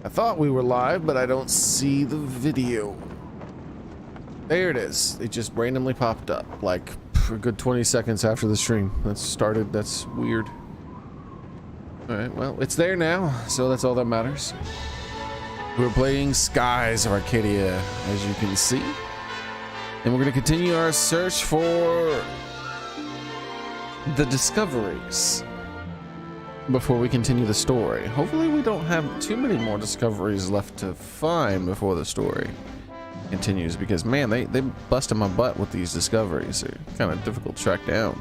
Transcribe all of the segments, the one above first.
I thought we were live, but I don't see the video. There it is. It just randomly popped up like a good 20 seconds after the stream. That started. That's weird. Alright, well, it's there now, so that's all that matters. We're playing Skies of Arcadia, as you can see. And we're going to continue our search for the discoveries before we continue the story. Hopefully we don't have too many more discoveries left to find before the story continues, because man, they busted my butt with these discoveries. They're kind of difficult to track down.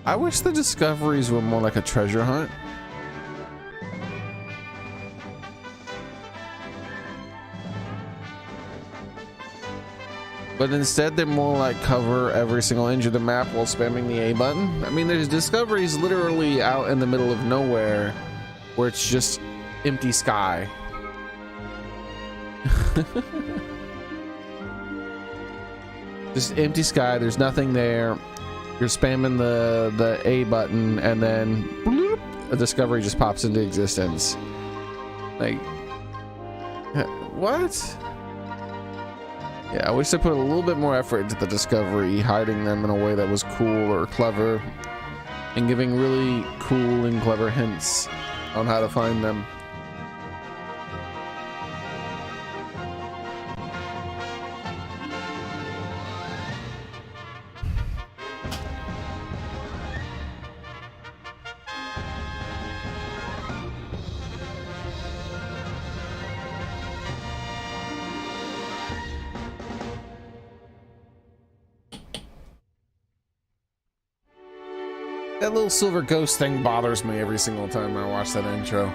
I wish the discoveries were more like a treasure hunt. But instead, they're more like cover every single inch of the map while spamming the A button. I mean, there's discoveries literally out in the middle of nowhere where it's just empty sky. Just empty sky, there's nothing there. You're spamming the A button and then bloop, a discovery just pops into existence. Like, what? Yeah, I wish they put a little bit more effort into the discovery, hiding them in a way that was cool or clever, and giving really cool and clever hints on how to find them. That little silver ghost thing bothers me every single time I watch that intro.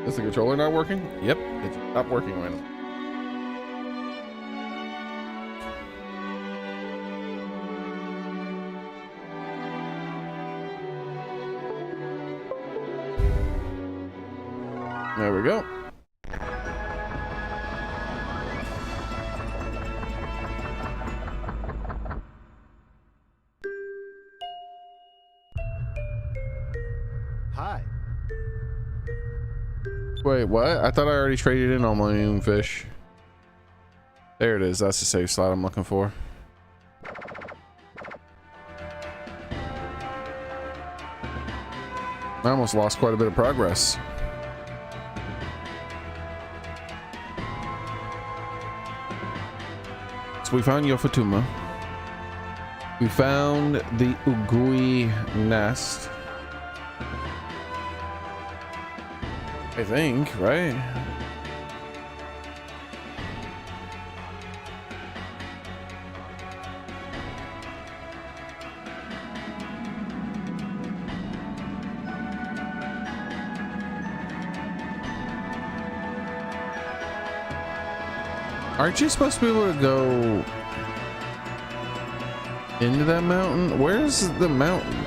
Is the controller not working? Yep, it's not working right now. There we go. Wait, what? I thought I already traded in all my own fish. There it is. That's the safe slot I'm looking for. I almost lost quite a bit of progress. So we found Yofatuma. We found the Ugui nest. I think, right? Aren't you supposed to be able to go into that mountain? Where's the mountain?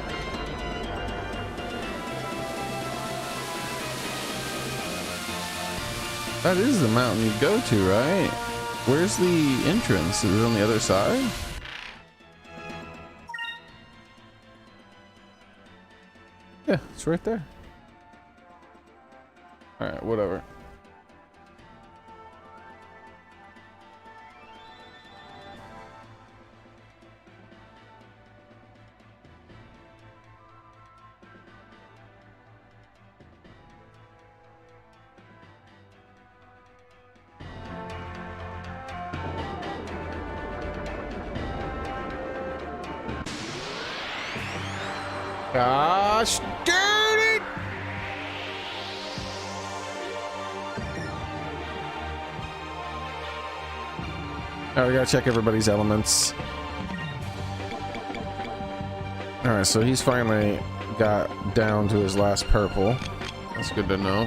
That is the mountain you go to, right? Where's the entrance? Is it on the other side? Yeah, it's right there. All right, whatever. Gosh darn it! Alright, we gotta check everybody's elements. Alright, so he's finally got down to his last purple. That's good to know.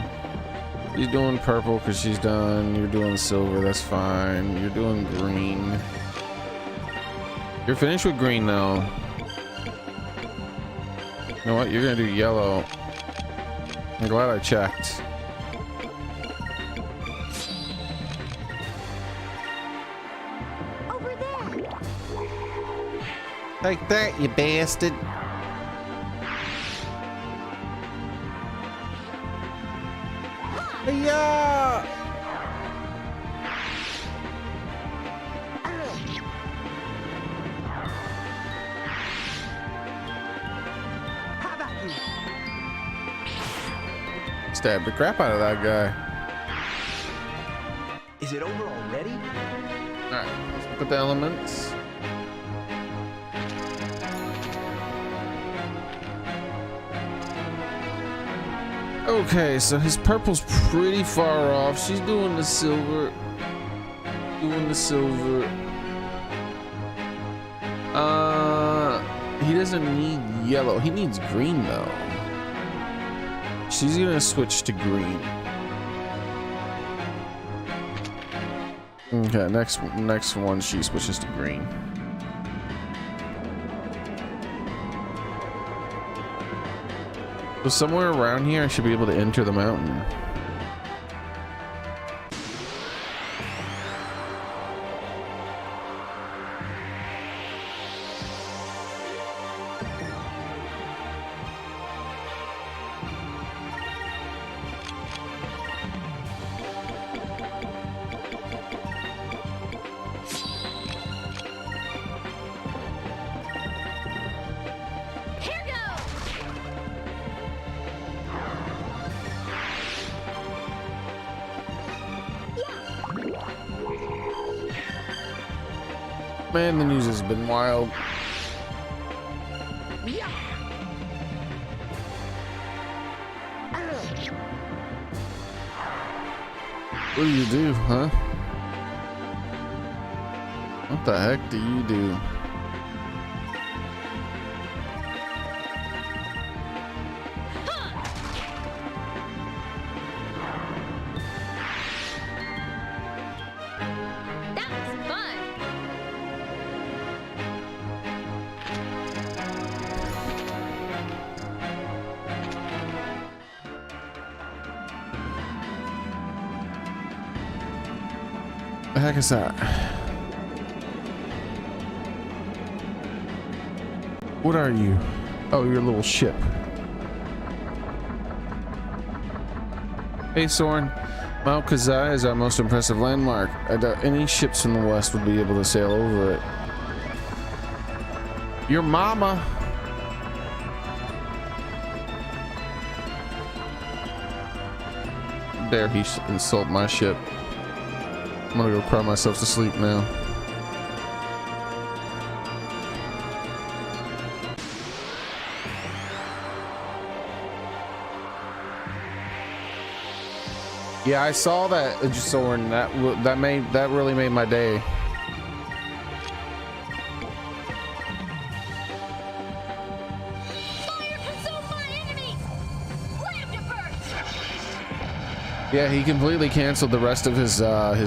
He's doing purple because she's done. You're doing silver, that's fine. You're doing green. You're finished with green though. You know what? You're gonna do yellow. I'm glad I checked. Take that, you bastard. Yeah. Stab the crap out of that guy. Is it over already? Alright, let's look at the elements. Okay, so his purple's pretty far off. She's doing the silver. He doesn't need yellow. He needs green though. She's gonna switch to green. Okay, next one she switches to green. So somewhere around here I should be able to enter the mountain. Man, the news has been wild. What do you do, huh? What the heck do you do? The heck is that? What are you? Oh, you're a little ship. Hey, Soren. Mount Kazai is our most impressive landmark. I doubt any ships from the west would be able to sail over it. Your mama. Dare he insult my ship. I'm gonna go cry myself to sleep now. Yeah, I saw that, Soren. That really made my day. Yeah, he completely canceled the rest of his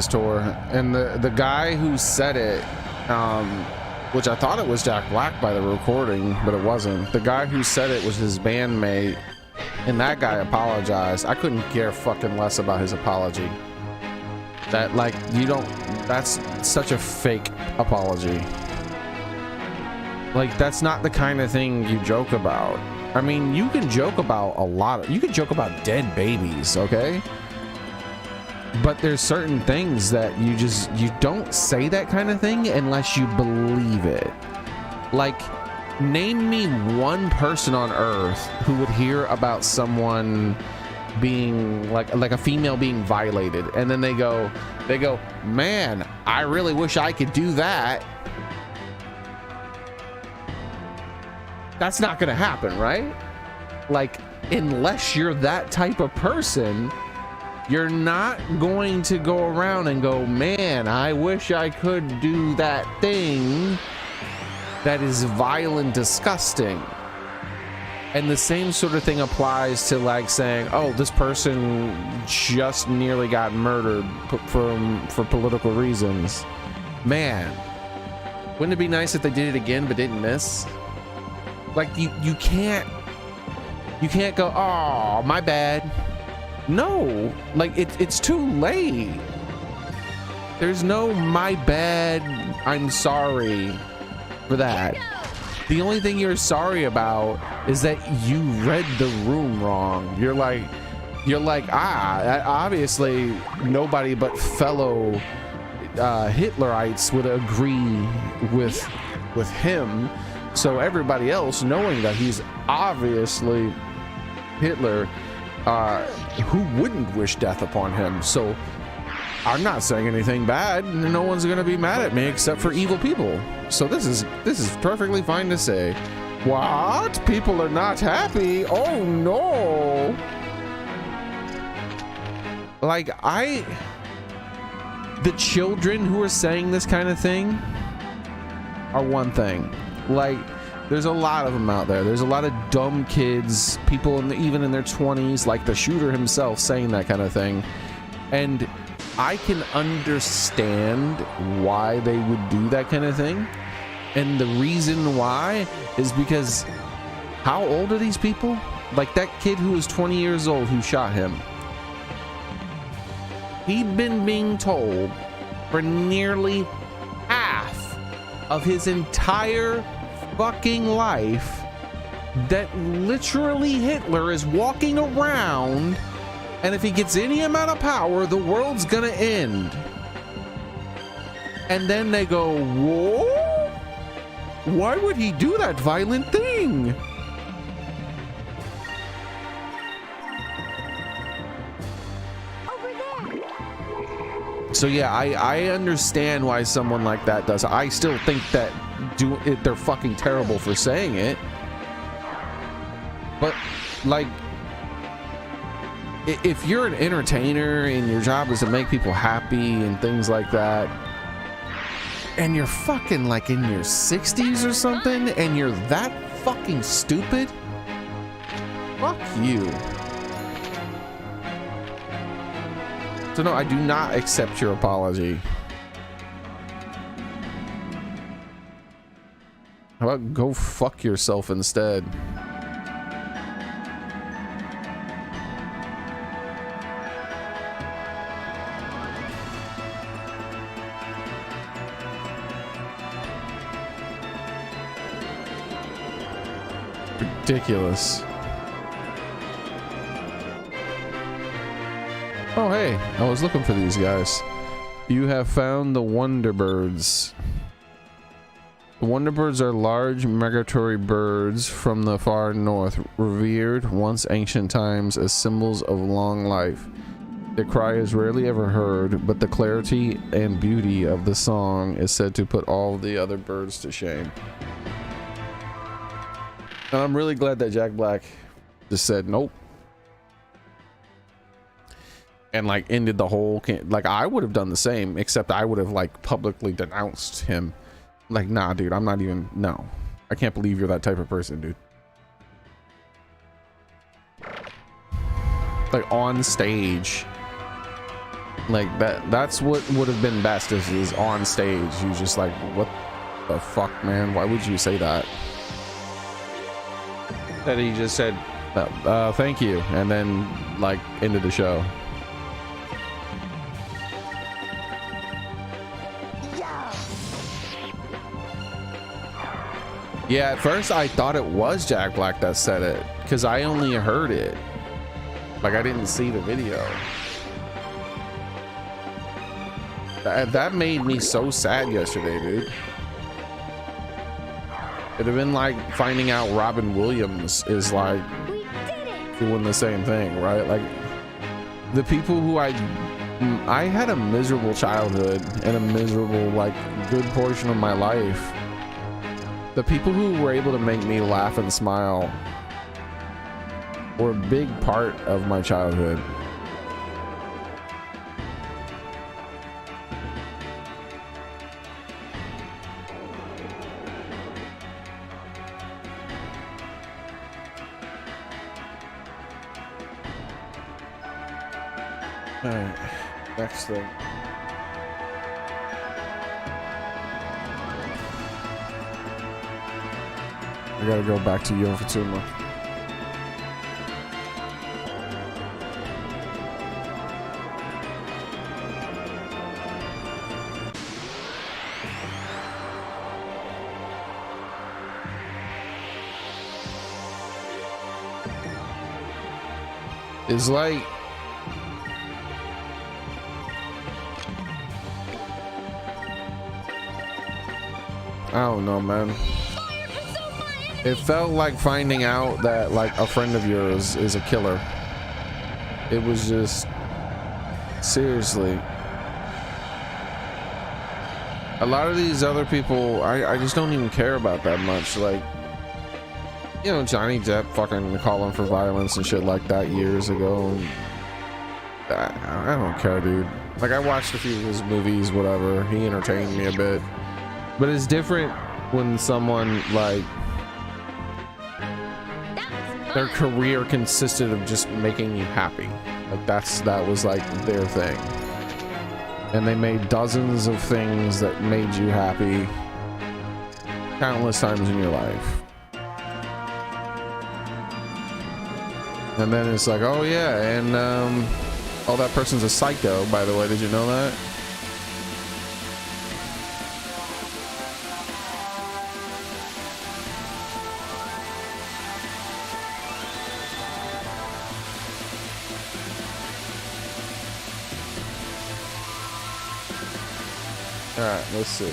tour, and the guy who said it, which I thought it was Jack Black by the recording, but it wasn't. The guy who said it was his bandmate, and that guy apologized. I couldn't care fucking less about his apology. That, like, that's such a fake apology. Like, that's not the kind of thing you joke about. I mean, you can joke about you can joke about dead babies, okay? But there's certain things that you don't say that kind of thing unless you believe it. Like, name me one person on earth who would hear about someone being like a female being violated, and then they go, man, I really wish I could do that. That's not gonna happen, right? Like, unless you're that type of person, you're not going to go around and go, man, I wish I could do that thing that is vile and disgusting. And the same sort of thing applies to, like, saying, oh, this person just nearly got murdered for political reasons. Man, wouldn't it be nice if they did it again but didn't miss? Like, you can't go, oh, my bad. No, like, it's too late. There's no my bad, I'm sorry for that. The only thing you're sorry about is that you read the room wrong. You're like, obviously nobody but fellow Hitlerites would agree with him. So everybody else, knowing that he's obviously Hitler, who wouldn't wish death upon him? So I'm not saying anything bad. No one's gonna be mad at me except for evil people. So this is perfectly fine to say. What? People are not happy? Oh no! Like, the children who are saying this kind of thing are one thing. Like, there's a lot of them out there. There's a lot of dumb kids, people even in their 20s, like the shooter himself, saying that kind of thing. And I can understand why they would do that kind of thing. And the reason why is because how old are these people? Like that kid who was 20 years old who shot him. He'd been being told for nearly half of his entire fucking life that literally Hitler is walking around, and if he gets any amount of power, the world's gonna end. And then they go, whoa? Why would he do that violent thing? So yeah, I understand why someone like that does it. I still think that they're fucking terrible for saying it. But like, if you're an entertainer and your job is to make people happy and things like that, and you're fucking like in your 60s or something, and you're that fucking stupid, fuck you. So no, I do not accept your apology. How about go fuck yourself instead? Ridiculous. Oh hey, I was looking for these guys. You have found the Wonderbirds. The Wonderbirds are large migratory birds from the far north, revered once ancient times as symbols of long life. Their cry is rarely ever heard, but the clarity and beauty of the song is said to put all the other birds to shame. And I'm really glad that Jack Black just said nope. And like ended the whole like I would have done the same, except I would have like publicly denounced him. Like, nah, dude, I'm not even, no. I can't believe you're that type of person, dude. Like on stage. Like that's what would have been best is on stage. You just like, what the fuck, man? Why would you say that? That he just said, thank you, and then like ended the show. Yeah, at first I thought it was Jack Black that said it, because I only heard it. Like, I didn't see the video. That made me so sad yesterday, dude. It'd have been like finding out Robin Williams is like doing the same thing, right? Like, the people who I had a miserable childhood and a miserable, like, good portion of my life. The people who were able to make me laugh and smile were a big part of my childhood. All right, next thing. I gotta go back to Yo Fatuma. is like, I don't know, man. It felt like finding out that like a friend of yours is a killer. It was just, seriously. A lot of these other people, I just don't even care about that much. Like, you know, Johnny Depp fucking calling for violence and shit like that years ago. I don't care, dude. Like, I watched a few of his movies, whatever. He entertained me a bit. But it's different when someone, like, their career consisted of just making you happy. Like, that was like their thing. And they made dozens of things that made you happy countless times in your life. And then it's like, oh yeah, and oh, that person's a psycho, by the way. Did you know that? All right, let's see.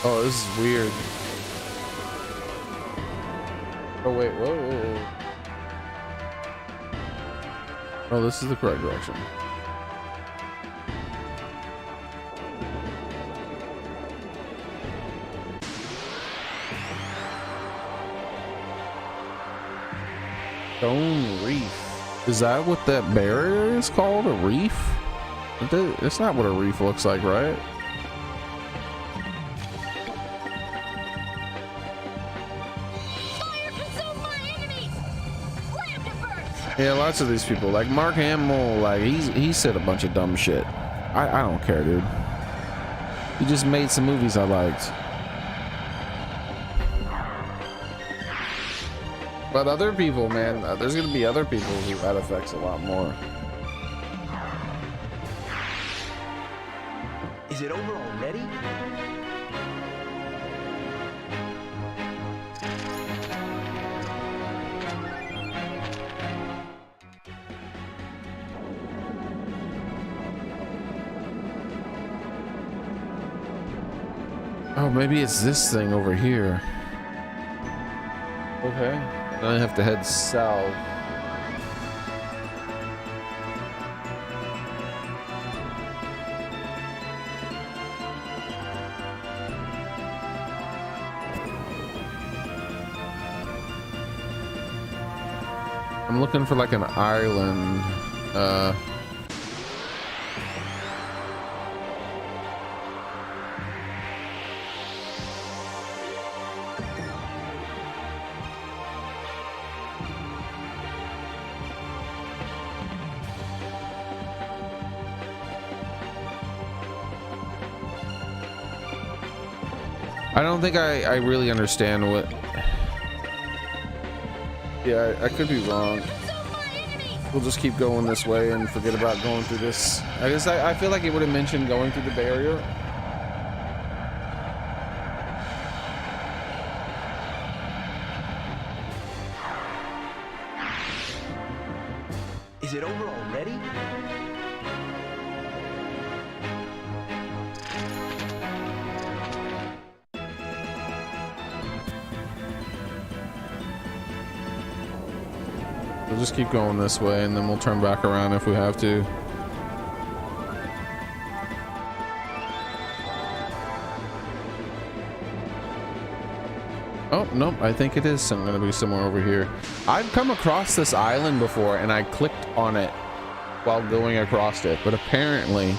Oh, this is weird. Oh, wait, whoa, whoa, whoa. Oh, this is the correct direction. Stone reef. Is that what that barrier is called? A reef? It's not what a reef looks like, right? Yeah, lots of these people, like Mark Hamill, like he said a bunch of dumb shit. I don't care, dude. He just made some movies I liked. But other people, man, there's gonna be other people who that affects a lot more. Is it over already? Oh, maybe it's this thing over here. Okay. Now I have to head south. I'm looking for like an island. I don't think I really understand what. Yeah, I could be wrong. We'll just keep going this way and forget about going through this. I feel like it would have mentioned going through the barrier. Is it over already? We'll just keep going this way and then we'll turn back around if we have to. Oh, nope, I think it is going to be somewhere over here. I've come across this island before and I clicked on it while going across it, but apparently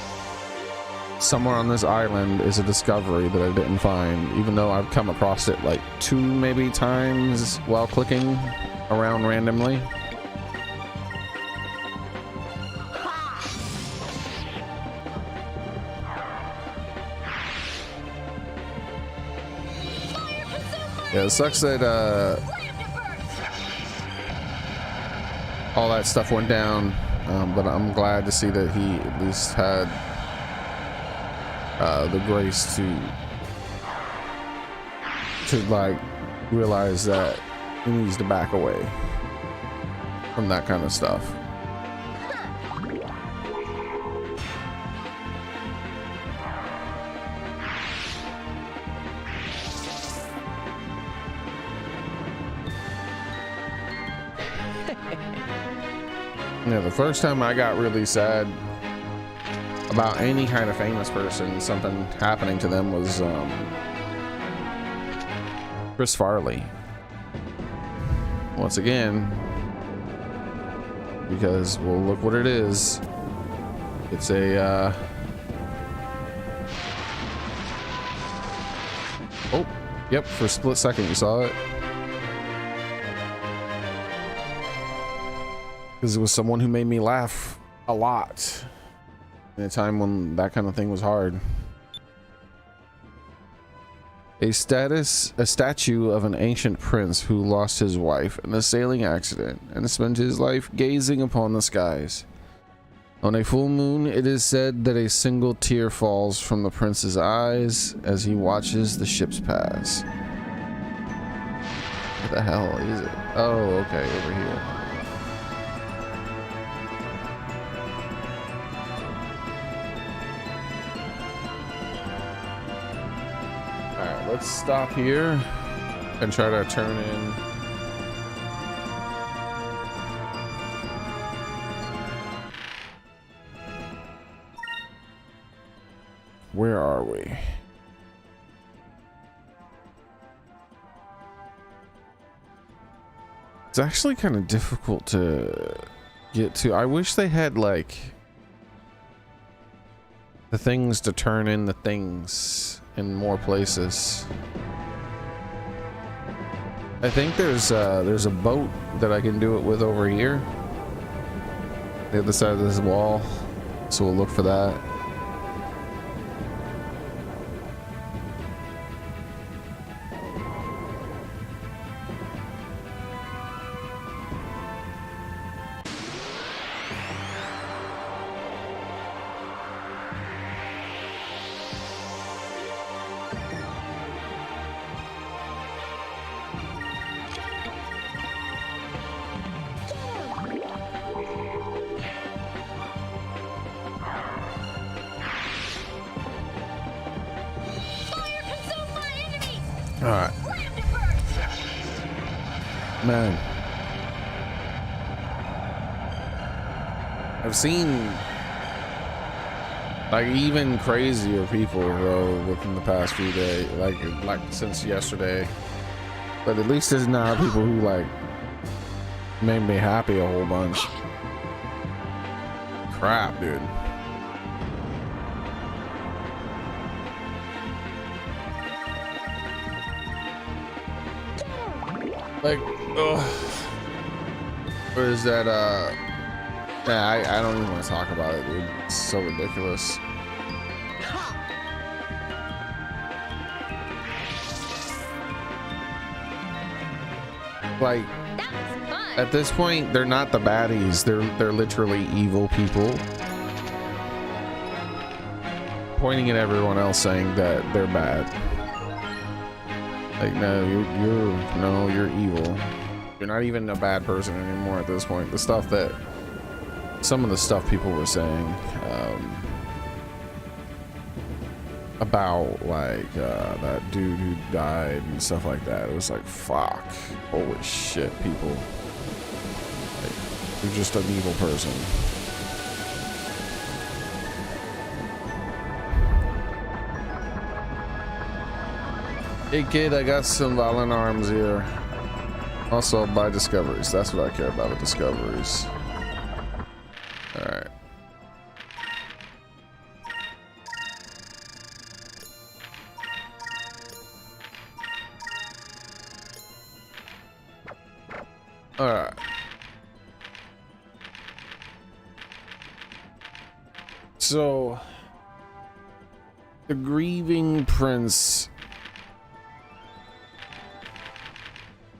somewhere on this island is a discovery that I didn't find, even though I've come across it like 2 maybe times while clicking around randomly. Yeah, it sucks that all that stuff went down. But I'm glad to see that he at least had the grace to like realize that he needs to back away from that kind of stuff. Yeah, the first time I got really sad about any kind of famous person, something happening to them, was Chris Farley. Once again, because, well, look what it is. It's a oh, yep, for a split second you saw it. Because it was someone who made me laugh a lot in a time when that kind of thing was hard. A statue of an ancient prince who lost his wife in a sailing accident and spent his life gazing upon the skies. On a full moon, it is said that a single tear falls from the prince's eyes as he watches the ships pass. What the hell is it? Oh, okay, over here. Let's stop here and try to turn in. Where are we? It's actually kind of difficult to get to. I wish they had like the things to turn in the things in more places. I think there's a boat that I can do it with over here, the other side of this wall, so we'll look for that. Alright. Man. I've seen like even crazier people though within the past few days, like since yesterday. But at least there's now people who like made me happy a whole bunch. Crap, dude. Like, ugh. What is that, yeah, I don't even want to talk about it, dude. It's so ridiculous. Like, at this point, they're not the baddies. They're literally evil people. Pointing at everyone else saying that they're bad. Like, no, you're evil. You're not even a bad person anymore at this point. The stuff that, some of the stuff people were saying about like that dude who died and stuff like that, it was like, fuck, holy shit, people. Like, you're just an evil person. Hey kid, I got some violent arms here. Also, buy discoveries. That's what I care about with discoveries. Alright. Alright. So, the grieving prince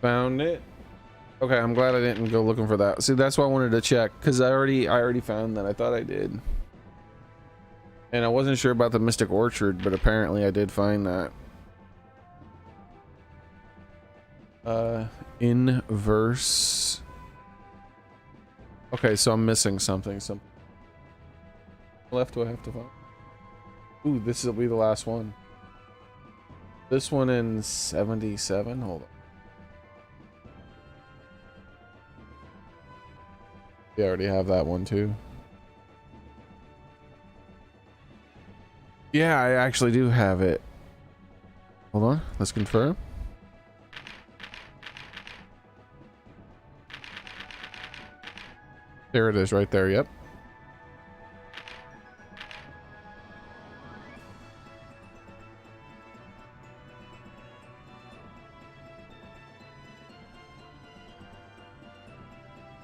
found it. Okay, I'm glad I didn't go looking for that. See, that's why I wanted to check, because I already found that. I thought I did. And I wasn't sure about the Mystic Orchard, but apparently I did find that. Inverse. Okay, so I'm missing something. Some left do I have to find? Ooh, this will be the last one. This one in 77. Hold on. We already have that one too. Yeah, I actually do have it. Hold on, let's confirm. There it is right there, yep.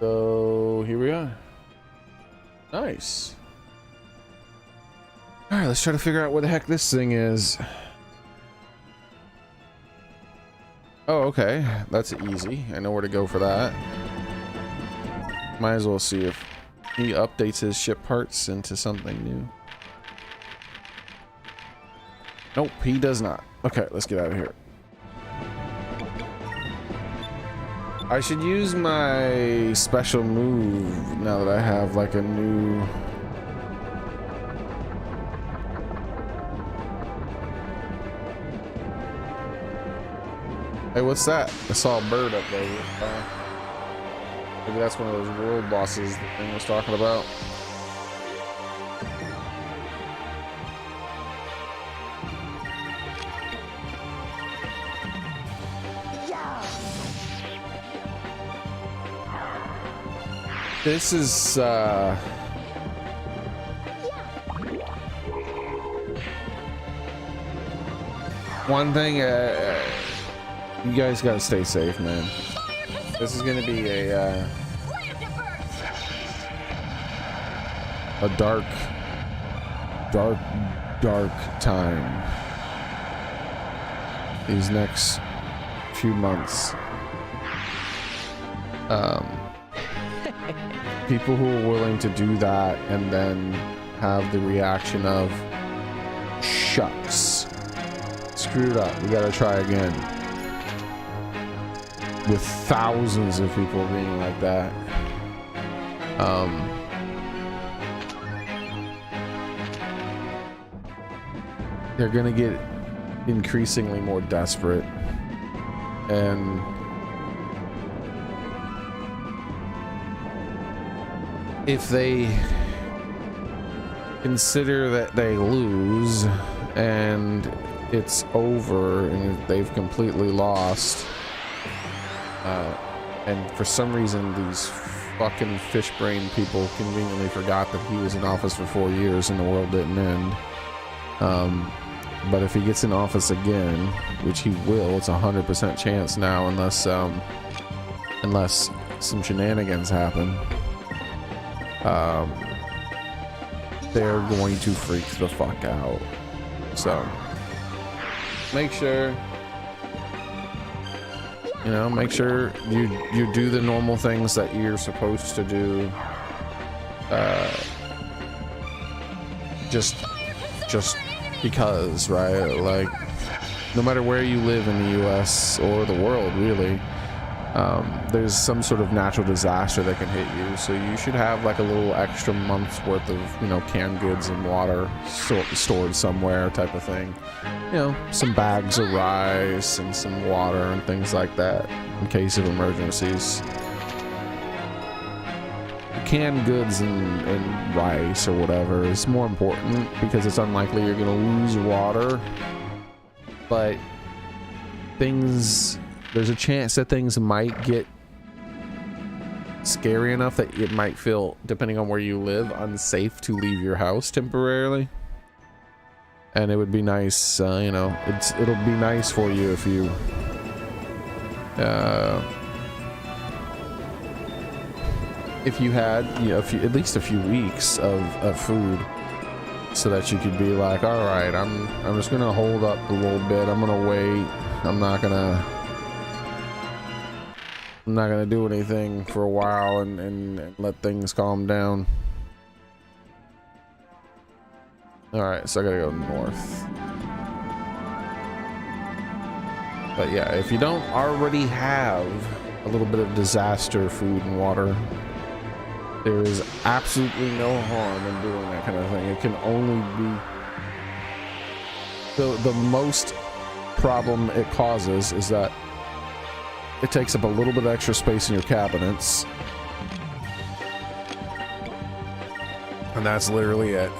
So here we are. Nice. All right, let's try to figure out where the heck this thing is. Oh, okay. That's easy. I know where to go for that. Might as well see if he updates his ship parts into something new. Nope, he does not. Okay, let's get out of here. I should use my special move now that I have like a new... Hey, what's that? I saw a bird up there. Maybe that's one of those world bosses the thing was talking about. This is one thing. You guys gotta stay safe, man. This is gonna be a dark time. These next few months. People who are willing to do that and then have the reaction of shucks, screwed up, we gotta try again, with thousands of people being like that. They're gonna get increasingly more desperate, and if they consider that they lose and it's over and they've completely lost, and for some reason these fucking fish brain people conveniently forgot that he was in office for 4 years and the world didn't end. But if he gets in office again, which he will, it's 100% chance now, unless some shenanigans happen. They're going to freak the fuck out. So make sure, you know, make sure you do the normal things that you're supposed to do. Just because, right? Like, no matter where you live in the US or the world, really, there's some sort of natural disaster that can hit you, so you should have like a little extra month's worth of, you know, canned goods and water stored somewhere, type of thing. You know, some bags of rice and some water and things like that in case of emergencies. Canned goods and rice or whatever is more important because it's unlikely you're gonna lose water, but there's a chance that things might get scary enough that it might feel, depending on where you live, unsafe to leave your house temporarily. And it would be nice, you know, it'll be nice for you if you had, you know, at least a few weeks of food, so that you could be like, all right, I'm just gonna hold up a little bit, I'm gonna wait, I'm not gonna I'm not gonna do anything for a while and let things calm down. Alright, so I gotta go north. But yeah, if you don't already have a little bit of disaster food and water, there is absolutely no harm in doing that kind of thing. It can only be the most problem it causes is that it takes up a little bit of extra space in your cabinets, and that's literally it.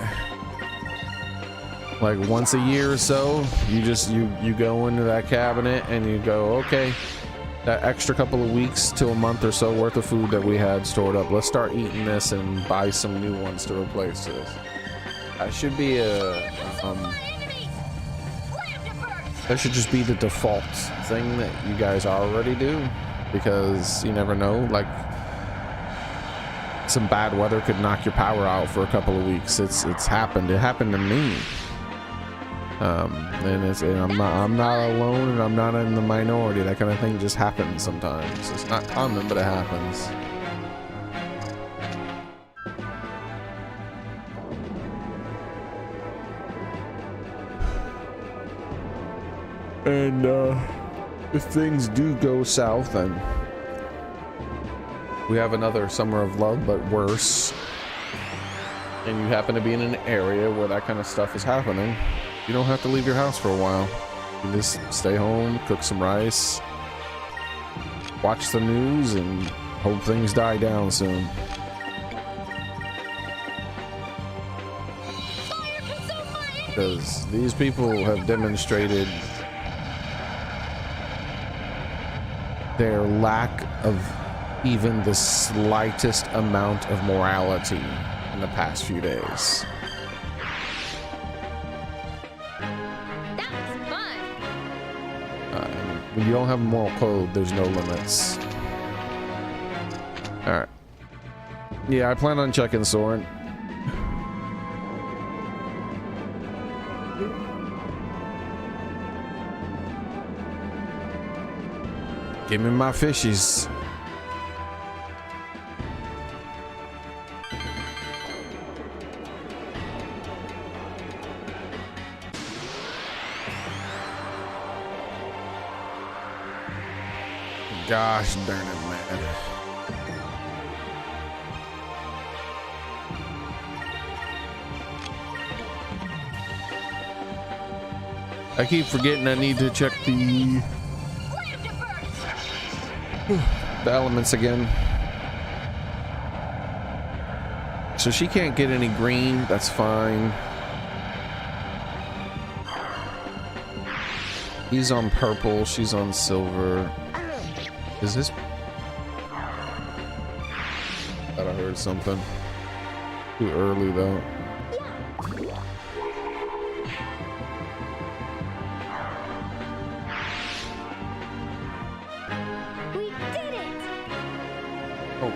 Like once a year or so, you go into that cabinet and you go, okay, that extra couple of weeks to a month or so worth of food that we had stored up, let's start eating this and buy some new ones to replace this. That should be that should just be the default thing that you guys already do, because you never know, like some bad weather could knock your power out for a couple of weeks. It's happened. It happened to me. And I'm not alone, and I'm not in the minority. That kind of thing just happens sometimes. It's not common, but it happens. And if things do go south, then we have another summer of love, but worse, and you happen to be in an area where that kind of stuff is happening, you don't have to leave your house for a while. You just stay home, cook some rice, watch the news, and hope things die down soon. Because these people have demonstrated their lack of even the slightest amount of morality in the past few days. That was fun. When you don't have a moral code, there's no limits. Alright. Yeah, I plan on checking Soren. Give me my fishies. Gosh darn it, man. I keep forgetting I need to check the elements again. So she can't get any green, that's fine. He's on purple, she's on silver. Is this? Thought I heard something. Too early though. We did it! Oh.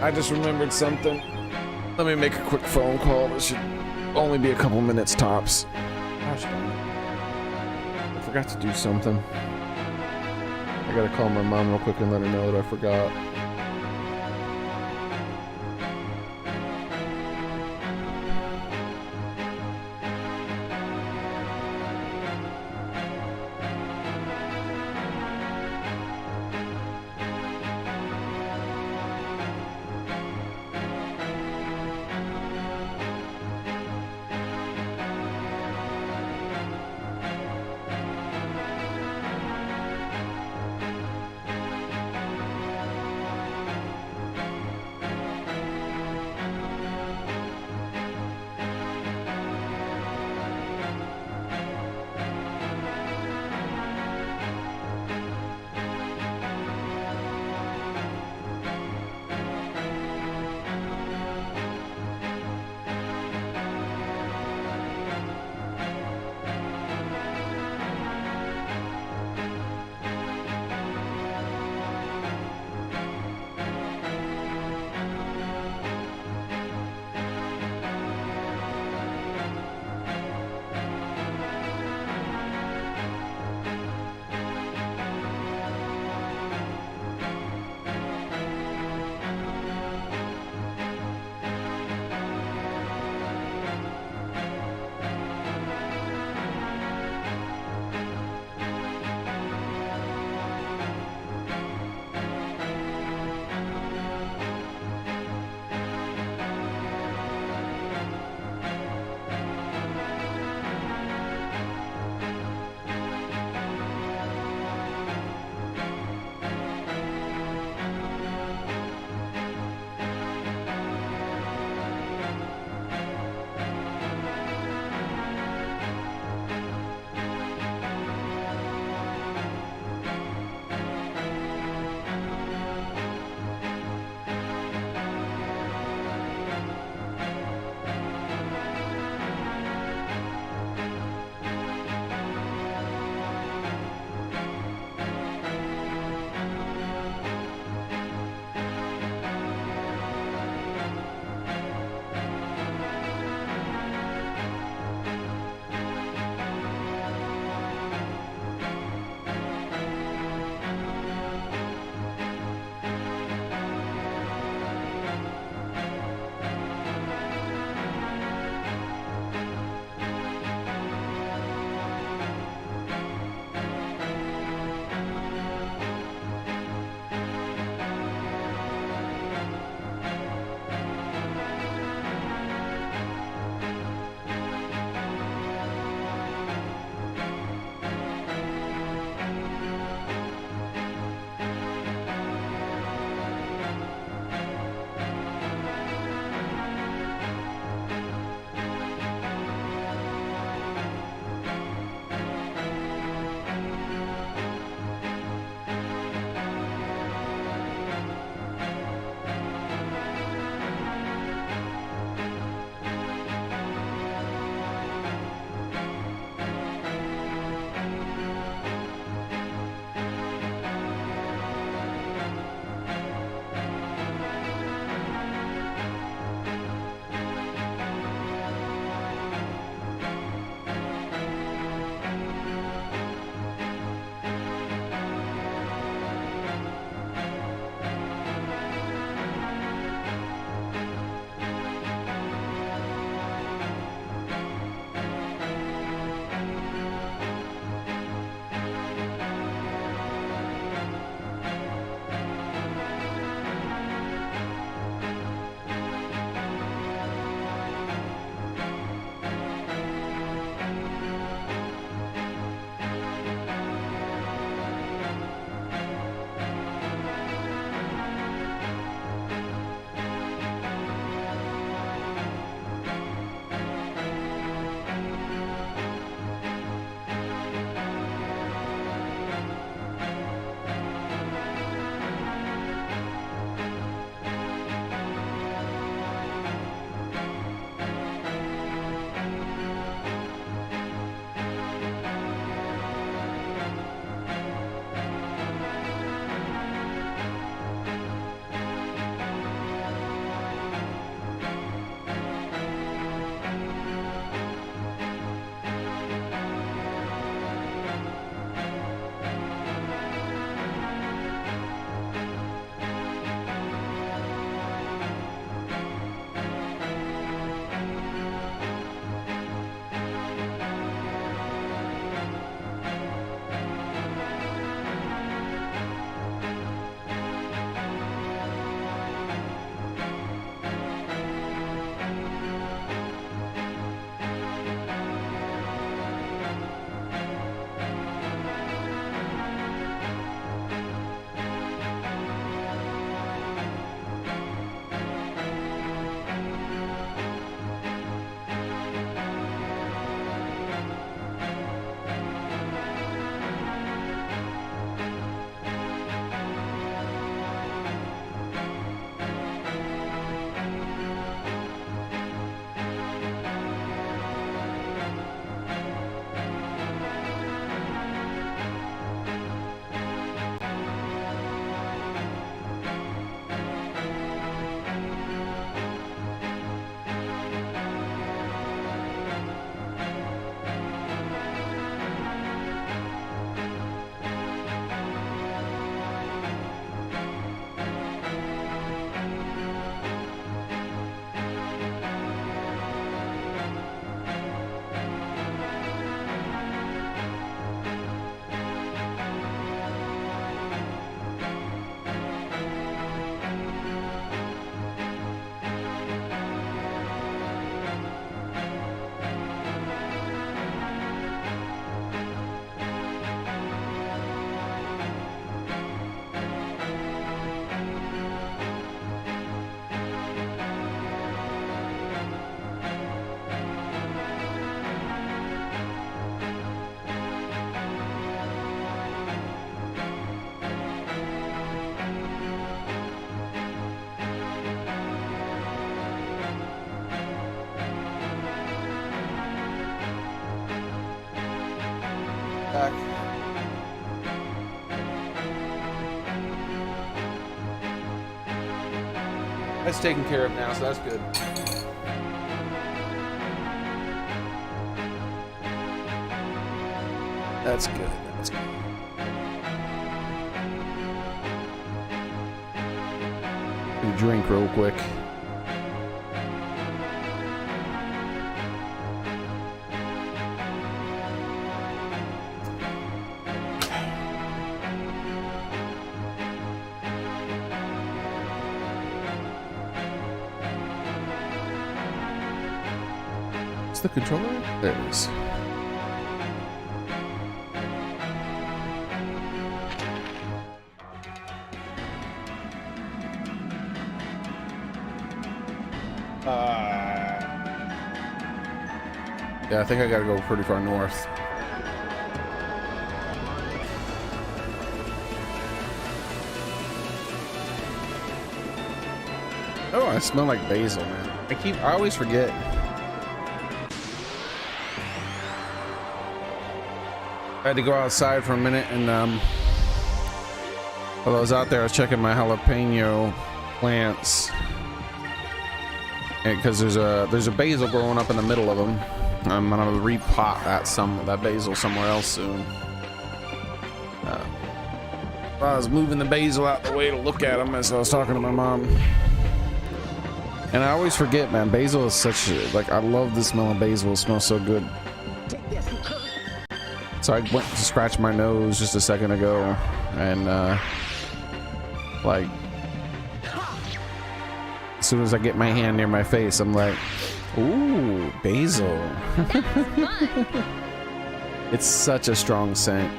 I just remembered something. Let me make a quick phone call. This should only be a couple minutes tops. Gosh darn it. I forgot to do something. I gotta call my mom real quick and let her know that I forgot. Back. That's taken care of now, so that's good. That's good. That's good. Drink real quick. Is the controller? There it is. Yeah, I think I gotta go pretty far north. Oh, I smell like basil, man. I always forget. I had to go outside for a minute, and while I was out there, I was checking my jalapeno plants, because there's a basil growing up in the middle of them. I'm gonna repot that basil somewhere else soon. I was moving the basil out the way to look at them as I was talking to my mom. And I always forget, man, basil is such like, I love the smell of basil. It smells so good. So I went to scratch my nose just a second ago, and like, as soon as I get my hand near my face, I'm like, ooh, basil. It's such a strong scent.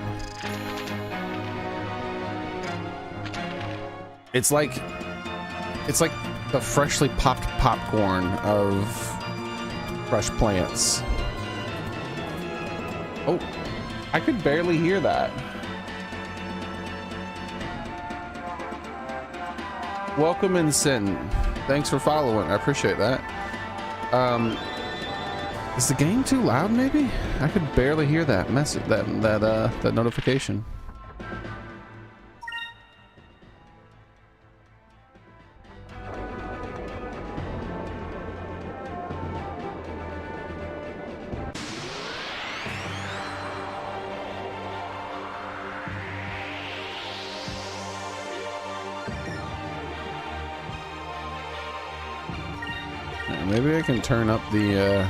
It's like the freshly popped popcorn of fresh plants. Oh, I could barely hear that. Welcome in Sin. Thanks for following. I appreciate that. Is the game too loud? Maybe I could barely hear that message, that notification. Maybe I can turn up the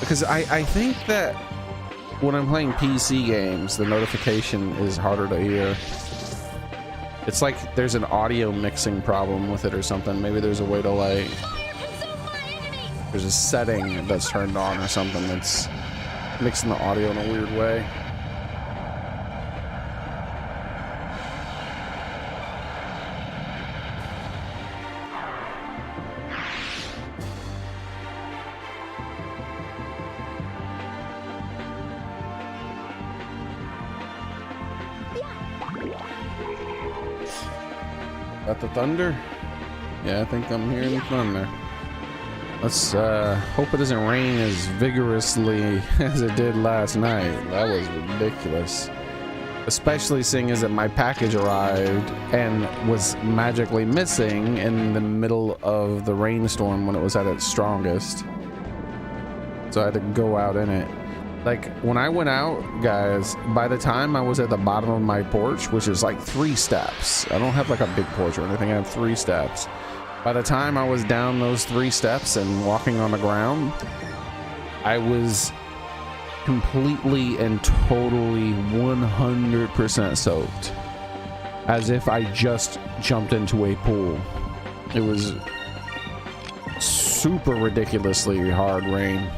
because I think that when I'm playing PC games, the notification is harder to hear. It's like there's an audio mixing problem with it or something. Maybe there's a way to, like, there's a setting that's turned on or something that's mixing the audio in a weird way. Got the thunder? Yeah, I think I'm hearing the thunder. Let's hope it doesn't rain as vigorously as it did last night. That was ridiculous. Especially seeing as that my package arrived and was magically missing in the middle of the rainstorm when it was at its strongest. So I had to go out in it. Like, when I went out, guys, by the time I was at the bottom of my porch, which is like 3 steps, I don't have like a big porch or anything, I have 3 steps. By the time I was down those 3 steps and walking on the ground, I was completely and totally 100% soaked. As if I just jumped into a pool. It was super ridiculously hard rain.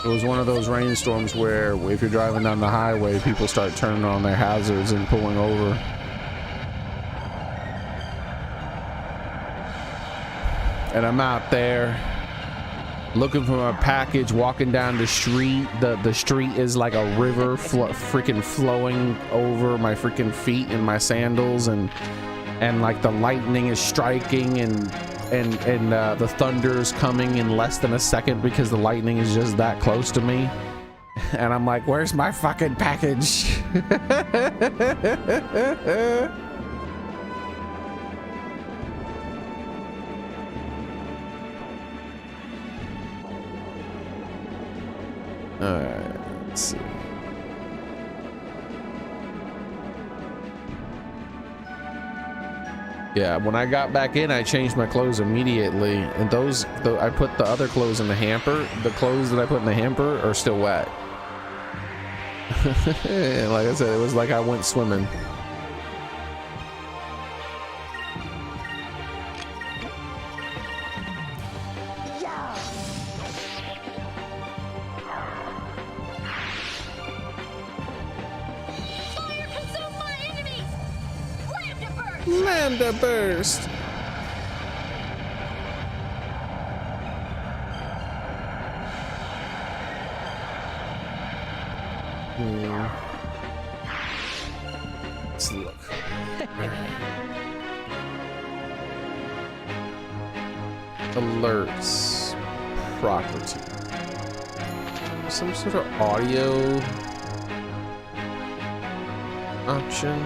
It was one of those rainstorms where if you're driving down the highway, people start turning on their hazards and pulling over. And I'm out there looking for my package, walking down the street. The street is like a river freaking flowing over my freaking feet and my sandals, and like the lightning is striking, and the thunder is coming in less than a second because the lightning is just that close to me. And I'm like, where's my fucking package? Alright, let's see. Yeah, when I got back in, I changed my clothes immediately, and I put the other clothes in the hamper. The clothes that I put in the hamper are still wet. Like I said, it was like I went swimming. Fire consume my enemies! Lambda burst! Lambda burst. Let's look. Alerts. Property. Some sort of audio option.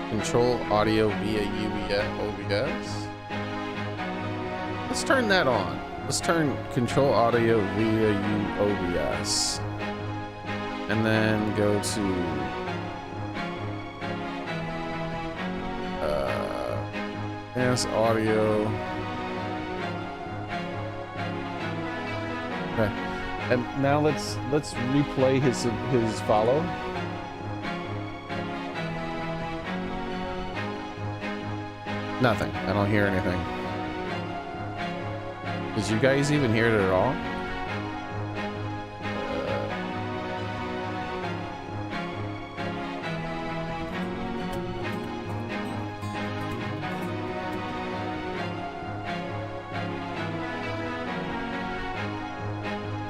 Control audio via OBS. Let's turn that on. Let's turn control audio via OBS. And then go to enhance audio. Okay. And now let's replay his follow. Nothing. I don't hear anything. Did you guys even hear it at all?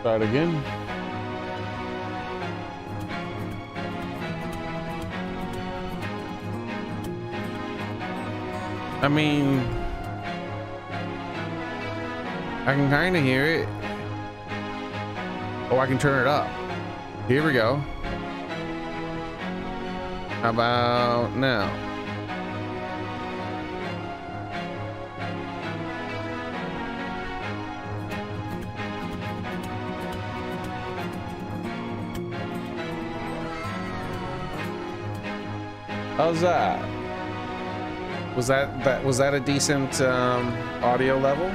Try it again. I mean, I can kind of hear it. Oh, I can turn it up. Here we go. How about now? How's that? Was that a decent audio level?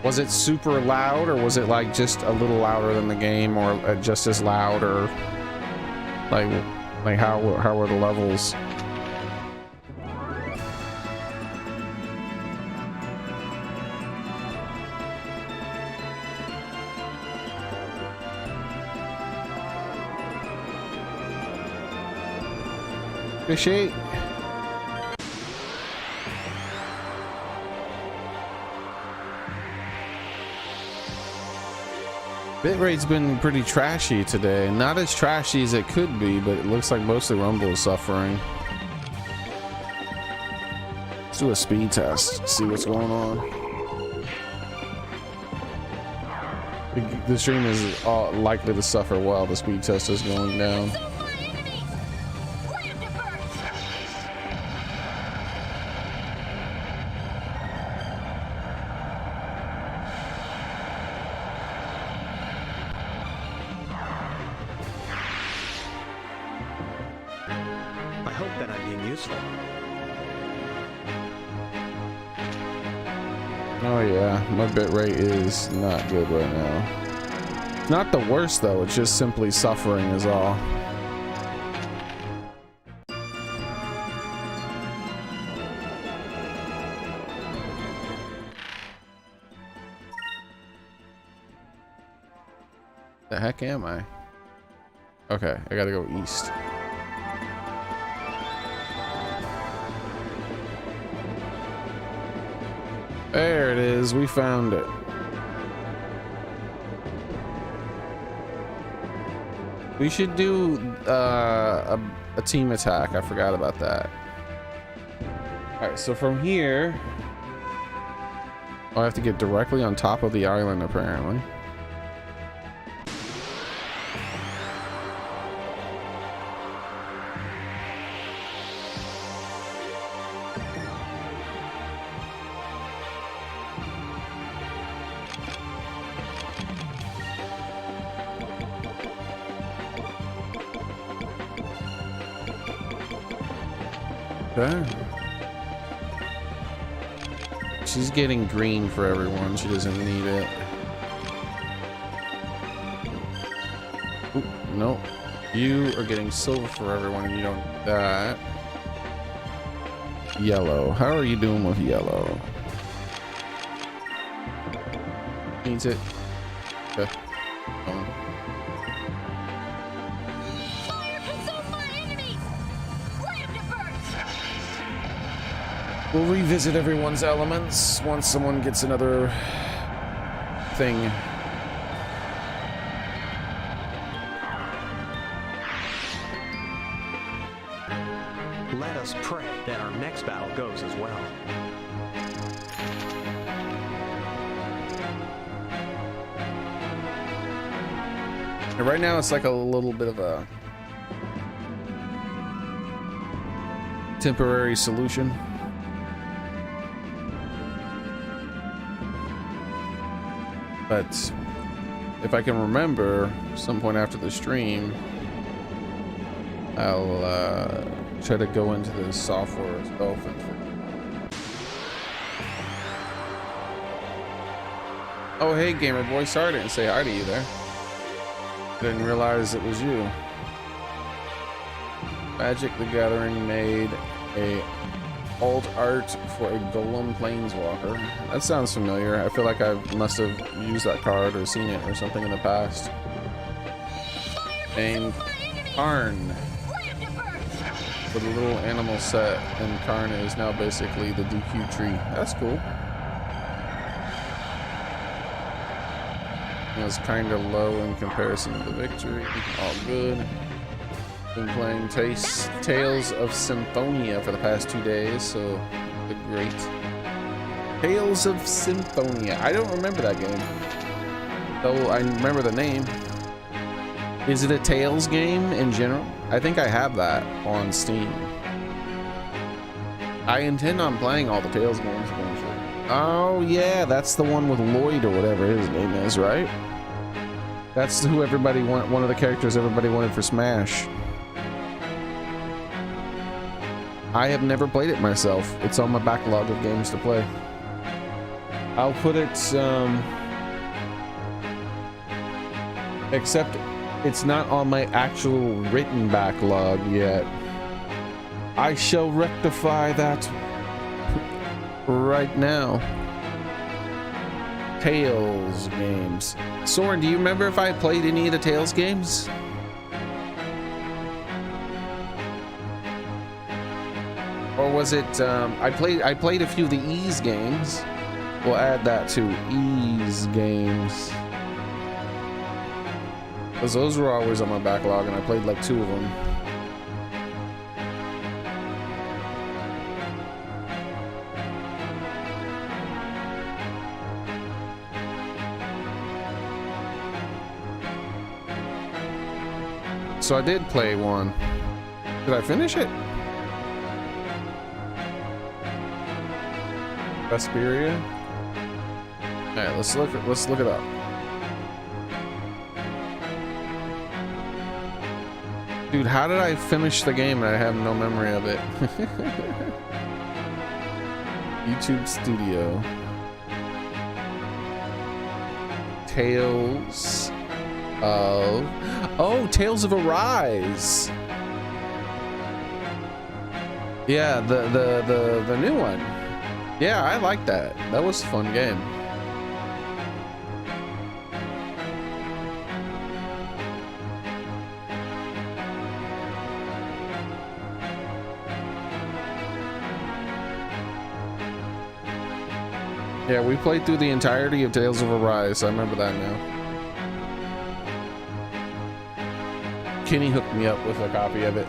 Was it super loud, or was it like just a little louder than the game, or just as loud, or like how were the levels? Appreciate. Bitrate's been pretty trashy today. Not as trashy as it could be, but it looks like mostly Rumble is suffering. Let's do a speed test, see what's going on. The stream is likely to suffer while the speed test is going down. Oh yeah, my bitrate is not good right now. Not the worst though, it's just simply suffering is all. The heck am I? Okay, I gotta go east. There it is, we found it. We should do a team attack. I forgot about that. Alright, so from here, I have to get directly on top of the island, apparently. Okay. She's getting green for everyone. She doesn't need it. Oop, nope. You are getting silver for everyone. You don't need that. Yellow. How are you doing with yellow? Needs it. Okay. Fire consume my enemies! Let him burst! We'll revisit everyone's elements once someone gets another thing. Let us pray that our next battle goes as well. And right now it's like a little bit of a temporary solution. But if I can remember, some point after the stream, I'll try to go into the software itself and oh, hey, Gamer Boy. Sorry I didn't say hi to you there. Didn't realize it was you. Magic the Gathering made a alt art for a Golem Planeswalker. That sounds familiar. I feel like I must have used that card or seen it or something in the past. Named Karn for the little animal set, and Karn is now basically the DQ tree. That's cool. It was kind of low in comparison to the victory. All good. Been playing Tales of Symphonia for the past 2 days, so the great Tales of Symphonia. I don't remember that game, though I remember the name. Is it a Tales game in general? I think I have that on Steam. I intend on playing all the Tales games eventually. Oh yeah, that's the one with Lloyd or whatever his name is, right? That's who everybody wanted, one of the characters everybody wanted for Smash. I have never played it myself. It's on my backlog of games to play. I'll put it, except it's not on my actual written backlog yet. I shall rectify that right now. Tales games. Soren, do you remember if I played any of the Tales games? Or was it, I played a few of the Ease games. We'll add that to Ease games. Because those were always on my backlog and I played like 2 of them. So I did play one. Did I finish it? Vesperia? Alright, let's look it up. Dude, how did I finish the game and I have no memory of it? YouTube Studio. Tales of... Oh, Tales of Arise. Yeah, the new one. Yeah, I like that. That was a fun game. Yeah, we played through the entirety of Tales of Arise. I remember that now. Kenny hooked me up with a copy of it.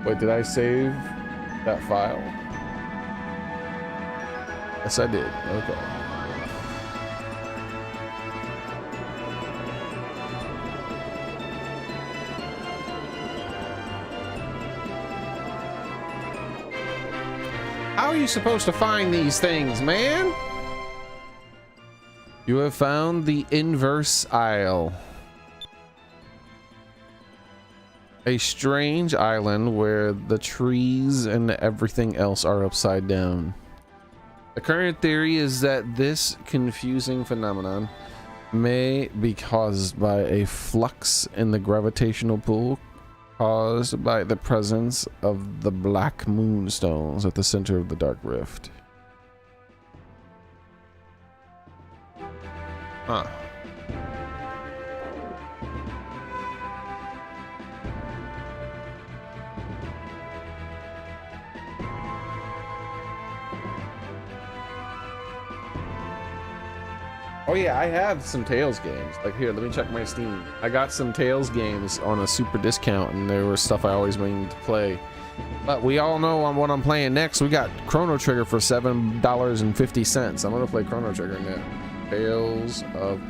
Wait, did I save that file? Yes, I did. Okay. How are you supposed to find these things, man? You have found the inverse isle. A strange island where the trees and everything else are upside down. The current theory is that this confusing phenomenon may be caused by a flux in the gravitational pull caused by the presence of the black moonstones at the center of the dark rift. Huh. Oh yeah, I have some Tales games. Like here, let me check my Steam. I got some Tales games on a super discount, and there was stuff I always wanted to play. But we all know on what I'm playing next. We got Chrono Trigger for $7.50. I'm gonna play Chrono Trigger now. Tales of...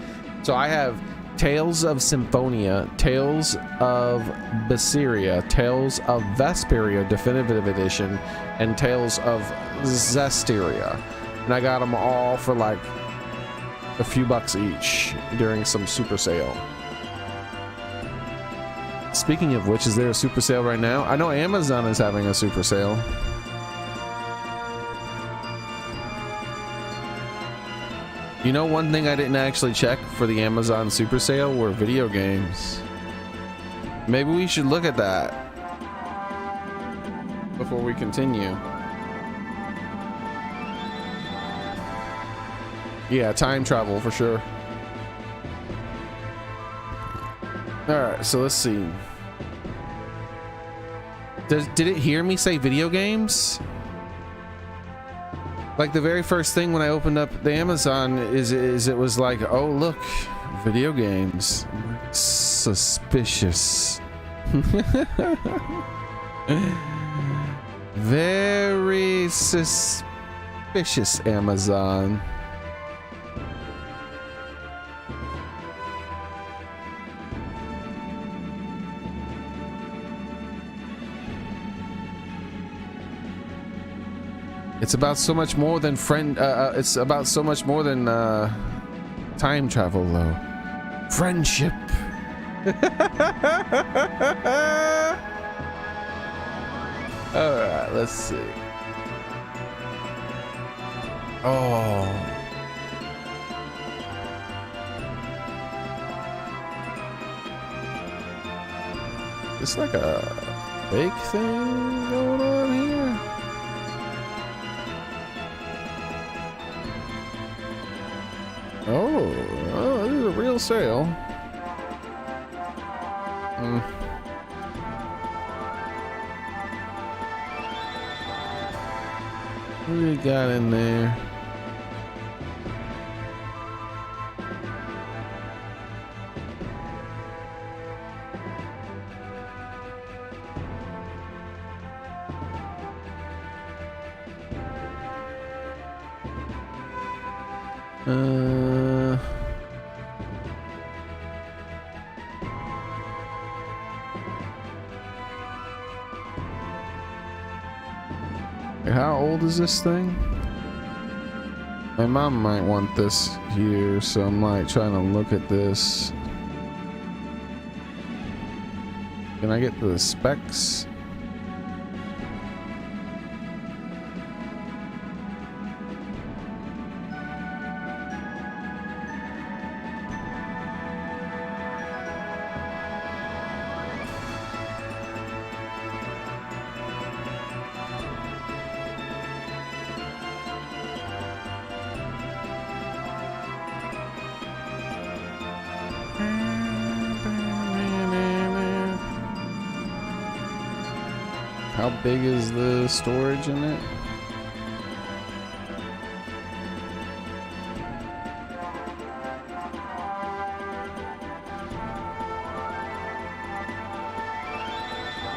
So I have Tales of Symphonia, Tales of Berseria, Tales of Vesperia Definitive Edition, and Tales of Zestiria. And I got them all for like a few bucks each during some super sale. Speaking of which, is there a super sale right now? I know Amazon is having a super sale. You know, one thing I didn't actually check for the Amazon super sale were video games. Maybe we should look at that before we continue. Yeah, time travel for sure. Alright, so let's see. Did it hear me say video games? Like the very first thing when I opened up the Amazon is it was like, oh look, video games. Suspicious. Very suspicious, Amazon. It's about so much more than it's about so much more than time travel, though. Friendship. All right, let's see. Oh. It's like a fake thing going on here. Oh, this is a real sale. What do we got in there? How old is this thing? My mom might want this here, so I'm like trying to look at this. Can I get the specs? How big is the storage in it?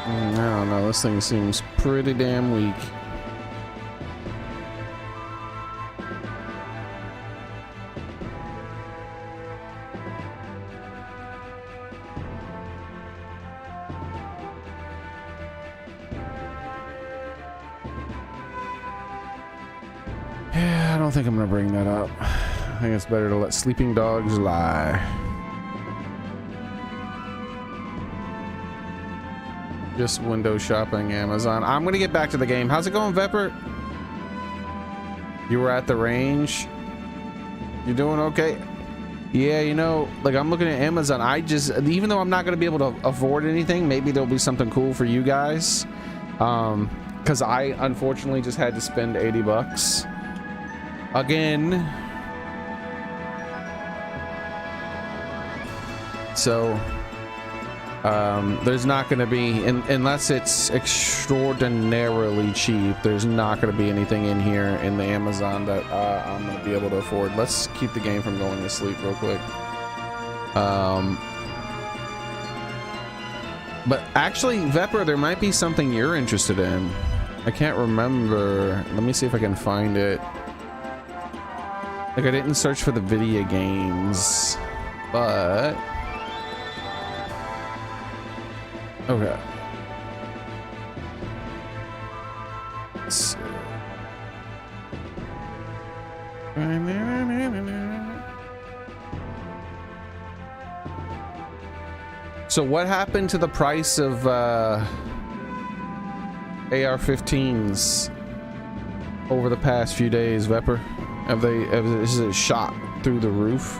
I don't know. This thing seems pretty damn weak. Yeah, I don't think I'm gonna bring that up. I think it's better to let sleeping dogs lie. Just window shopping Amazon. I'm gonna get back to the game. How's it going, Vepper? You were at the range. You doing okay? Yeah, you know, like I'm looking at Amazon. I just, even though I'm not gonna be able to afford anything, maybe there'll be something cool for you guys. Because I unfortunately just had to spend 80 bucks again. So there's not going to be, unless it's extraordinarily cheap, there's not going to be anything in here in the Amazon that I'm going to be able to afford. Let's keep the game from going to sleep real quick. But actually, Vepper, there might be something you're interested in. I can't remember. Let me see if I can find it. Like, I didn't search for the video games, but okay. Let's see. So what happened to the price of AR-15s over the past few days, Vepper? Is it shot through the roof?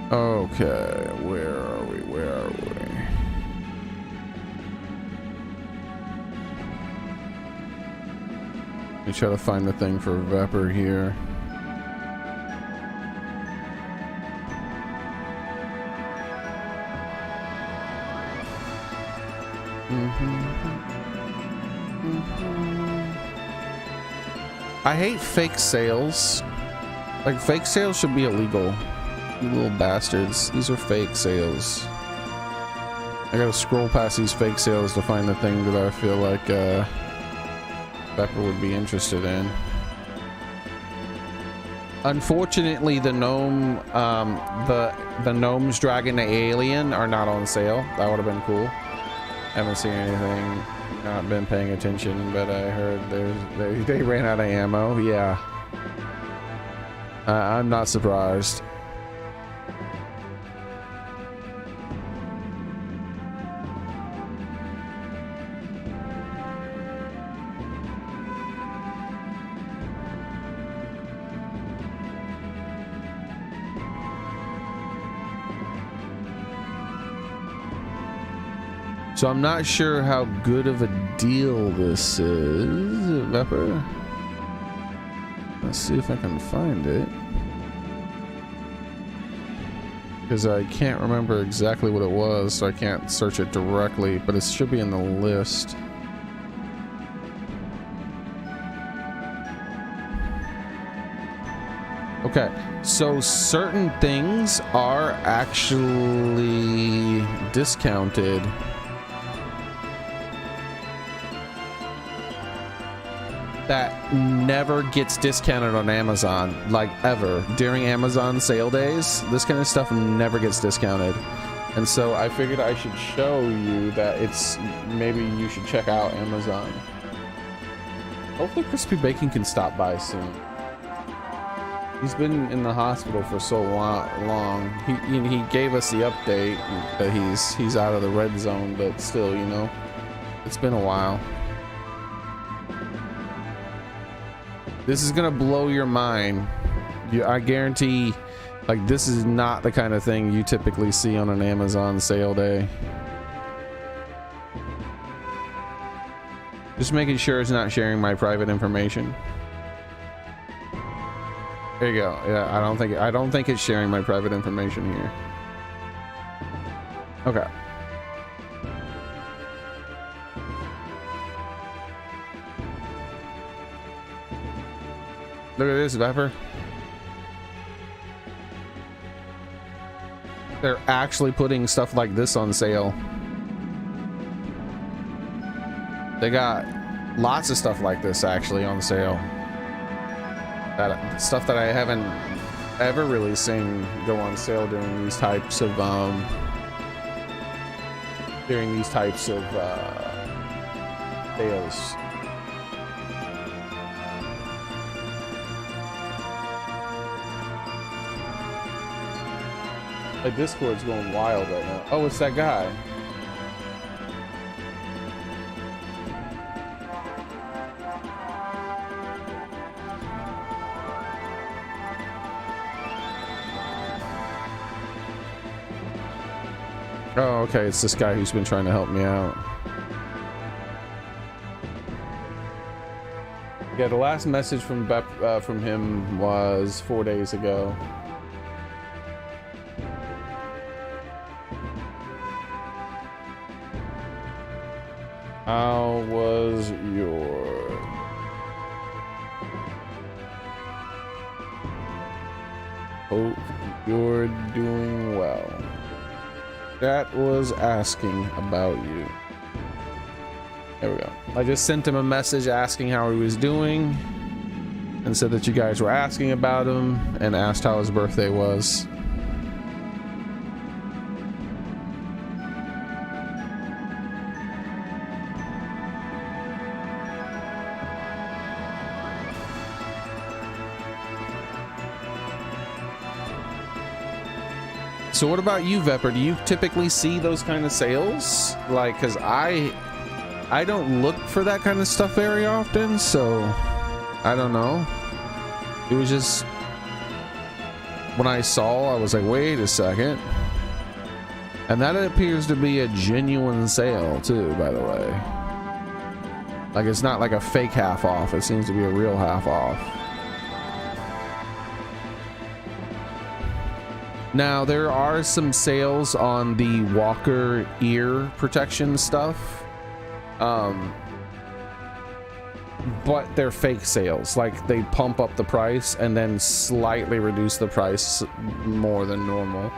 Okay, where are we? Where are we? Let me try to find the thing for Vapor here. I hate fake sales. Like, fake sales should be illegal. You little bastards. These are fake sales. I gotta scroll past these fake sales to find the thing that I feel like Pepper would be interested in. Unfortunately, the gnome, the gnomes dragging the alien are not on sale. That would have been cool. Haven't seen anything. Not been paying attention, but I heard they ran out of ammo. Yeah. I'm not surprised. So I'm not sure how good of a deal this is, Vepper. Let's see if I can find it. Because I can't remember exactly what it was, so I can't search it directly, but it should be in the list. Okay, so certain things are actually discounted. That never gets discounted on Amazon, like ever. During Amazon sale days, this kind of stuff never gets discounted. And so I figured I should show you that it's, maybe you should check out Amazon. Hopefully Crispy Bacon can stop by soon. He's been in the hospital for so long. He gave us the update that he's out of the red zone, but still, you know, it's been a while. This is gonna blow your mind. I guarantee, like, this is not the kind of thing you typically see on an Amazon sale day. Just making sure it's not sharing my private information. There you go. Yeah, I don't think it's sharing my private information here. Okay. Look at this, Vapor. They're actually putting stuff like this on sale. They got lots of stuff like this actually on sale. That stuff that I haven't ever really seen go on sale during these types of sales. Like Discord's going wild right now. Oh, it's that guy. Oh, okay, it's this guy who's been trying to help me out. Yeah, the last message from him was 4 days ago. How was your... Hope you're doing well. That was asking about you. There we go. I just sent him a message asking how he was doing and said that you guys were asking about him and asked how his birthday was. So what about you, Vepper? Do you typically see those kind of sales? Like, cause I don't look for that kind of stuff very often, so I don't know. It was just when I saw, I was like, wait a second. And that appears to be a genuine sale too, by the way. Like, it's not like a fake half off. It seems to be a real half off. Now, there are some sales on the Walker ear protection stuff. But they're fake sales. Like, they pump up the price and then slightly reduce the price more than normal,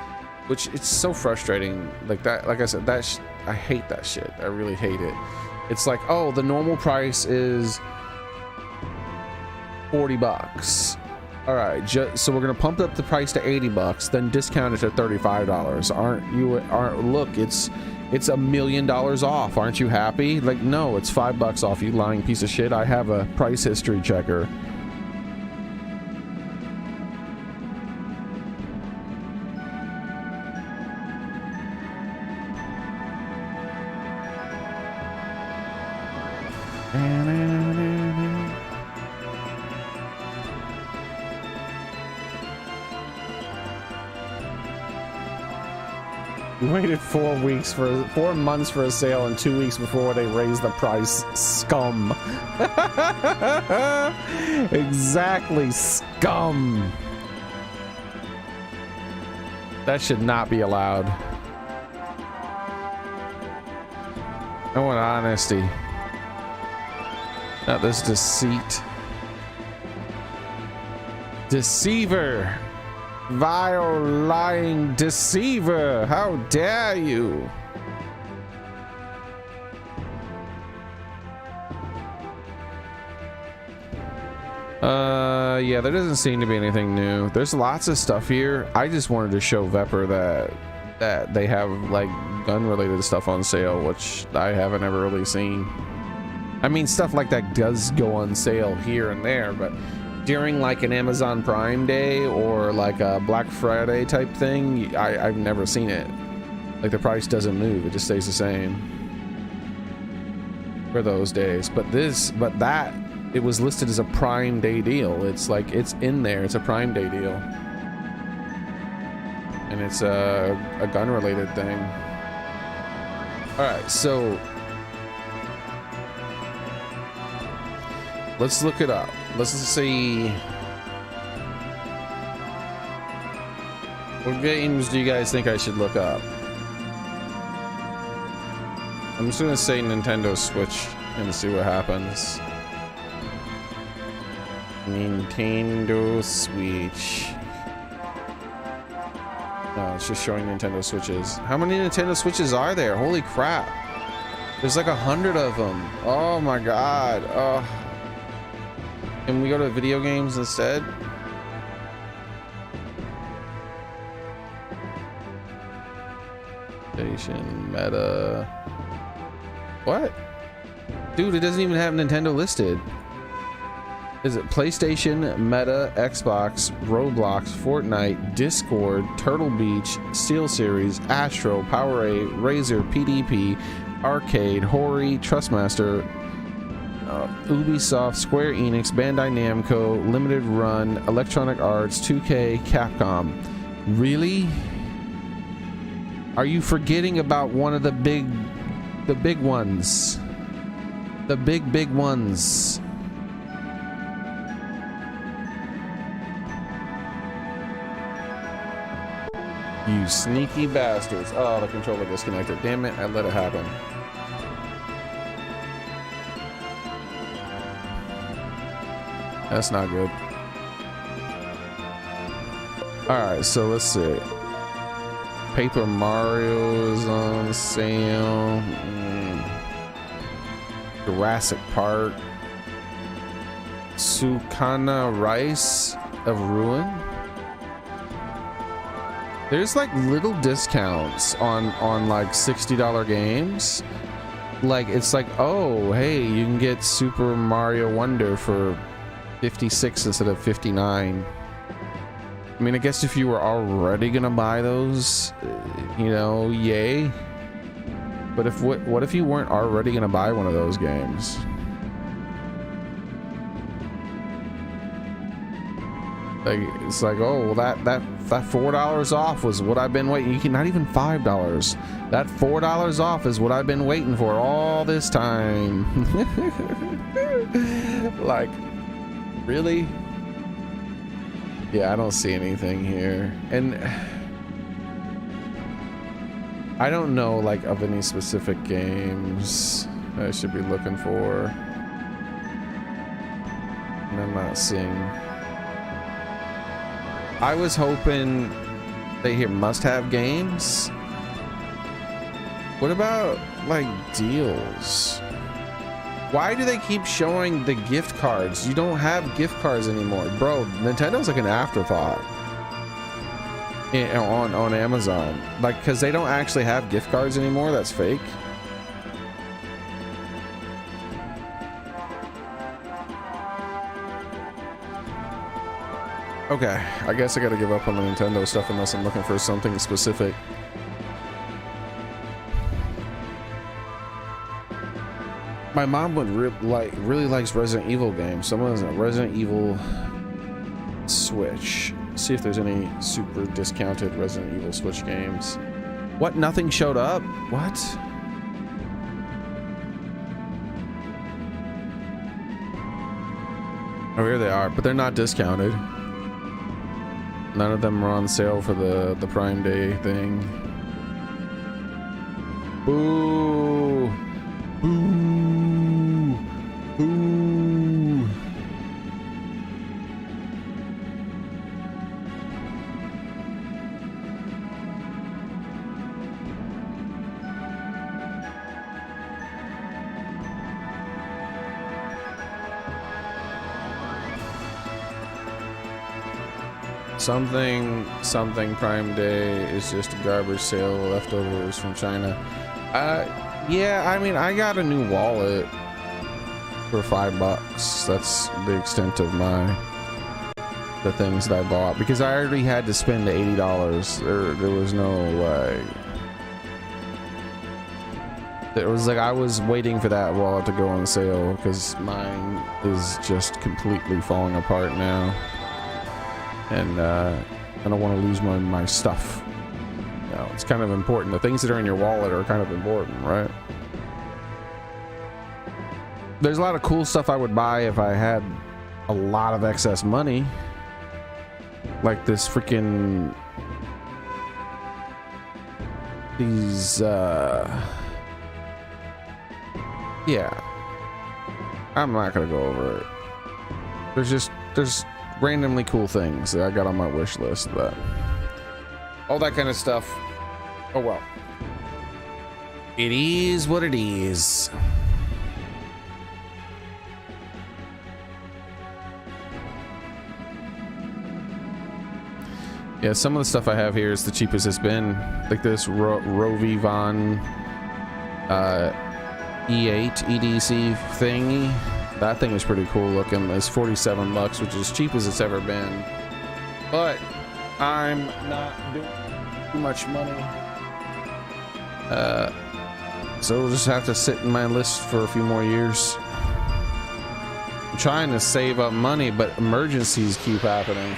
which it's so frustrating. Like that, like I said, I hate that shit. I really hate it. It's like, oh, the normal price is $40. All right, so we're gonna pump up the price to $80, then discount it to $35. Look, it's $1 million off. Aren't you happy? Like, no, it's $5 off, you lying piece of shit. I have a price history checker. We waited 4 months for a sale, and 2 weeks before they raised the price. Scum. Exactly, scum. That should not be allowed. I want honesty, not this deceit. Deceiver. Vile, lying deceiver. How dare you? Yeah, there doesn't seem to be anything new. There's lots of stuff here. I just wanted to show Vepper that they have like gun related stuff on sale, which I haven't ever really seen. I mean, stuff like that does go on sale here and there, but during like an Amazon Prime Day or like a Black Friday type thing, I've never seen it. Like, the price doesn't move, it just stays the same for those days. But that it was listed as a Prime Day deal. It's like, it's in there, it's a Prime Day deal, and it's a gun related thing. All right, so let's look it up. Let's see. What games do you guys think I should look up? I'm just gonna say Nintendo Switch and see what happens. Nintendo Switch. No, it's just showing Nintendo Switches. How many Nintendo Switches are there? Holy crap. There's like 100 of them. Oh my god. Oh. Can we go to video games instead? Station, Meta. What? Dude, it doesn't even have Nintendo listed. Is it PlayStation, Meta, Xbox, Roblox, Fortnite, Discord, Turtle Beach, SteelSeries, Astro, Powerade, Razer, PDP, Arcade, Hori, Trustmaster, Ubisoft, Square Enix, Bandai Namco, Limited Run, Electronic Arts, 2K, Capcom. Really? Are you forgetting about one of the big ones? The big ones. You sneaky bastards. Oh, the controller disconnected. Damn it, I let it happen. That's not good. Alright, so let's see. Paper Mario is on sale. Jurassic Park. Sukana Rice of Ruin. There's like little discounts on like $60 games. Like it's like, oh hey, you can get Super Mario Wonder for 56 instead of 59. I mean, I guess if you were already gonna buy those, you know, yay. But if what if you weren't already gonna buy one of those games? Like it's like, oh well, that $4 off was what I've been waiting. You can not even $5. That $4 off is what I've been waiting for all this time. Like, really? Yeah, I don't see anything here, and I don't know like of any specific games I should be looking for, and I'm not seeing. I was hoping they here must-have games. What about like deals? Why do they keep showing the gift cards? You don't have gift cards anymore, bro. Nintendo's like an afterthought on Amazon, like because they don't actually have gift cards anymore. That's fake. Okay, I guess I gotta give up on the Nintendo stuff unless I'm looking for something specific. My mom would really likes Resident Evil games. Someone has a Resident Evil Switch. See if there's any super discounted Resident Evil Switch games. What? Nothing showed up? What? Oh, here they are, but they're not discounted. None of them are on sale for the Prime Day thing. Boo! Boo! Boo! Something Prime Day is just a garbage sale, leftovers from China. Yeah, I mean, I got a new wallet for $5. That's the extent of the things that I bought, because I already had to spend the $80. There was no way. It was like I was waiting for that wallet to go on sale because mine is just completely falling apart now. And I don't want to lose my stuff. You know, it's kind of important. The things that are in your wallet are kind of important, right? There's a lot of cool stuff I would buy if I had a lot of excess money. Like this freaking... These, yeah. I'm not gonna go over it. There's just there's randomly cool things that I got on my wish list, but all that kind of stuff. Oh well. It is what it is. Yeah, some of the stuff I have here is the cheapest it's been. Like this Rovi Von E8 EDC thingy. That thing is pretty cool looking. It's 47 bucks, which is as cheap as it's ever been. But I'm not doing too much money. So it'll just have to sit in my list for a few more years. I'm trying to save up money, but emergencies keep happening.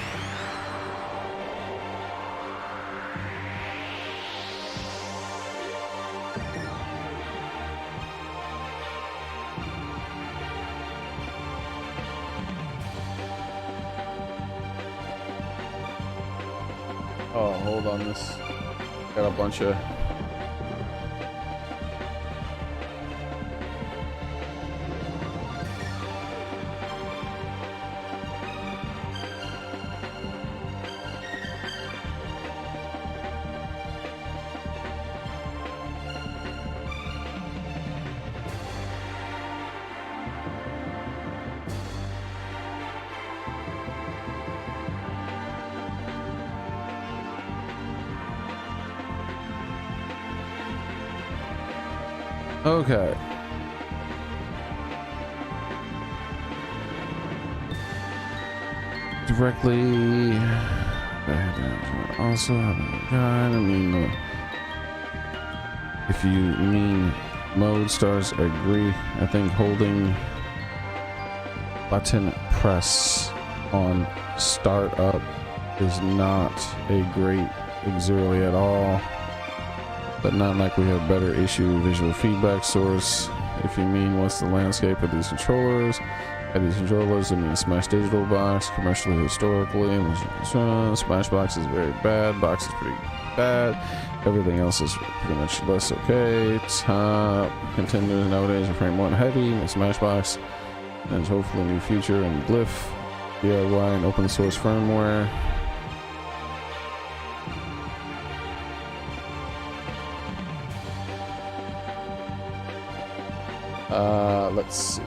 Oh, hold on, this got a bunch of okay. Directly. Also, I mean, if you mean mode stars, I agree. I think holding button press on startup is not a great auxiliary at all. But not like we have better issue visual feedback source. If you mean what's the landscape of these controllers, I mean Smash Digital Box, commercially, historically, Smash Box is very bad, Box is pretty bad, everything else is pretty much less okay. Top contenders nowadays are frame 1 heavy, Smash Box, and hopefully a new feature, and Glyph, DIY, and open source firmware. Let's see.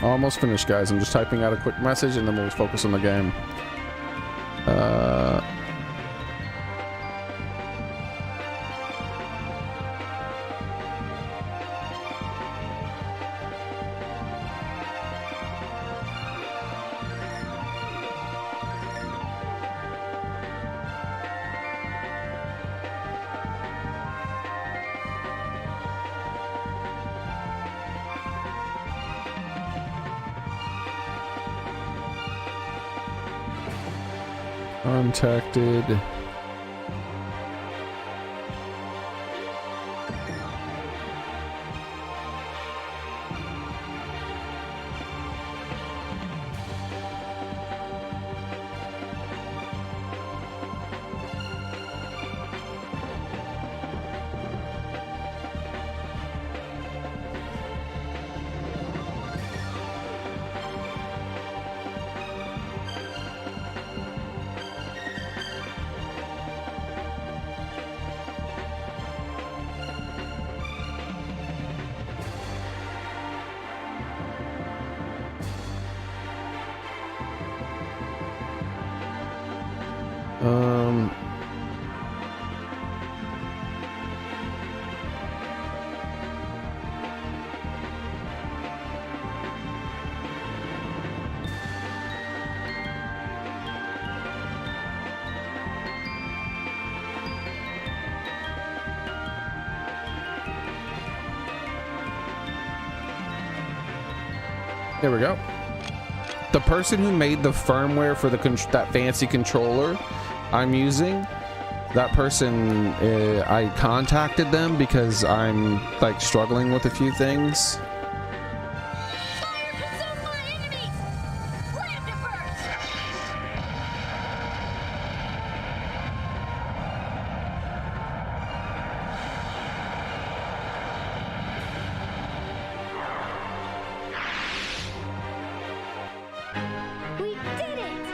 Almost finished, guys. I'm just typing out a quick message and then we'll focus on the game. Contacted. There we go. The person who made the firmware for the that fancy controller I'm using, that person, I contacted them because I'm like struggling with a few things. Fire consume my enemies! Let him divert! We did it!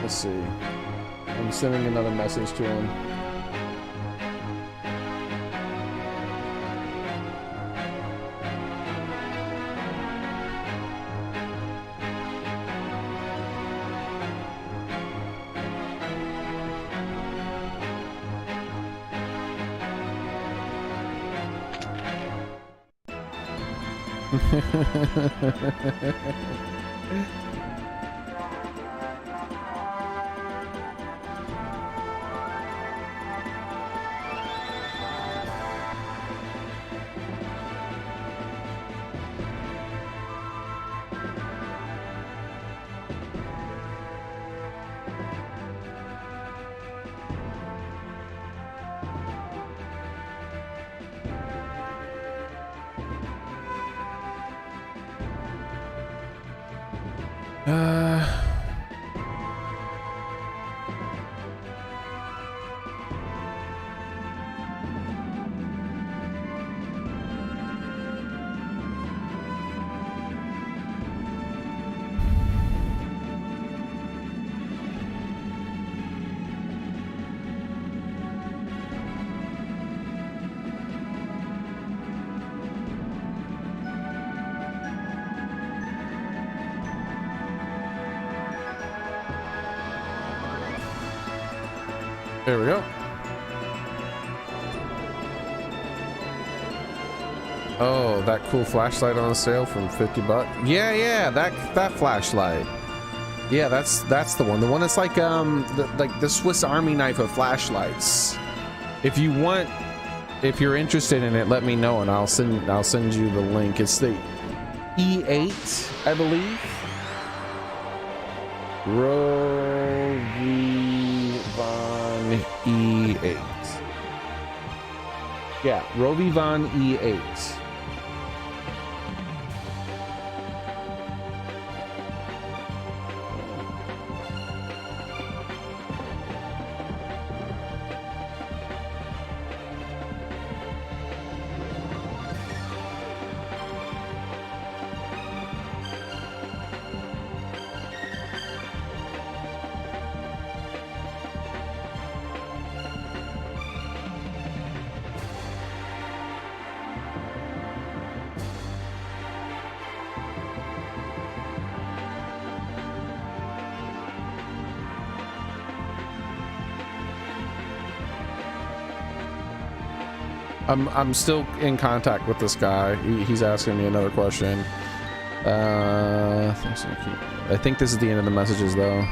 Let's see. I'm sending another message to him. There we go. Oh, that cool flashlight on sale from 50 bucks. Yeah, that flashlight. Yeah, that's the one. The one that's like like the Swiss Army knife of flashlights. If you're interested in it, let me know and I'll send you the link. It's the E8, I believe. E8. Yeah, Rovivon E8. I'm still in contact with this guy. He's asking me another question. I think this is the end of the messages though.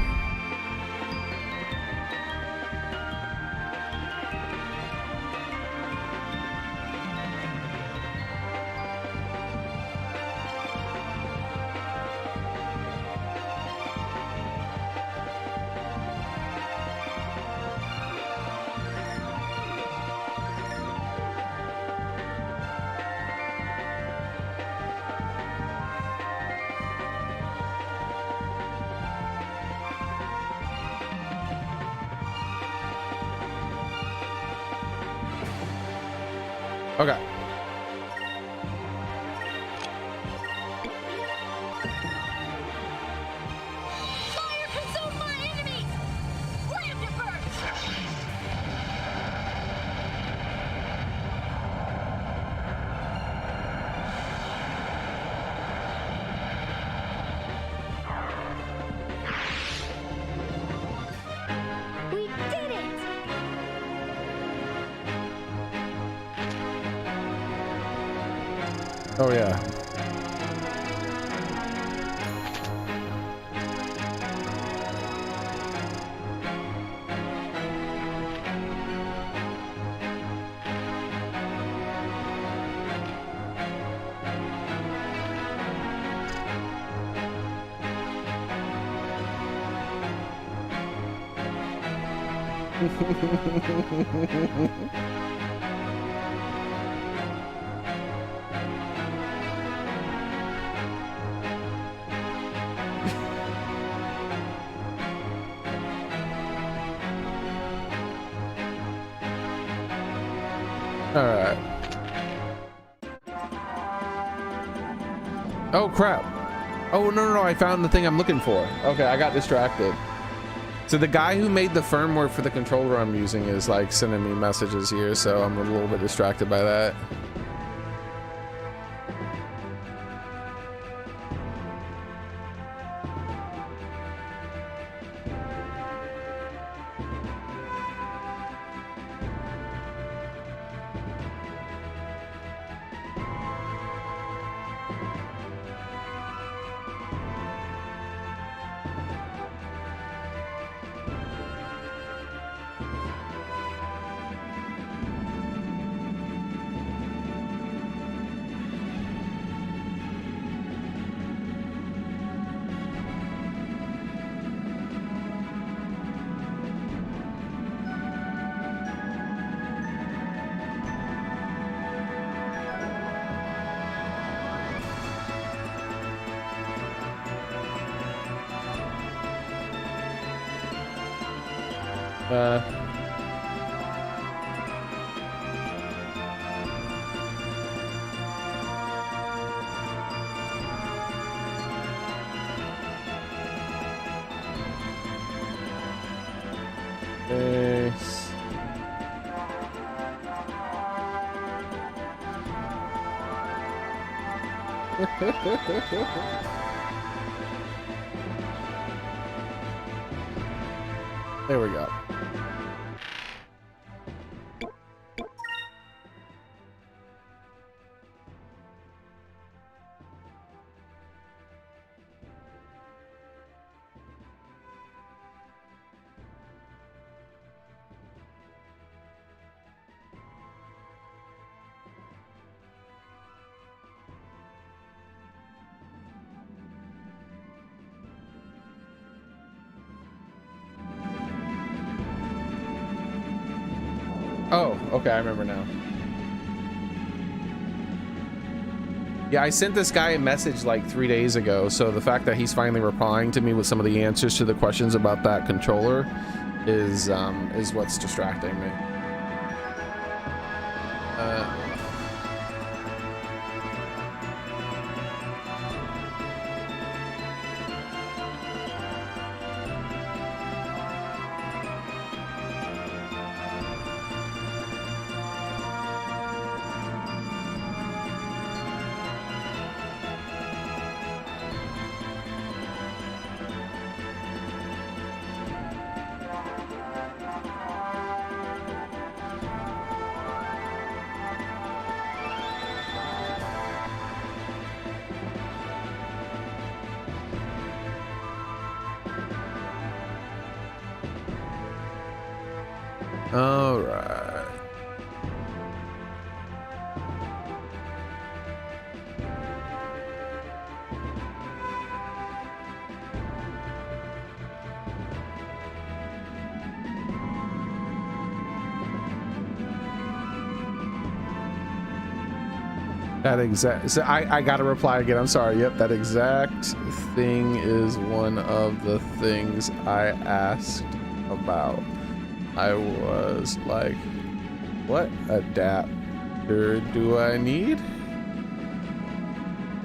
Okay. Fire consume my enemies! Oh yeah. All right. Oh crap. Oh no, I found the thing I'm looking for. Okay, I got distracted. So the guy who made the firmware for the controller I'm using is like sending me messages here, so I'm a little bit distracted by that. Thanks. There we go. Oh, okay, I remember now. Yeah, I sent this guy a message like 3 days ago, so the fact that he's finally replying to me with some of the answers to the questions about that controller is what's distracting me. All right. That exact, so I gotta reply again. I'm sorry. Yep, that exact thing is one of the things I asked about. I was like, what adapter do I need?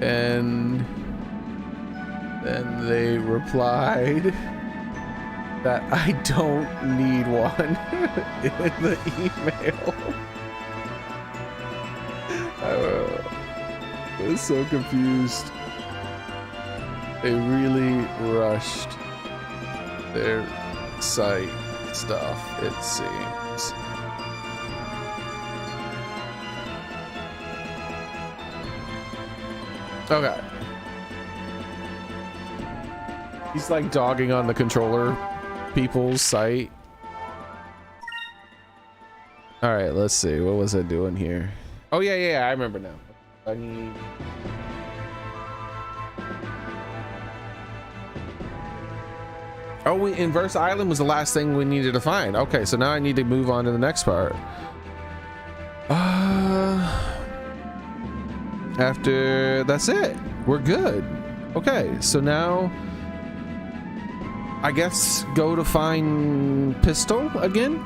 And then they replied that I don't need one in the email. I was so confused. They really rushed their site stuff, it seems. Okay. He's like dogging on the controller people's site. All right, let's see. What was I doing here? Oh yeah, I remember now. I need. Oh, Inverse Island was the last thing we needed to find. Okay, so now I need to move on to the next part. After that's it, we're good. Okay, so now I guess go to find Pistol again.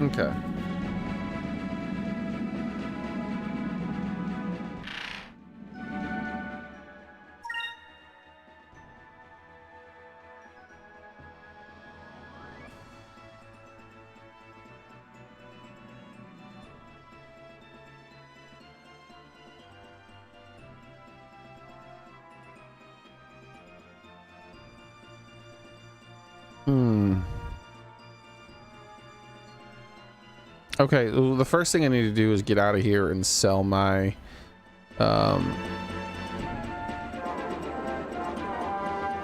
Okay. Okay, well, the first thing I need to do is get out of here and sell my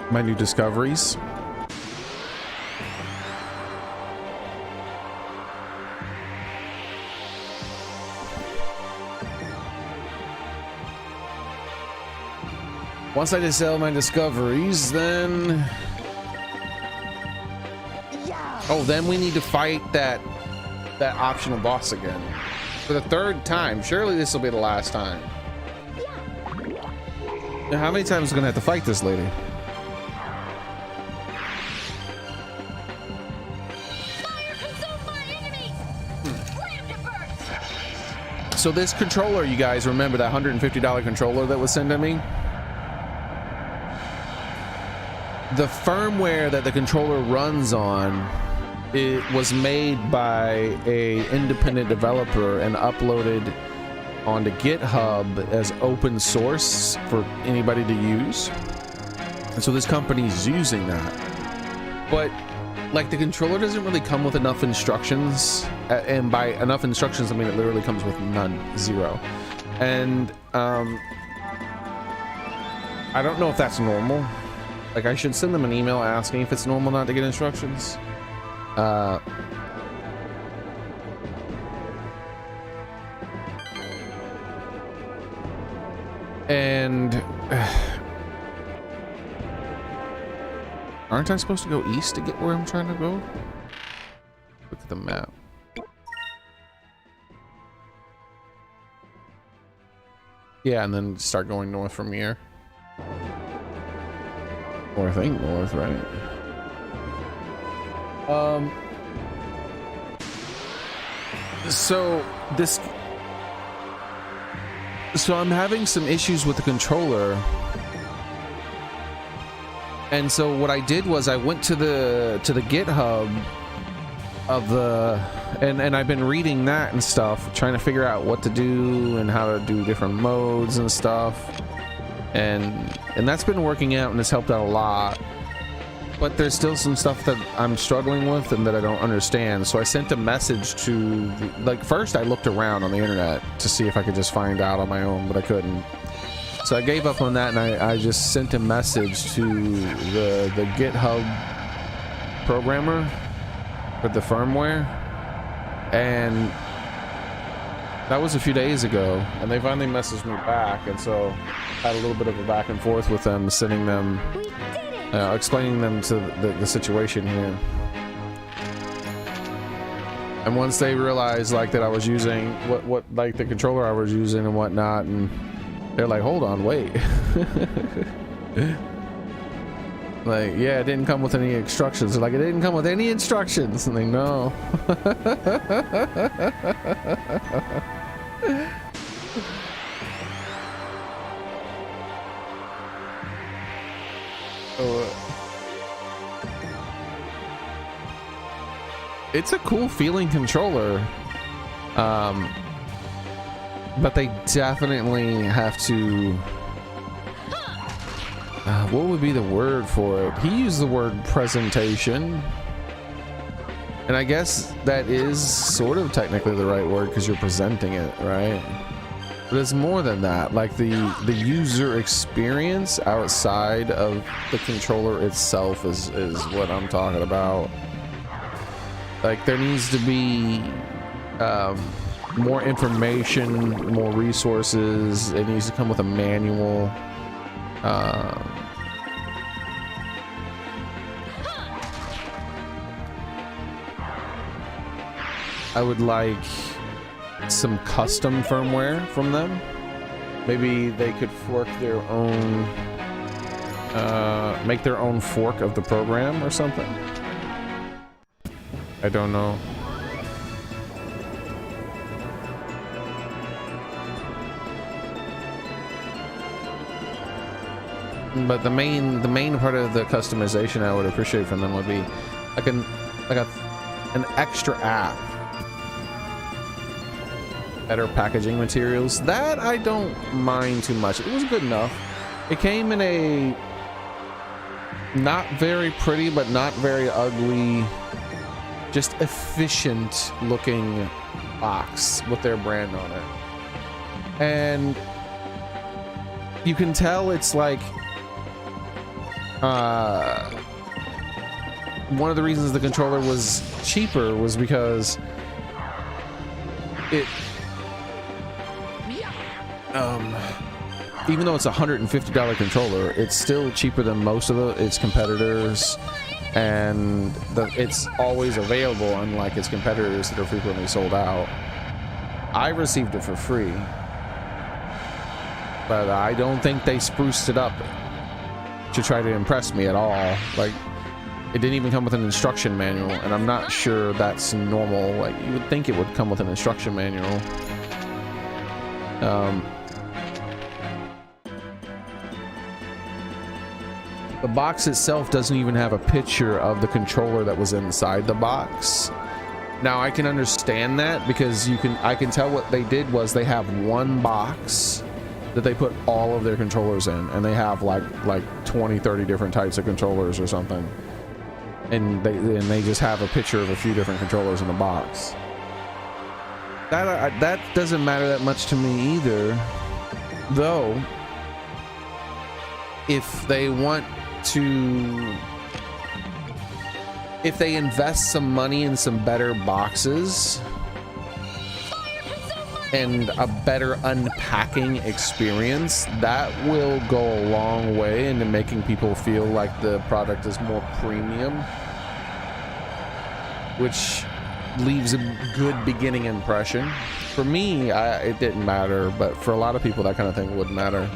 my new discoveries. Once I just sell my discoveries, then oh, then we need to fight that optional boss again for the third time. Surely this will be the last time. Now, how many times are we gonna have to fight this lady? So this controller, you guys remember that $150 controller that was sent to me? The firmware that the controller runs on, it was made by a independent developer and uploaded onto GitHub as open source for anybody to use. And so this company's using that. But like the controller doesn't really come with enough instructions, and by enough instructions I mean it literally comes with none, zero. And I don't know if that's normal. Like I should send them an email asking if it's normal not to get instructions. And aren't I supposed to go east to get where I'm trying to go? Look at the map. Yeah, and then start going north from here. Or I think north, right? So I'm having some issues with the controller, and so what I did was I went to the GitHub of the and I've been reading that and stuff, trying to figure out what to do and how to do different modes and stuff, and that's been working out and it's helped out a lot. But there's still some stuff that I'm struggling with and that I don't understand. So I sent a message to, like, first I looked around on the internet to see if I could just find out on my own, but I couldn't. So I gave up on that and I just sent a message to the GitHub programmer for the firmware. And that was a few days ago. And they finally messaged me back. And so I had a little bit of a back and forth with them, sending them... explaining them to the situation here. And once they realized like that I was using what like the controller I was using and whatnot, and they're like, hold on, wait. Like, yeah, it didn't come with any instructions. They're like, it didn't come with any instructions. And they know. It's a cool feeling controller, but they definitely have to What would be the word for it? He used the word presentation. And I guess that is sort of technically the right word because you're presenting it, right? But it's more than that. Like the user experience outside of the controller itself is what I'm talking about. Like there needs to be more information, more resources. It needs to come with a manual. I would like some custom firmware from them. Maybe they could fork their own, make their own fork of the program or something. I don't know. But the main part of the customization I would appreciate from them would be like an extra app. Better packaging materials. That I don't mind too much. It was good enough. It came in a not very pretty but not very ugly, just efficient looking box with their brand on it. And you can tell it's like one of the reasons the controller was cheaper was because it even though it's a $150 controller, it's still cheaper than most of its competitors, and it's always available, unlike its competitors that are frequently sold out. I received it for free, but I don't think they spruced it up to try to impress me at all. Like, it didn't even come with an instruction manual, and I'm not sure that's normal. Like, you would think it would come with an instruction manual. The box itself doesn't even have a picture of the controller that was inside the box. Now I can understand that because I can tell what they did was they have one box that they put all of their controllers in, and they have like 20-30 different types of controllers or something, and they just have a picture of a few different controllers in the box. That doesn't matter that much to me either, though. If they invest some money in some better boxes and a better unpacking experience, that will go a long way into making people feel like the product is more premium, which leaves a good beginning impression. For me, it didn't matter, but for a lot of people that kind of thing would matter.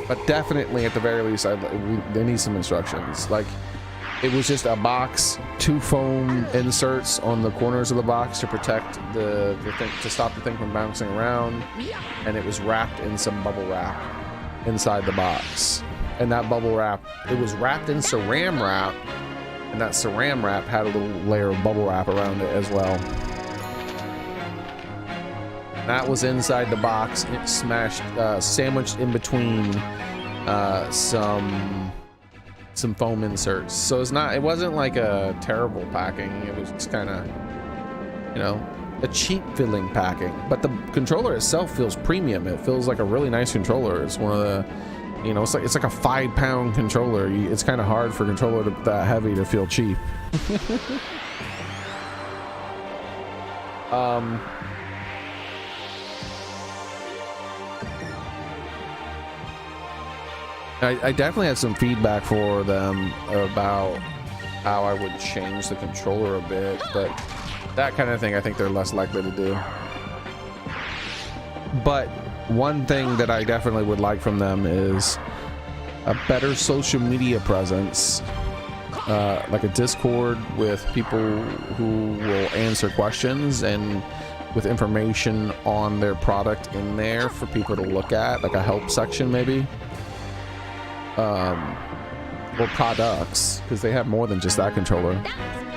But definitely, at the very least, they need some instructions. Like, it was just a box, 2 foam inserts on the corners of the box to protect the thing, to stop the thing from bouncing around, and it was wrapped in some bubble wrap inside the box. And that bubble wrap, it was wrapped in saran wrap, and that saran wrap had a little layer of bubble wrap around it as well. That was inside the box, it smashed, sandwiched in between some foam inserts. So it wasn't like a terrible packing. It was just kind of, you know, a cheap feeling packing. But the controller itself feels premium. It feels like a really nice controller. It's one of the, you know, it's like a 5-pound controller. It's kind of hard for a controller that heavy to feel cheap. I definitely had some feedback for them about how I would change the controller a bit, but that kind of thing I think they're less likely to do. But one thing that I definitely would like from them is a better social media presence, like a Discord with people who will answer questions and with information on their product in there for people to look at, like a help section maybe. Or products, because they have more than just that controller. That was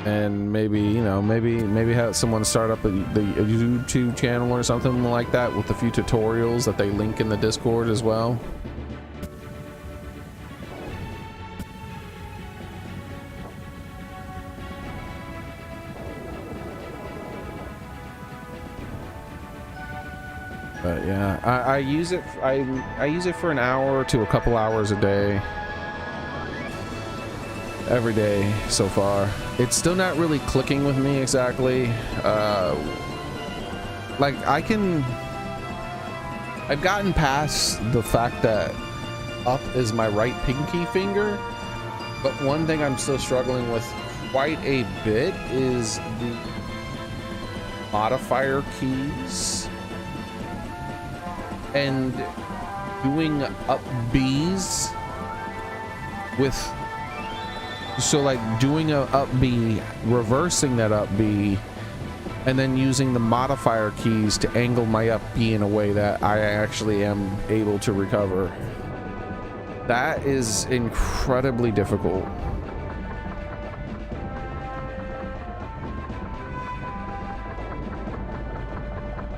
fun. and maybe, you know, maybe have someone start up a YouTube channel or something like that with a few tutorials that they link in the Discord as well. But yeah, I use it. I use it for an hour to a couple hours a day. Every day so far. It's still not really clicking with me exactly. Like I've gotten past the fact that up is my right pinky finger, but one thing I'm still struggling with quite a bit is the modifier keys and doing up B's with, so like doing a up B, reversing that up B, and then using the modifier keys to angle my up B in a way that I actually am able to recover. That is incredibly difficult.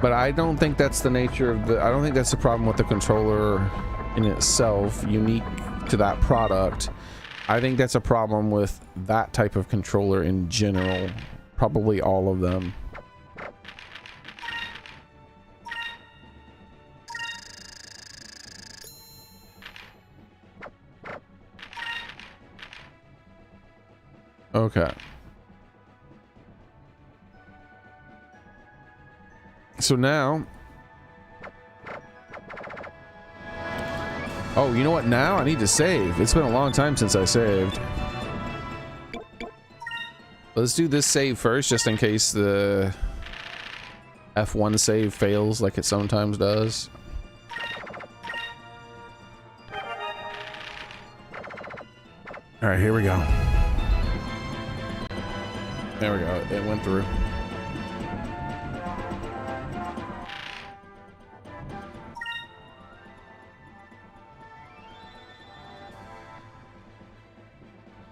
But I don't think that's the nature of the, I don't think that's the problem with the controller in itself, unique to that product. I think that's a problem with that type of controller in general, probably all of them. Okay. So now, oh, you know what? Now I need to save. It's been a long time since I saved. Let's do this save first, just in case the F1 save fails like it sometimes does. All right, here we go. There we go. It went through.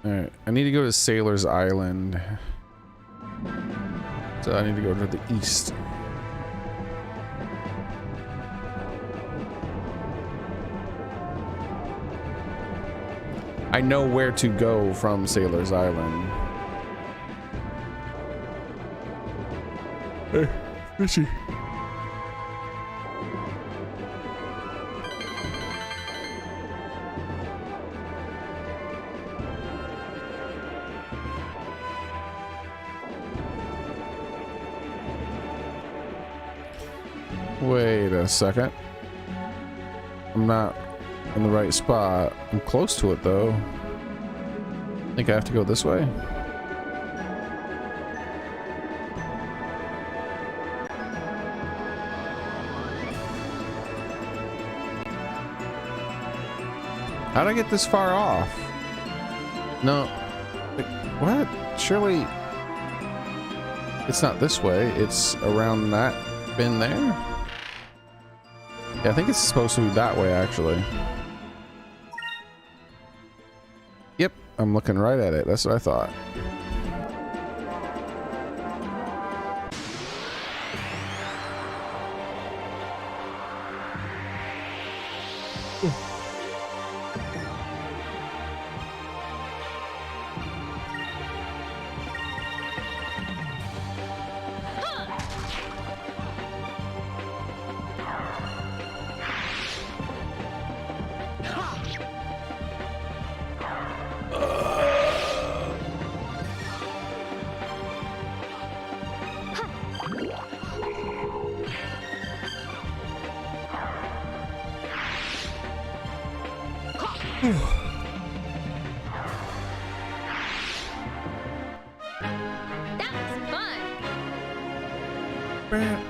Alright, I need to go to Sailor's Island. So I need to go to the east. I know where to go from Sailor's Island. Hey, fishy. Wait a second. I'm not in the right spot. I'm close to it though. I think I have to go this way. How'd I get this far off? No. Like, what? Surely it's not this way. It's around that bend there. Yeah, I think it's supposed to be that way, actually. Yep, I'm looking right at it. That's what I thought.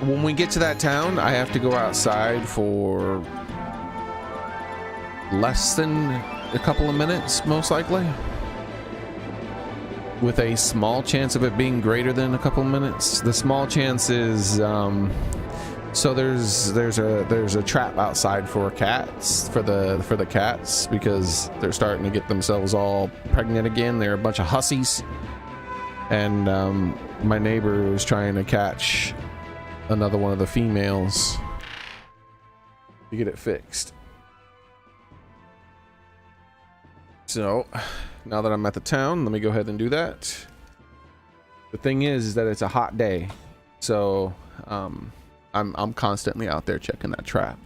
When we get to that town, I have to go outside for less than a couple of minutes, most likely, with a small chance of it being greater than a couple of minutes. The small chance is so there's a trap outside for cats, for the cats, because they're starting to get themselves all pregnant again. They're a bunch of hussies. and my neighbor was trying to catch another one of the females to get it fixed. So now that I'm at the town, let me go ahead and do that. The thing is that it's a hot day, so I'm constantly out there checking that trap.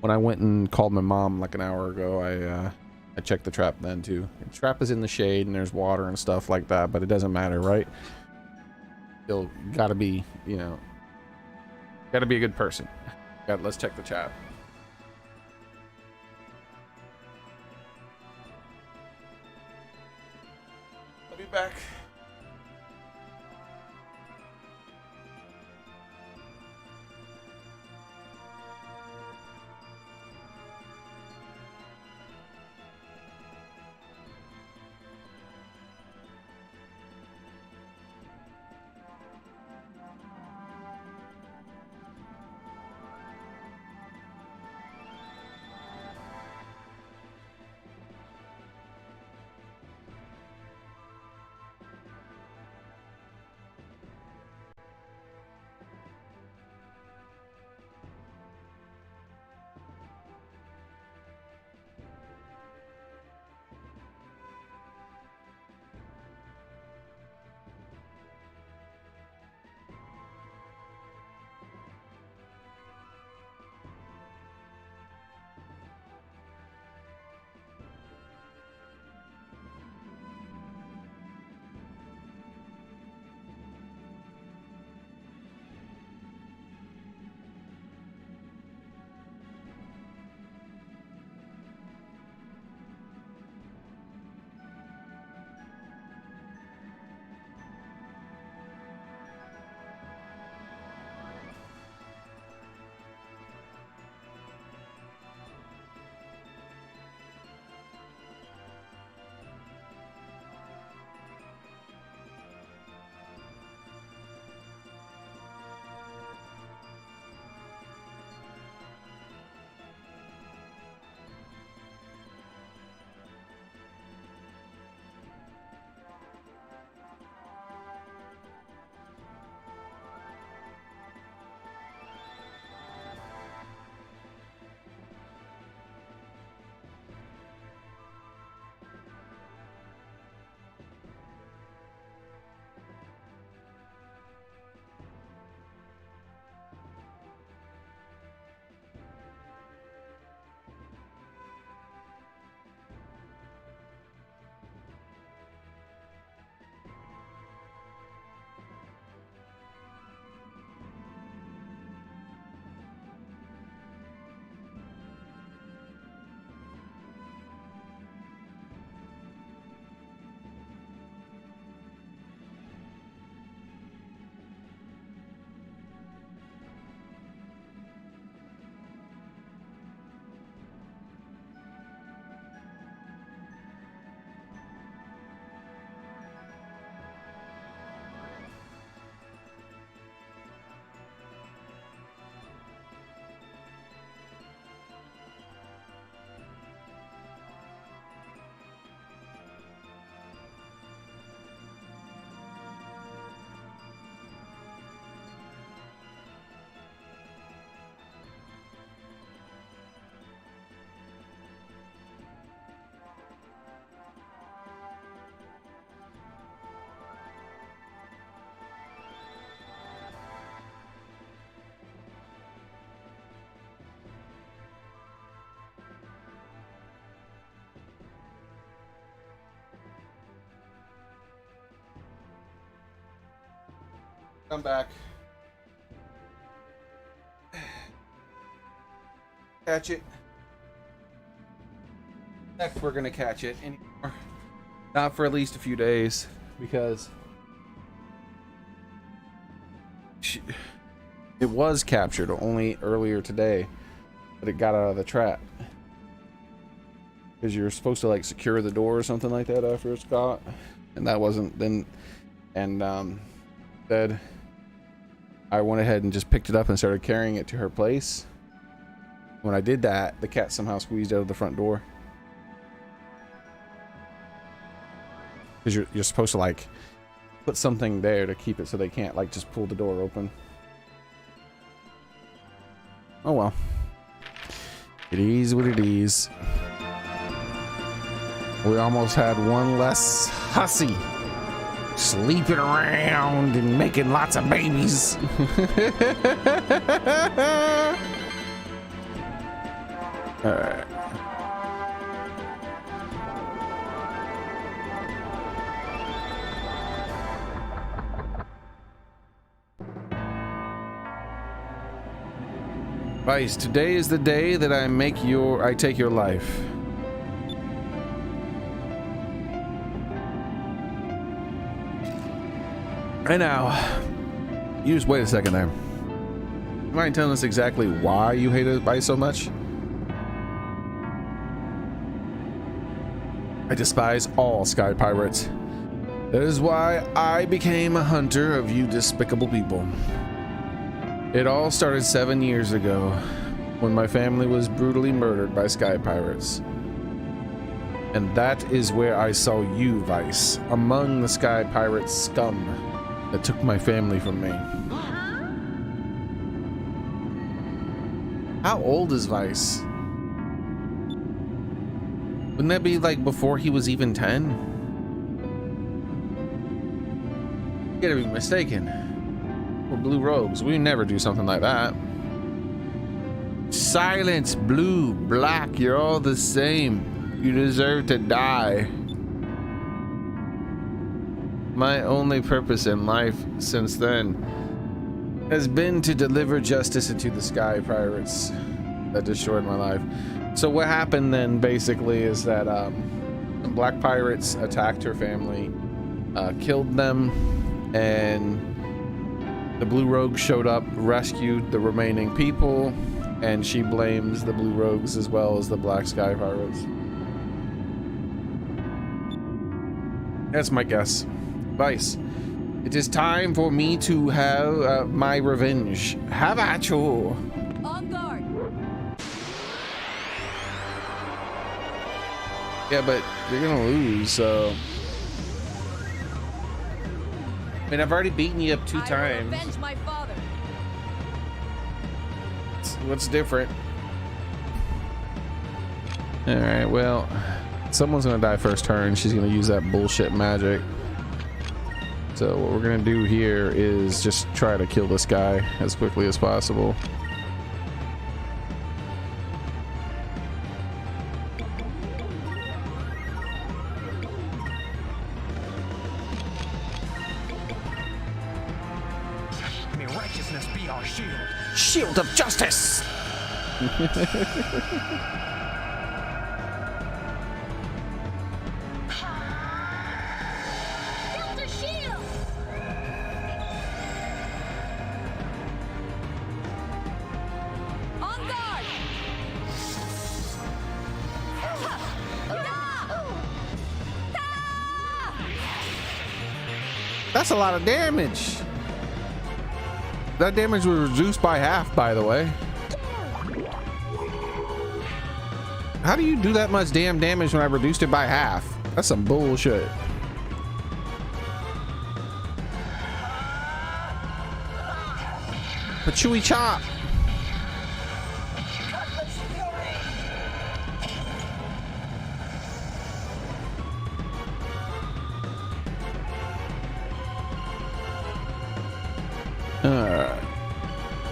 When I went and called my mom like an hour ago, I checked the trap then too. The trap is in the shade and there's water and stuff like that, but it doesn't matter, right? Still gotta be, you know, gotta be a good person. Let's check the trap. I'll be back. I'm back. Catch it. Heck, we're gonna catch it anymore. Not for at least a few days, because it was captured only earlier today, but it got out of the trap. Because you're supposed to like secure the door or something like that after it's caught, and that wasn't then. And instead, I went ahead and just picked it up and started carrying it to her place. When I did that, the cat somehow squeezed out of the front door. Because you're supposed to like put something there to keep it so they can't like just pull the door open. Oh well. It is what it is. We almost had one less hussy sleeping around and making lots of babies. All right. Vice, today is the day that I take your life. And now, you just wait a second there. You mind telling us exactly why you hated Vice so much? I despise all sky pirates. That is why I became a hunter of you despicable people. It all started 7 years ago when my family was brutally murdered by sky pirates. And that is where I saw you, Vice, among the sky pirate scum that took my family from me. How old is Vice? Wouldn't that be like before he was even 10? You gotta be mistaken. We're blue rogues. We never do something like that. Silence, blue, black, you're all the same. You deserve to die. My only purpose in life since then has been to deliver justice into the sky pirates that destroyed my life. So what happened then basically is that some black pirates attacked her family, killed them, and the blue rogues showed up, rescued the remaining people, and she blames the blue rogues as well as the black sky pirates. That's my guess. Vice, it is time for me to have my revenge. Have at you. On guard. Yeah, but you're gonna lose, so. I mean, I've already beaten you up 2 times. Revenge my father. What's different? Alright, well, someone's gonna die first turn. She's gonna use that bullshit magic. So what we're gonna do here is just try to kill this guy as quickly as possible. May righteousness be our shield. Shield of justice. Delta shield. On guard. That's a lot of damage. That damage was reduced by half, by the way. How do you do that much damn damage when I reduced it by half? That's some bullshit. But chewy chop.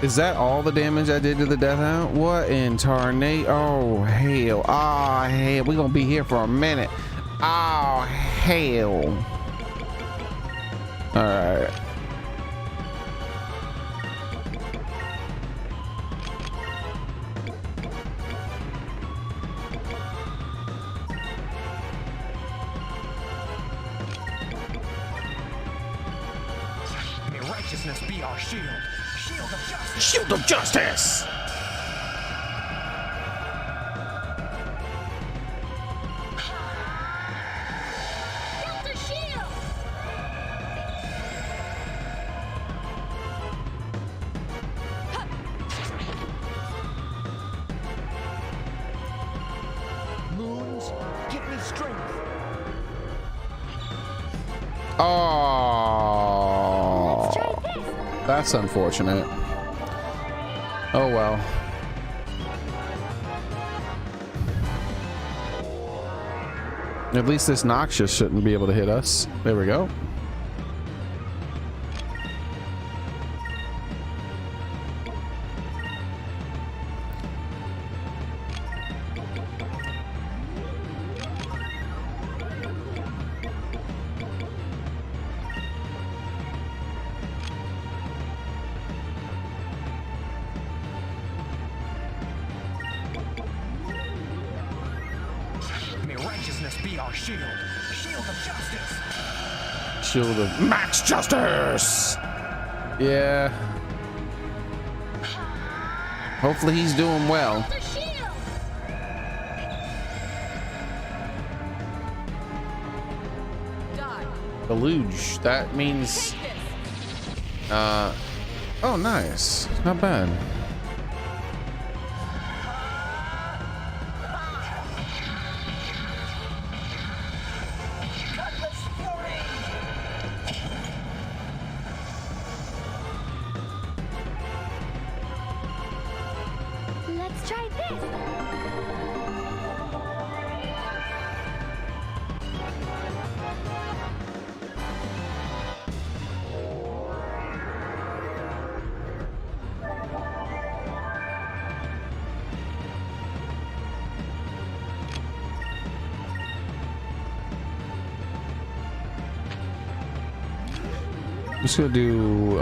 Is that all the damage I did to the Death Hound? What in tarnate? Oh, hell. Oh, hell. We're going to be here for a minute. Oh, hell. All right. May righteousness be our shield. Shield of justice. Shield of justice. Delta shield. Moons, give me strength. Oh. That's unfortunate. Oh well. At least this Noxious shouldn't be able to hit us. There we go. May righteousness be our shield. Shield of justice. Shield of Max Justice. Yeah. Hopefully he's doing well. The shield! Die. Deluge. That means. Oh, nice. Not bad. Let's try this. I'm just gonna do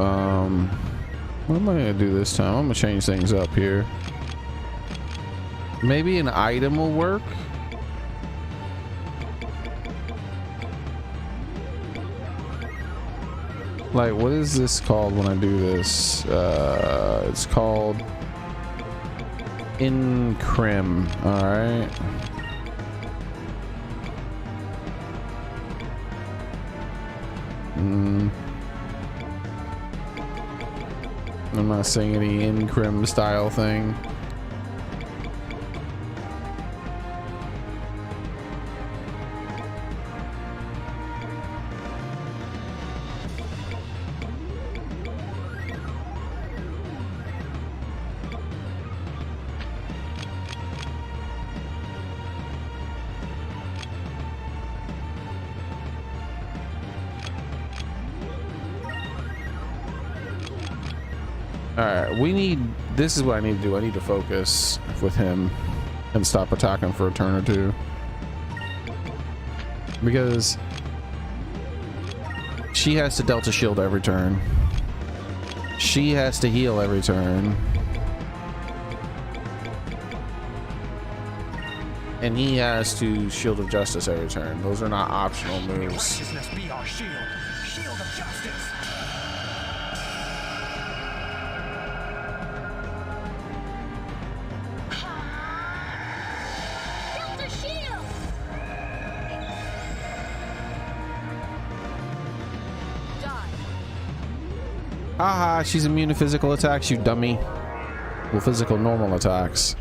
what am I gonna do this time? I'm gonna change things up here. Maybe an item will work. Like, what is this called when I do this? It's called Incrim. All right. I'm not saying any Incrim style thing. All right, this is what I need to do. I need to focus with him and stop attacking for a turn or two, because she has to Delta Shield every turn. She has to heal every turn. And he has to Shield of Justice every turn. Those are not optional May moves. righteousness be our shield. Shield of justice. Delta shield! Die. Haha, she's immune to physical attacks, you dummy. Well, physical normal attacks.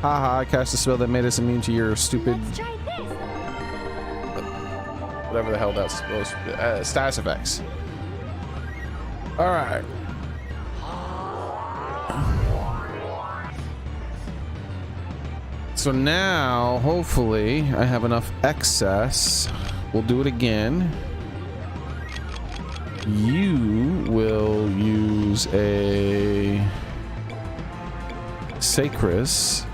Haha, I cast a spell that made us immune to your stupid, Let's try this. whatever the hell that's supposed to be, status effects. All right. So now, hopefully, I have enough excess. We'll do it again. You will use a Sacris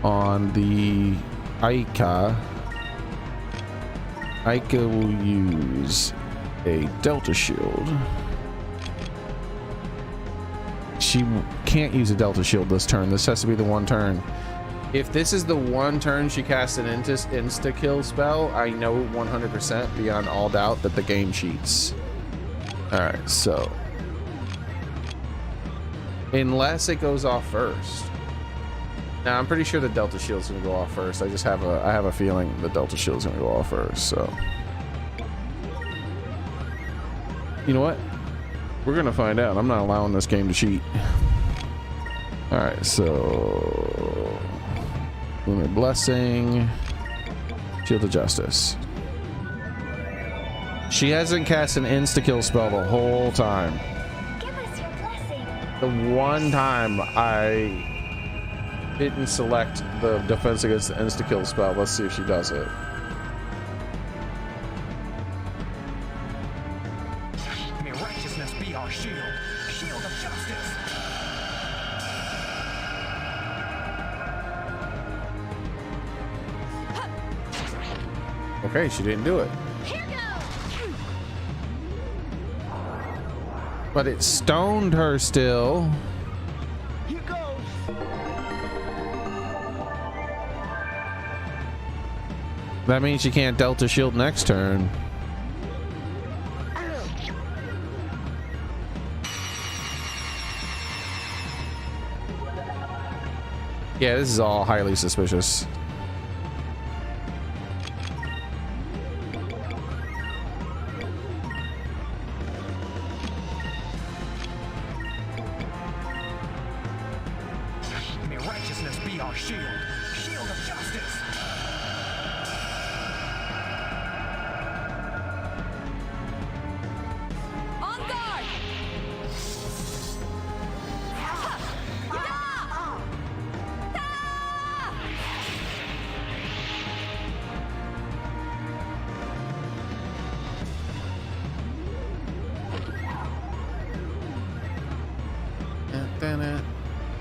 on the Aika. Aika will use a Delta Shield. She can't use a Delta Shield this turn. This has to be the one turn. If this is the one turn she casts an insta-kill spell, I know 100% beyond all doubt that the game cheats. Alright, so. Unless it goes off first. Now, I'm pretty sure the Delta Shield's gonna go off first. I have a feeling the Delta Shield's gonna go off first, so. You know what? We're gonna find out. I'm not allowing this game to cheat. Alright, so Lunar Blessing, Shield of Justice. She hasn't cast an insta-kill spell the whole time. Give us your blessing. The one time I didn't select the defense against the insta-kill spell. Let's see if she does it. May righteousness be our shield. Shield of justice. Okay, she didn't do it. Here goes. But it stoned her still. Here goes. That means she can't Delta Shield next turn. Yeah, this is all highly suspicious. May righteousness be our shield. Shield of justice. On guard.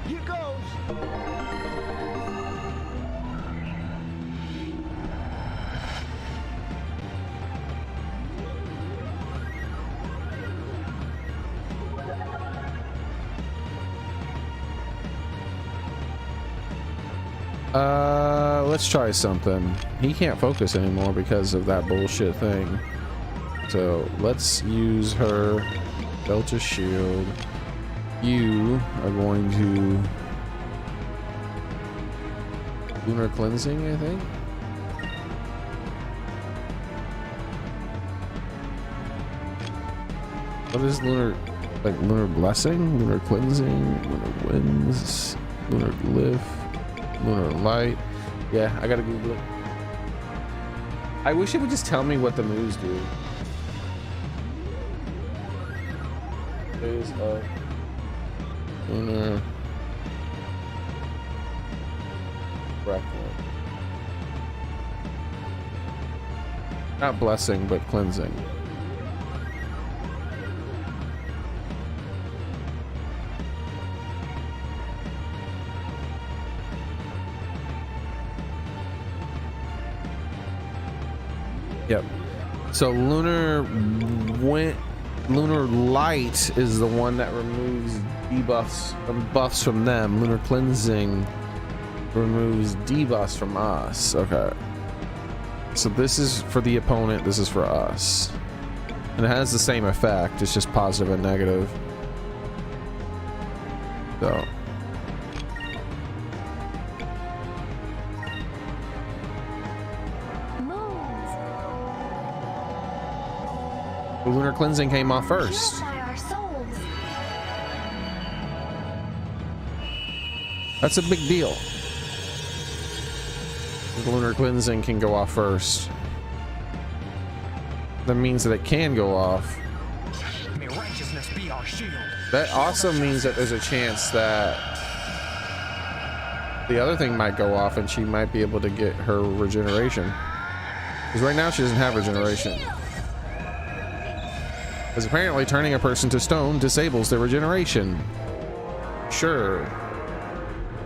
Here goes. Let's try something. He can't focus anymore because of that bullshit thing. So let's use her Delta Shield. You are going to Lunar Cleansing, I think. What is Lunar, like Lunar Blessing, Lunar Cleansing, Lunar Winds, Lunar Glyph, Lunar Light? Yeah, I gotta Google it. I wish it would just tell me what the moves do. Phase of Lunar Breathwork. Not blessing, but cleansing. Yep. So Lunar Light is the one that removes debuffs and buffs from them. Lunar Cleansing removes debuffs from us. Okay. So this is for the opponent, this is for us. And it has the same effect, it's just positive and negative. So. The Lunar Cleansing came off first. Purify our souls. That's a big deal. The Lunar Cleansing can go off first. That means that it can go off. May righteousness be our shield. That also means that there's a chance that the other thing might go off and she might be able to get her regeneration. Because right now she doesn't have regeneration. Because apparently turning a person to stone disables their regeneration. Sure.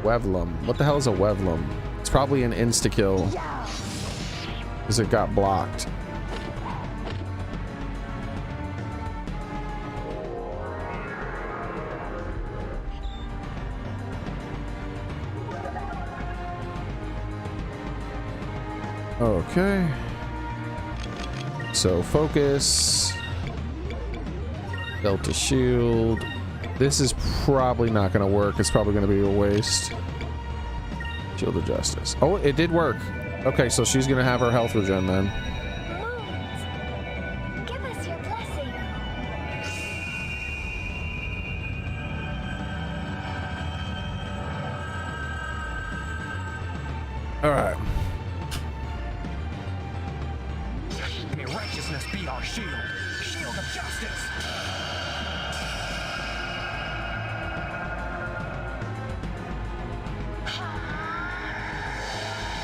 Wevlum. What the hell is a Wevlum? It's probably an insta-kill. Because it got blocked. Okay. So focus. Delta Shield. This is probably not going to work. It's probably going to be a waste. Shield of Justice. Oh, it did work. Okay, so she's going to have her health regen then. Moons. Give us your blessing. All right. May righteousness righteousness be our shield. Shield of justice.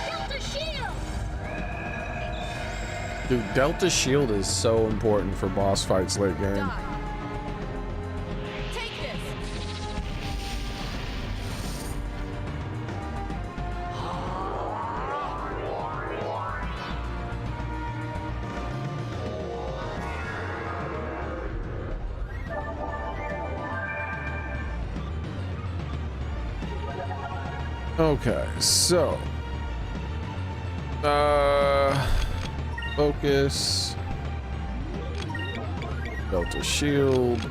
Delta shield! Dude, Delta Shield is so important for boss fights late game. Die. Take this! Okay, so focus, Delta Shield,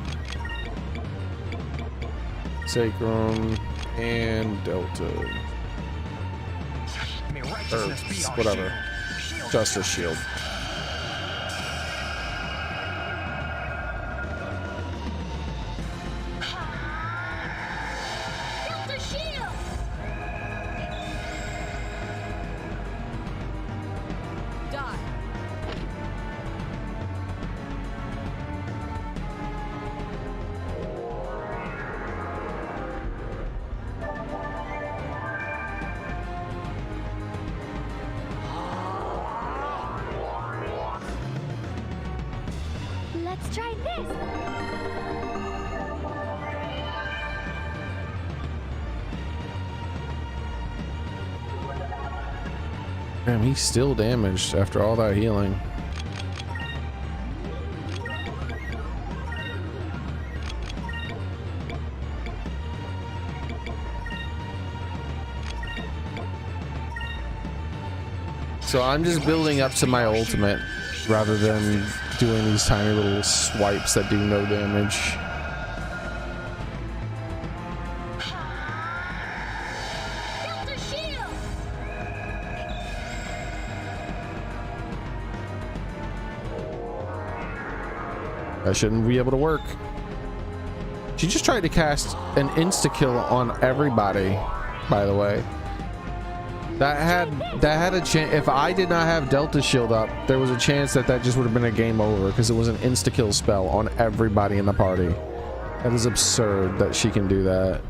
Sacrum, and Delta May or righteousness be our whatever, shield. Shield of Justice Shield. Delta shield! Die. Let's try this. Damn, he's still damaged after all that healing. So I'm just building up to my ultimate rather than doing these tiny little swipes that do no damage. Delta shield! That shouldn't be able to work. She just tried to cast an insta-kill on everybody, by the way. That had a chance. If I did not have Delta Shield up, there was a chance that just would have been a game over because it was an insta-kill spell on everybody in the party. That is absurd that she can do that.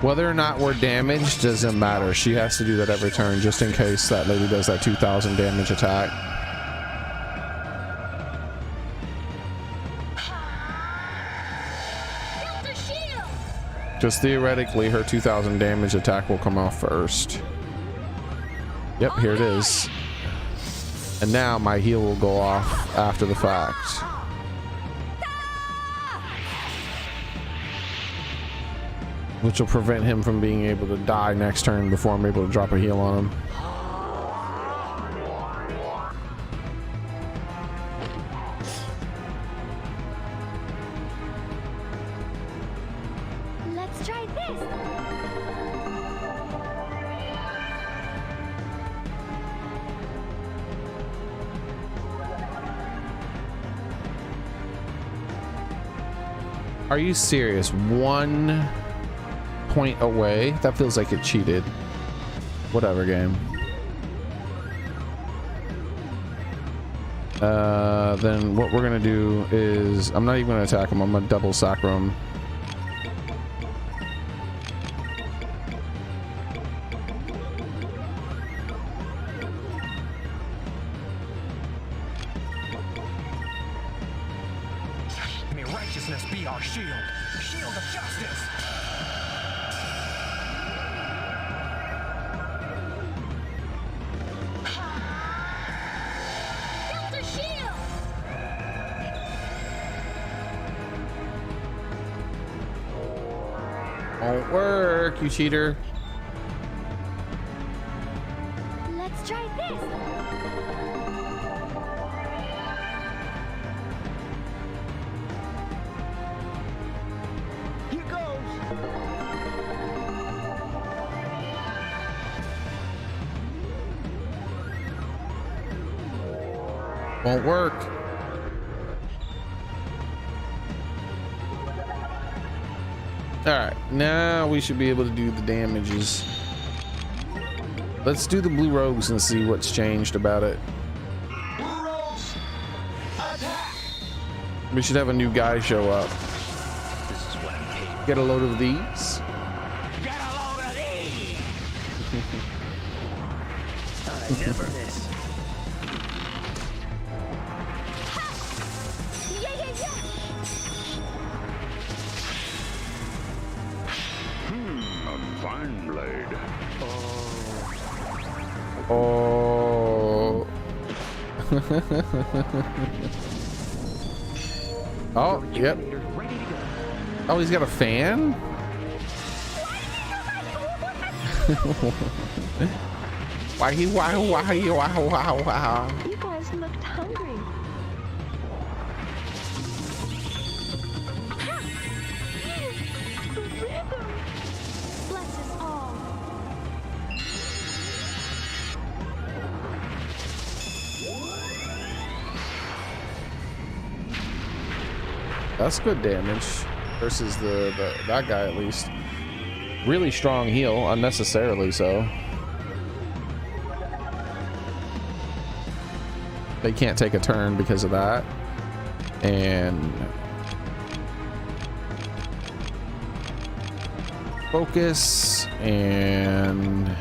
Whether or not we're damaged doesn't matter. She has to do that every turn just in case that lady does that 2,000 damage attack. Delta shield! Just theoretically, her 2,000 damage attack will come off first. Yep, here it is. And now my heal will go off after the fact. Which will prevent him from being able to die next turn before I'm able to drop a heal on him. Let's try this. Are you serious? 1 point away? That feels like it cheated. Whatever, game. Then what we're gonna do is I'm not even gonna attack him. I'm gonna double sacrum. May righteousness be our shield. Shield of justice. Won't work, you cheater. Let's try this. Here goes. Won't work. All right, now we should be able to do the damages. Let's do the blue rogues and see what's changed about it. We should have a new guy show up. This is what I came. Get a load of these. Get a load of these. I never miss. Yeah, yeah, yeah. A fine blade. Oh. Oh, yep. Ready to go. Oh, he's got a fan? Why? You guys looked hungry. The rhythm. Bless us all. That's good damage versus that guy at least. Really strong heal, unnecessarily so. They can't take a turn because of that. And focus and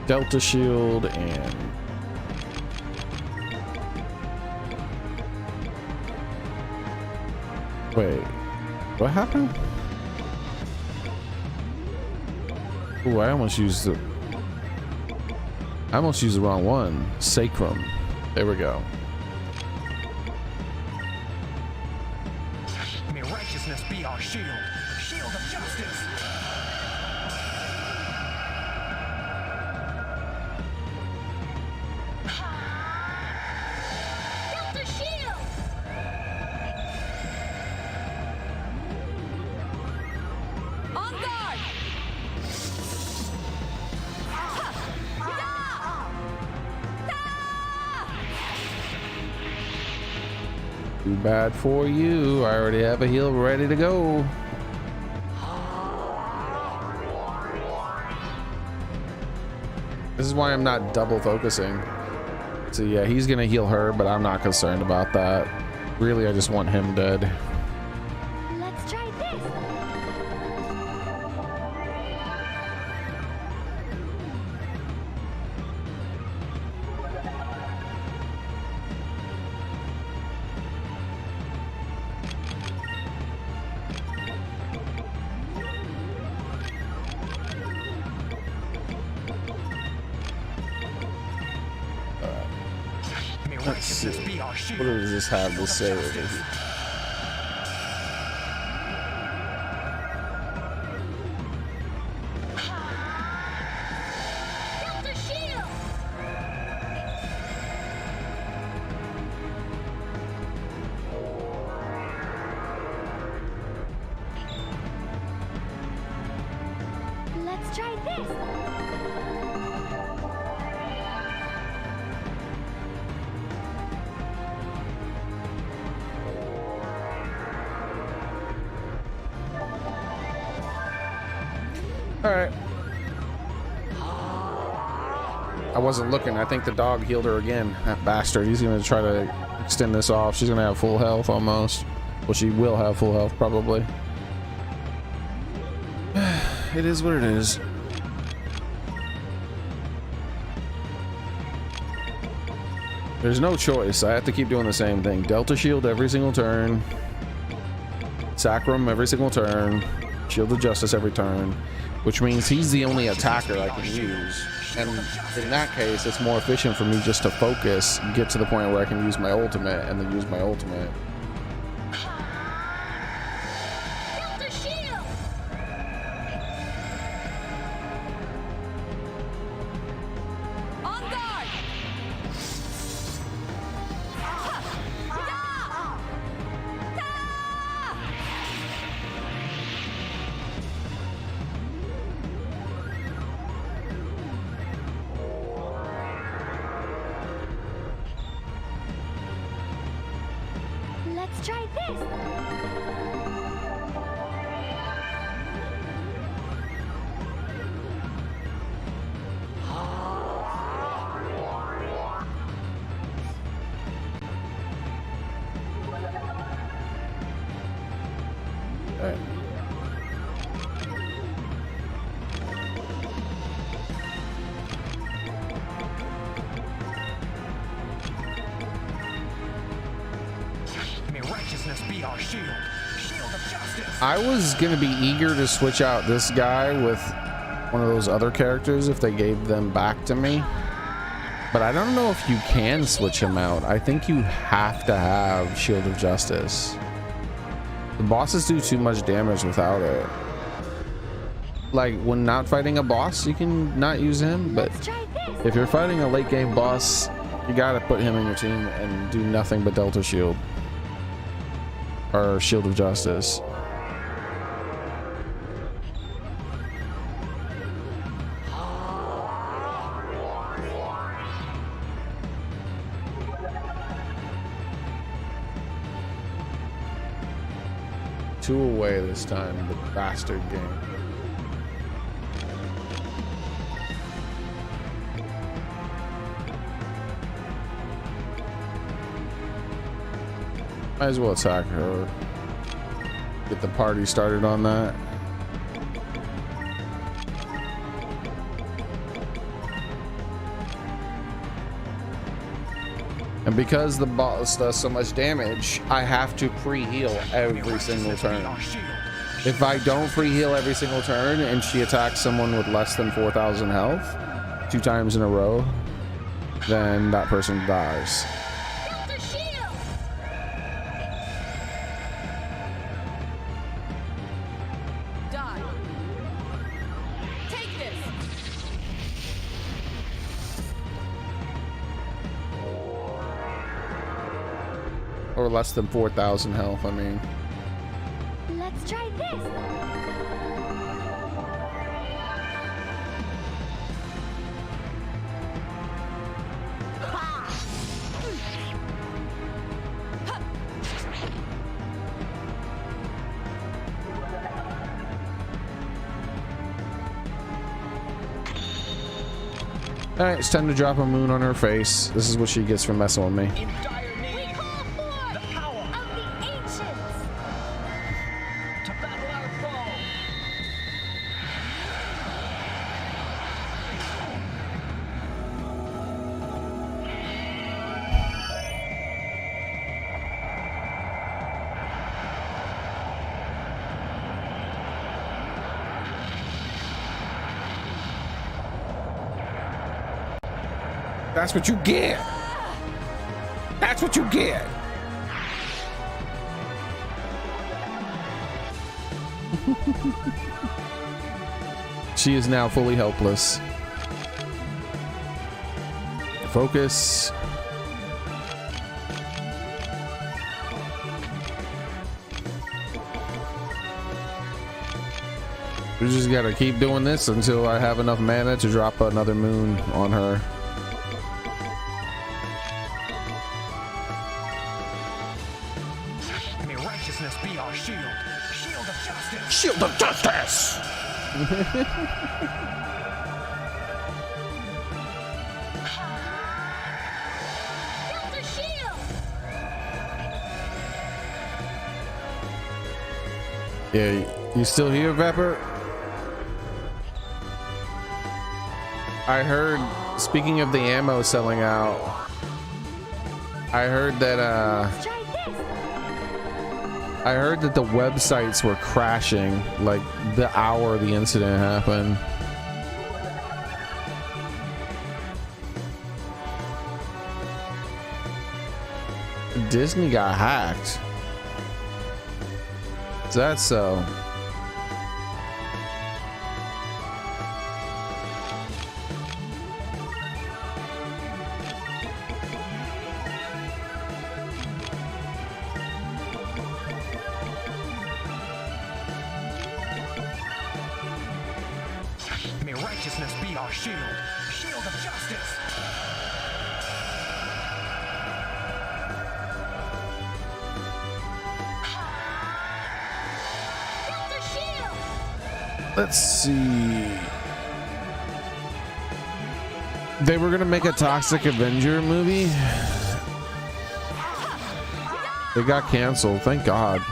Delta shield and wait, what happened? Ooh, I almost used the wrong one. Sacrum. There we go. May righteousness be our shield. Shield of justice. Delta shield. On guard. Too bad for you. I already have a heal ready to go. This is why I'm not double focusing. So yeah, he's gonna heal her, but I'm not concerned about that. Really, I just want him dead. Let's try this. May Let's see. righteousness be our What shield. does this have to say over here? Delta shield. Let's try this. All right. I wasn't looking. I think the dog healed her again. That bastard. He's gonna try to extend this off. She's gonna have full health almost. Well, she will have full health probably. It is what it is. There's no choice. I have to keep doing the same thing. Delta shield every single turn. Sacrum every single turn. Shield of Justice every turn. Which means he's the only attacker I can use. And in that case, it's more efficient for me just to focus, get to the point where I can use my ultimate, and then use my ultimate. Alright. May righteousness be our shield. Shield of justice. I was gonna be eager to switch out this guy with one of those other characters if they gave them back to me, but I don't know if you can switch him out. I think you have to have Shield of Justice. The bosses do too much damage without it. Like when not fighting a boss, you can not use him, but Let's try this. if you're fighting a late game boss, you gotta put him in your team and do nothing but Delta Shield or Shield of Justice. Two away this time, the bastard game. Might as well attack her. Get the party started on that. And because the boss does so much damage, I have to pre-heal every single turn. If I don't pre-heal every single turn and she attacks someone with less than 4,000 health 2 times in a row, then that person dies. Delta shield. Die. Take this. Or less than 4,000 health, I mean. Let's try this. Alright, it's time to drop a moon on her face. This is what she gets for messing with me. In dire We need call forth the power of the ancients. to battle our foe. That's what you get. That's what you get. She is now fully helpless. Focus. We just gotta keep doing this until I have enough mana to drop another moon on her. May righteousness be our shield. Shield of justice. Shield of Justice! Delta shield. Yeah, you still here, Vapor? I heard, speaking of the ammo selling out, I heard that Let's try this. I heard that the websites were crashing like the hour the incident happened. Disney got hacked. Is that so? May righteousness be our shield. Shield of justice. Let's see. They were gonna make a Toxic Avenger movie. They got canceled, thank God.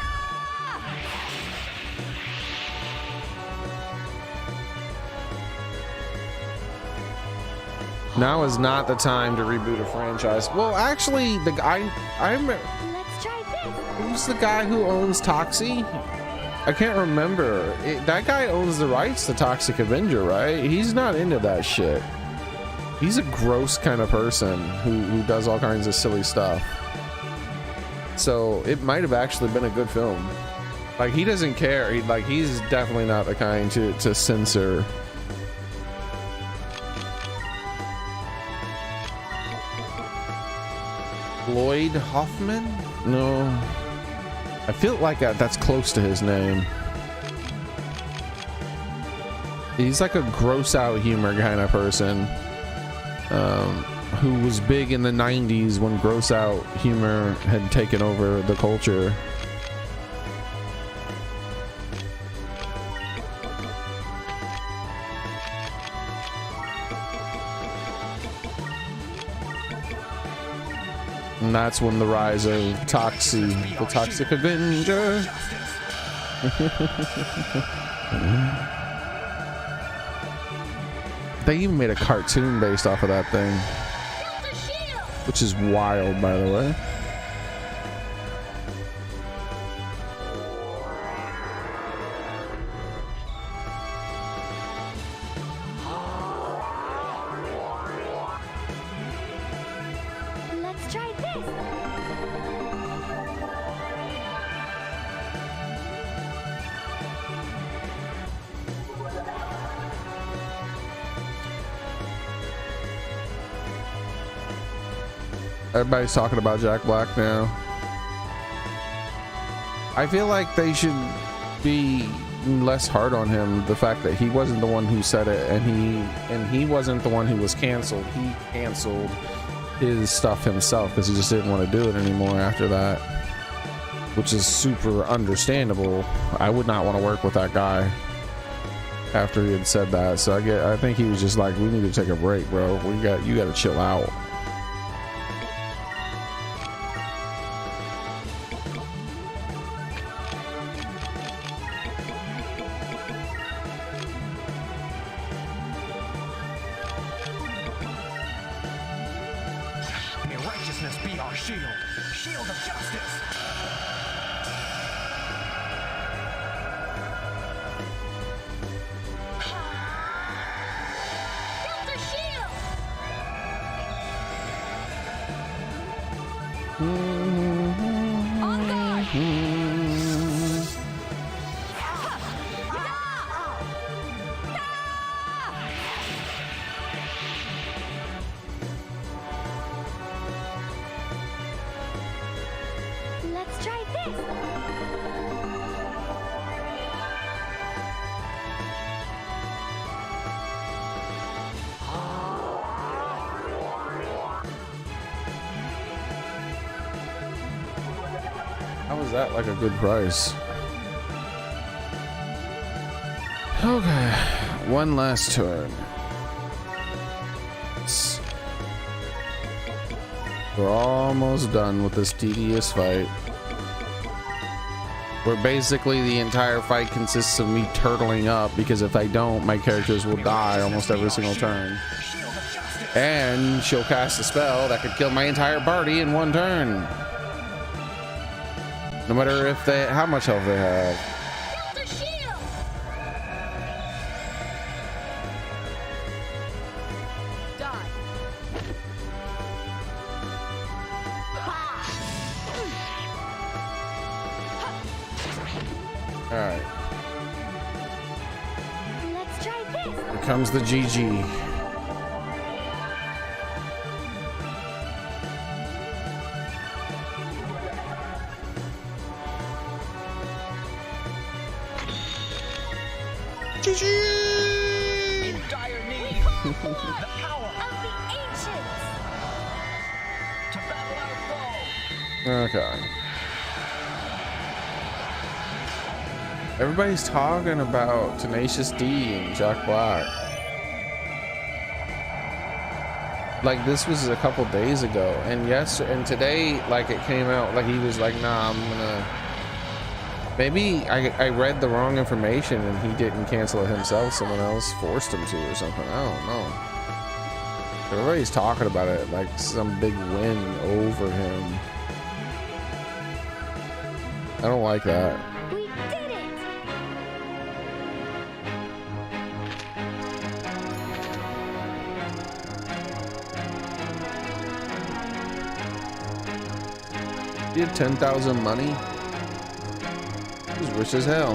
Now is not the time to reboot a franchise. Well, actually, the guy Let's try this. who's the guy who owns Toxie? I can't remember. That guy owns the rights to Toxic Avenger, right? He's not into that shit. He's a gross kind of person who does all kinds of silly stuff. So it might have actually been a good film. Like, he doesn't care. He's definitely not the kind to censor. Lloyd Hoffman? No. I feel like that's close to his name. He's like a gross out humor kind of person. Who was big in the 90s when gross out humor had taken over the culture. And that's when the rise of Toxie, the Toxic Avenger. They even made a cartoon based off of that thing, which is wild, by the way. Let's try this. Everybody's talking about Jack Black now. I feel like they should be less hard on him. The fact that he wasn't the one who said it, and he wasn't the one who was canceled. He canceled his stuff himself because he just didn't want to do it anymore after that, which is super understandable. I would not want to work with that guy after he had said that. So I think he was just like, we need to take a break, bro. You got to chill out. May righteousness be our shield. Shield of justice. Build a shield. On guard. Let's try this. How was that like a good price? Okay, one last turn. We're almost done with this tedious fight, where basically the entire fight consists of me turtling up, because if I don't, my characters will die almost every single turn. And she'll cast a spell that could kill my entire party in one turn, no matter if how much health they have. Build a shield. Die. All right, Let's try this. here comes the GG. In dire need. The power Of the ancients. to battle our foe. Okay. Everybody's talking about Tenacious D and Jack Black. Like this was a couple days ago, and and today, like it came out, like he was like, nah, I'm gonna. Maybe I read the wrong information and he didn't cancel it himself. Someone else forced him to or something. I don't know. Everybody's talking about it like some big win over him. I don't like that. We did it! He had 10,000 money. He was rich as hell.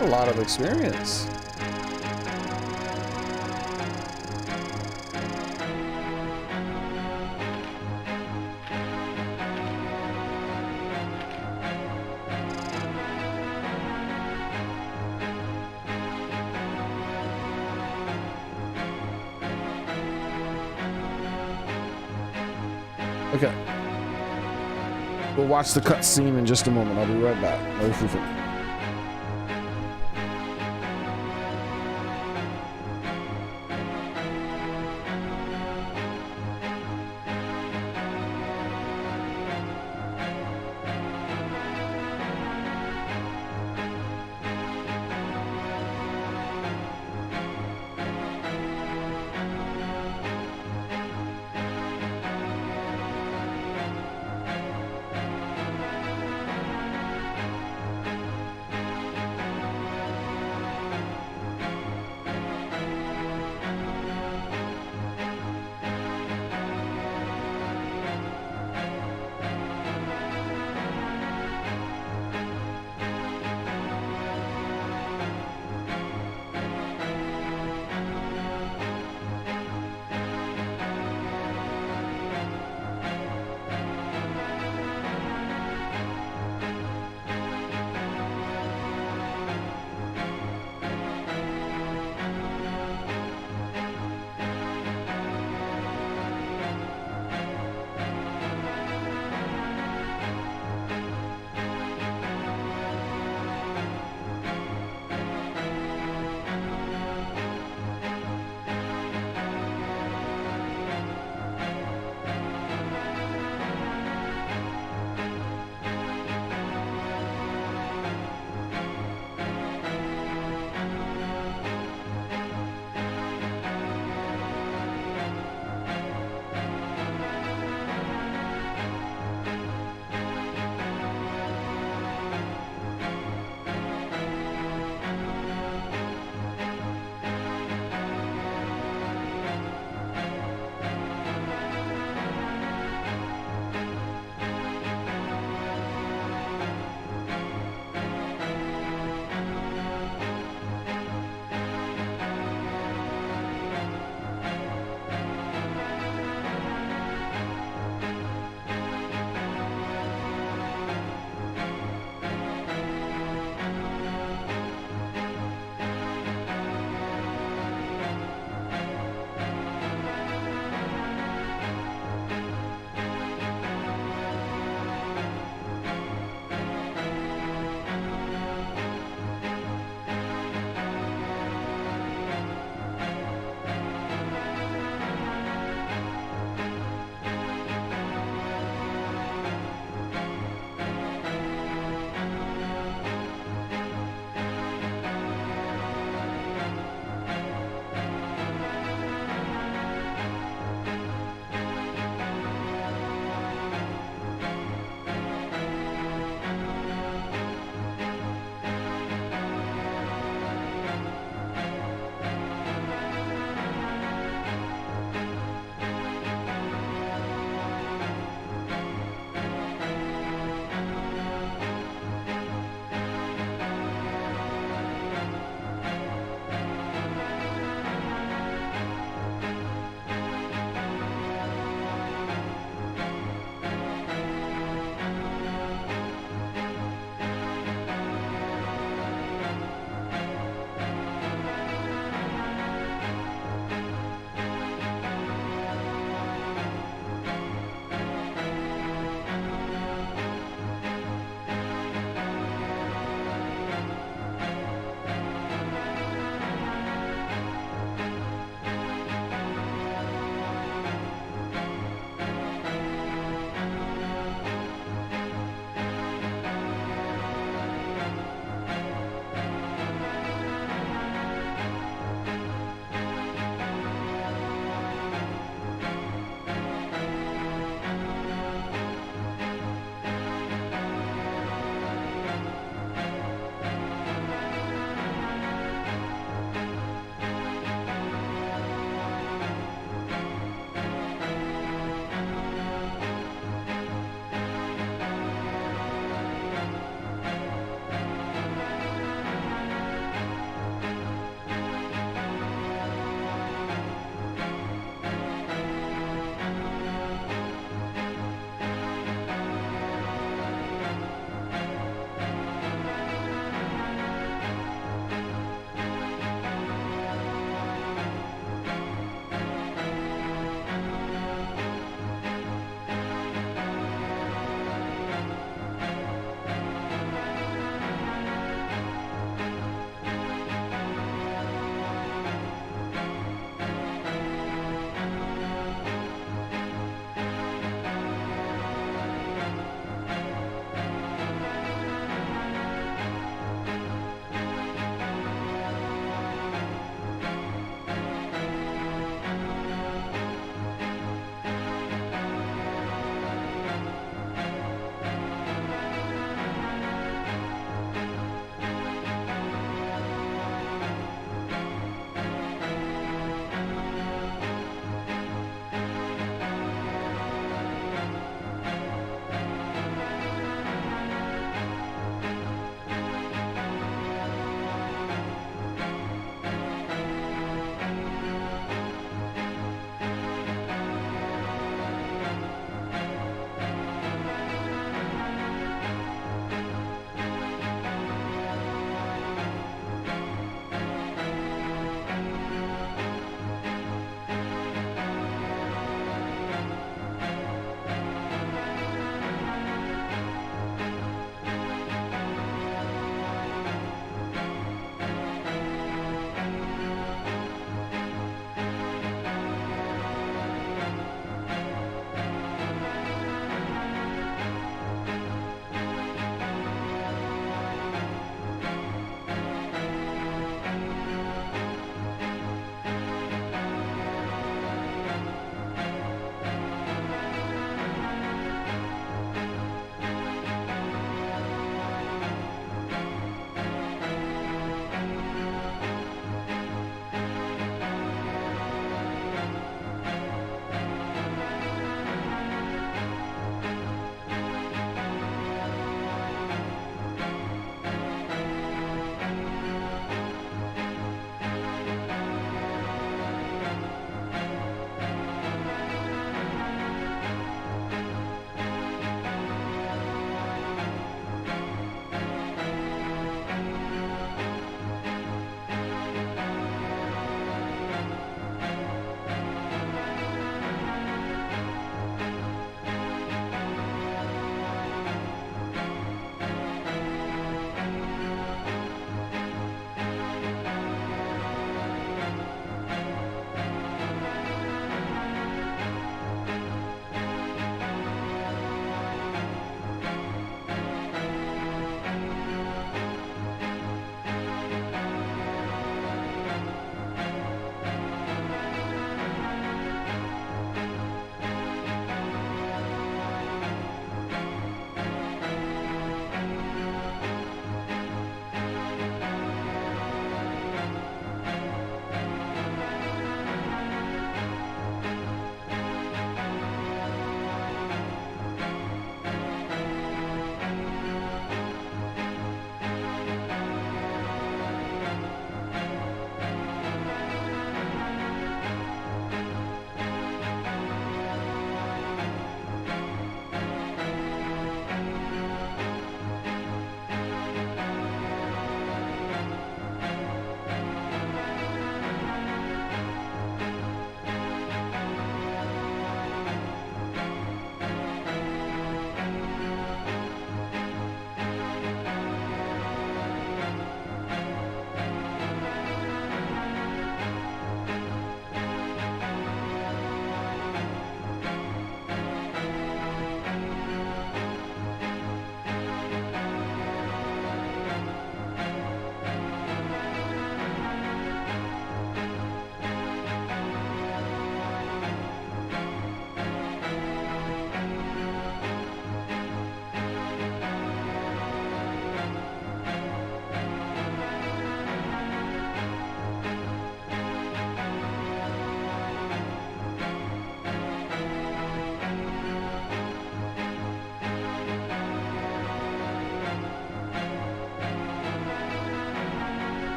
A lot of experience. Okay. We'll watch the cutscene in just a moment. I'll be right back. No free.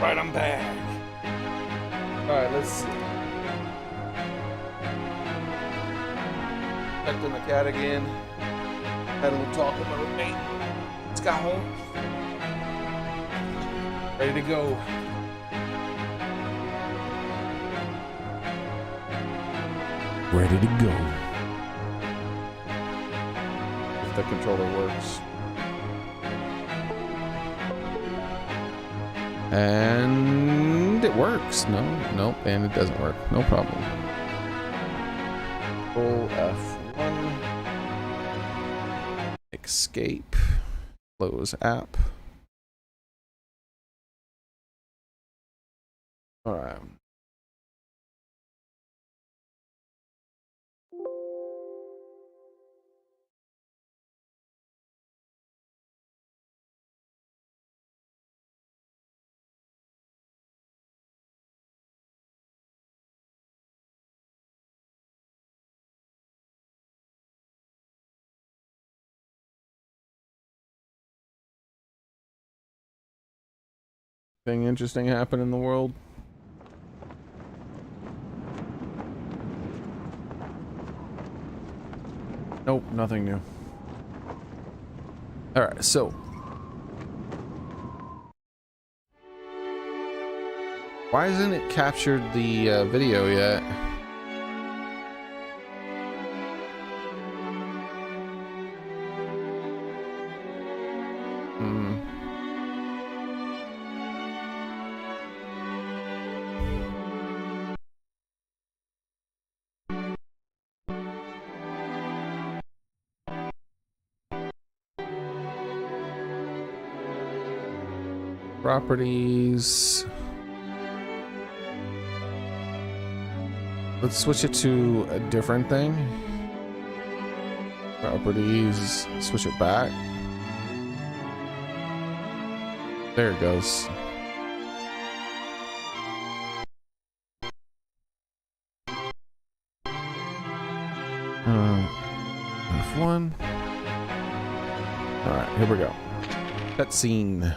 Right, I'm back. Alright, let's see. Checked on the cat again. Had a little talk with my roommate. Just got home. Ready to go. Ready to go. If the controller works. And it works. Nope, and it doesn't work. No problem. Control F1. Escape. Close app. All right. Anything interesting happen in the world? Nope, nothing new. All right, so why hasn't it captured the video yet? Properties. Let's switch it to a different thing. Properties, switch it back. There it goes. F1. All right, here we go. Cutscene.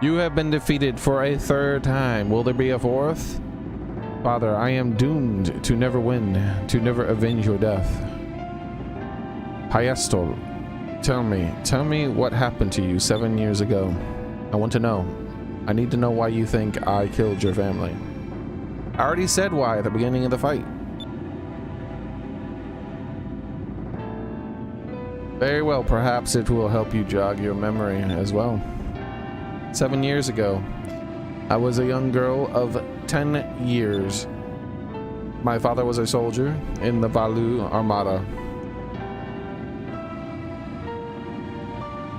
You have been defeated for a third time. Will there be a fourth? Father, I am doomed to never win, to never avenge your death. Hyestol, tell me what happened to you 7 years ago. I want to know. I need to know why you think I killed your family. I already said why at the beginning of the fight. Very well, perhaps it will help you jog your memory as well. 7 years ago, I was a young girl of 10 years. My father was a soldier in the Valu Armada.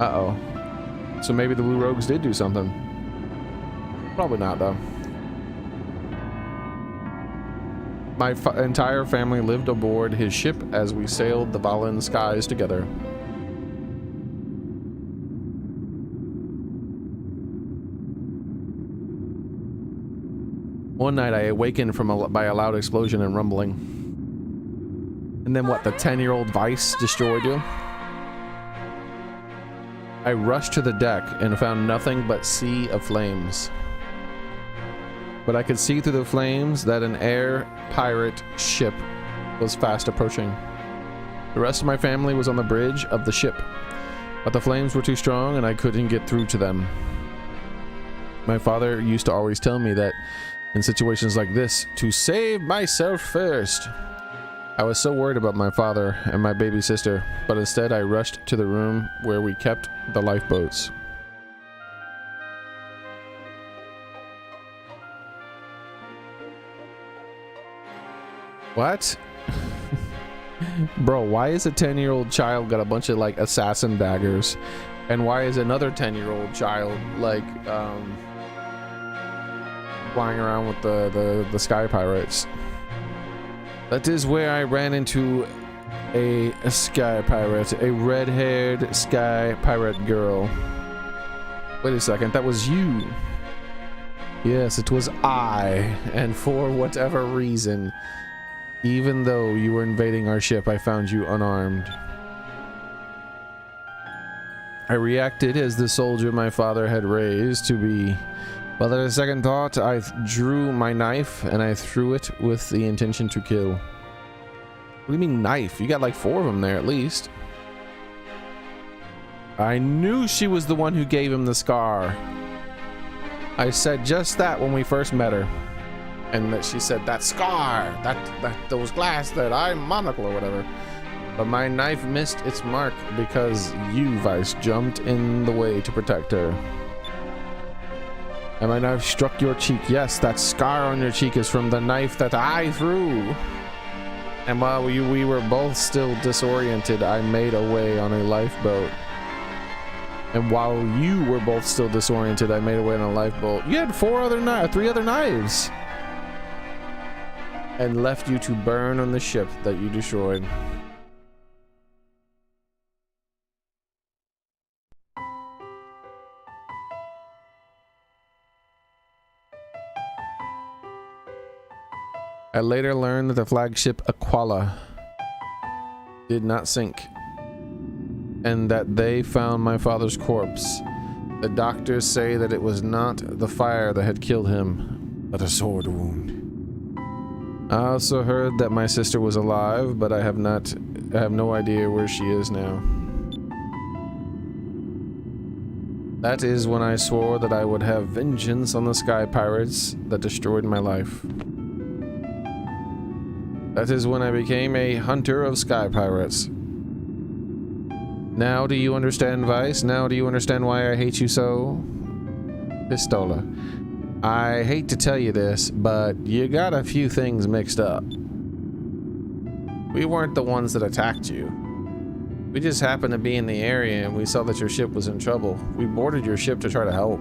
Uh-oh. So maybe the Blue Rogues did do something. Probably not, though. My entire family lived aboard his ship as we sailed the Valan skies together. One night I awakened by a loud explosion and rumbling. And then what, the 10-year-old Vice destroyed you? I rushed to the deck and found nothing but sea of flames. But I could see through the flames that an air pirate ship was fast approaching. The rest of my family was on the bridge of the ship, but the flames were too strong and I couldn't get through to them. My father used to always tell me that in situations like this, to save myself first. I was so worried about my father and my baby sister, but instead I rushed to the room where we kept the lifeboats. What? Bro, why is a 10-year-old child got a bunch of like assassin daggers? And why is another 10-year-old child like flying around with the sky pirates? That is where I ran into a sky pirate, a red-haired sky pirate girl. Wait a second, that was you. Yes, it was I, and for whatever reason, even though you were invading our ship, I found you unarmed. I reacted as the soldier my father had raised to be But at a second thought, I drew my knife and I threw it with the intention to kill. What do you mean knife? You got like 4 of them there at least. I knew she was the one who gave him the scar. I said just that when we first met her. And that she said, that scar, those glass, that eye monocle or whatever. But my knife missed its mark because you, Vice, jumped in the way to protect her. And my knife struck your cheek. Yes, that scar on your cheek is from the knife that I threw. And while we were both still disoriented, I made a way on a lifeboat. And while you were both still disoriented, I made a way on a lifeboat. You had 3 other knives. And left you to burn on the ship that you destroyed. I later learned that the flagship Aquala did not sink, and that they found my father's corpse. The doctors say that it was not the fire that had killed him, but a sword wound. I also heard that my sister was alive, but I have no idea where she is now. That is when I swore that I would have vengeance on the sky pirates that destroyed my life. That is when I became a hunter of sky pirates. Now do you understand, Vice? Now do you understand why I hate you so? Pistola. I hate to tell you this, but you got a few things mixed up. We weren't the ones that attacked you. We just happened to be in the area and we saw that your ship was in trouble. We boarded your ship to try to help.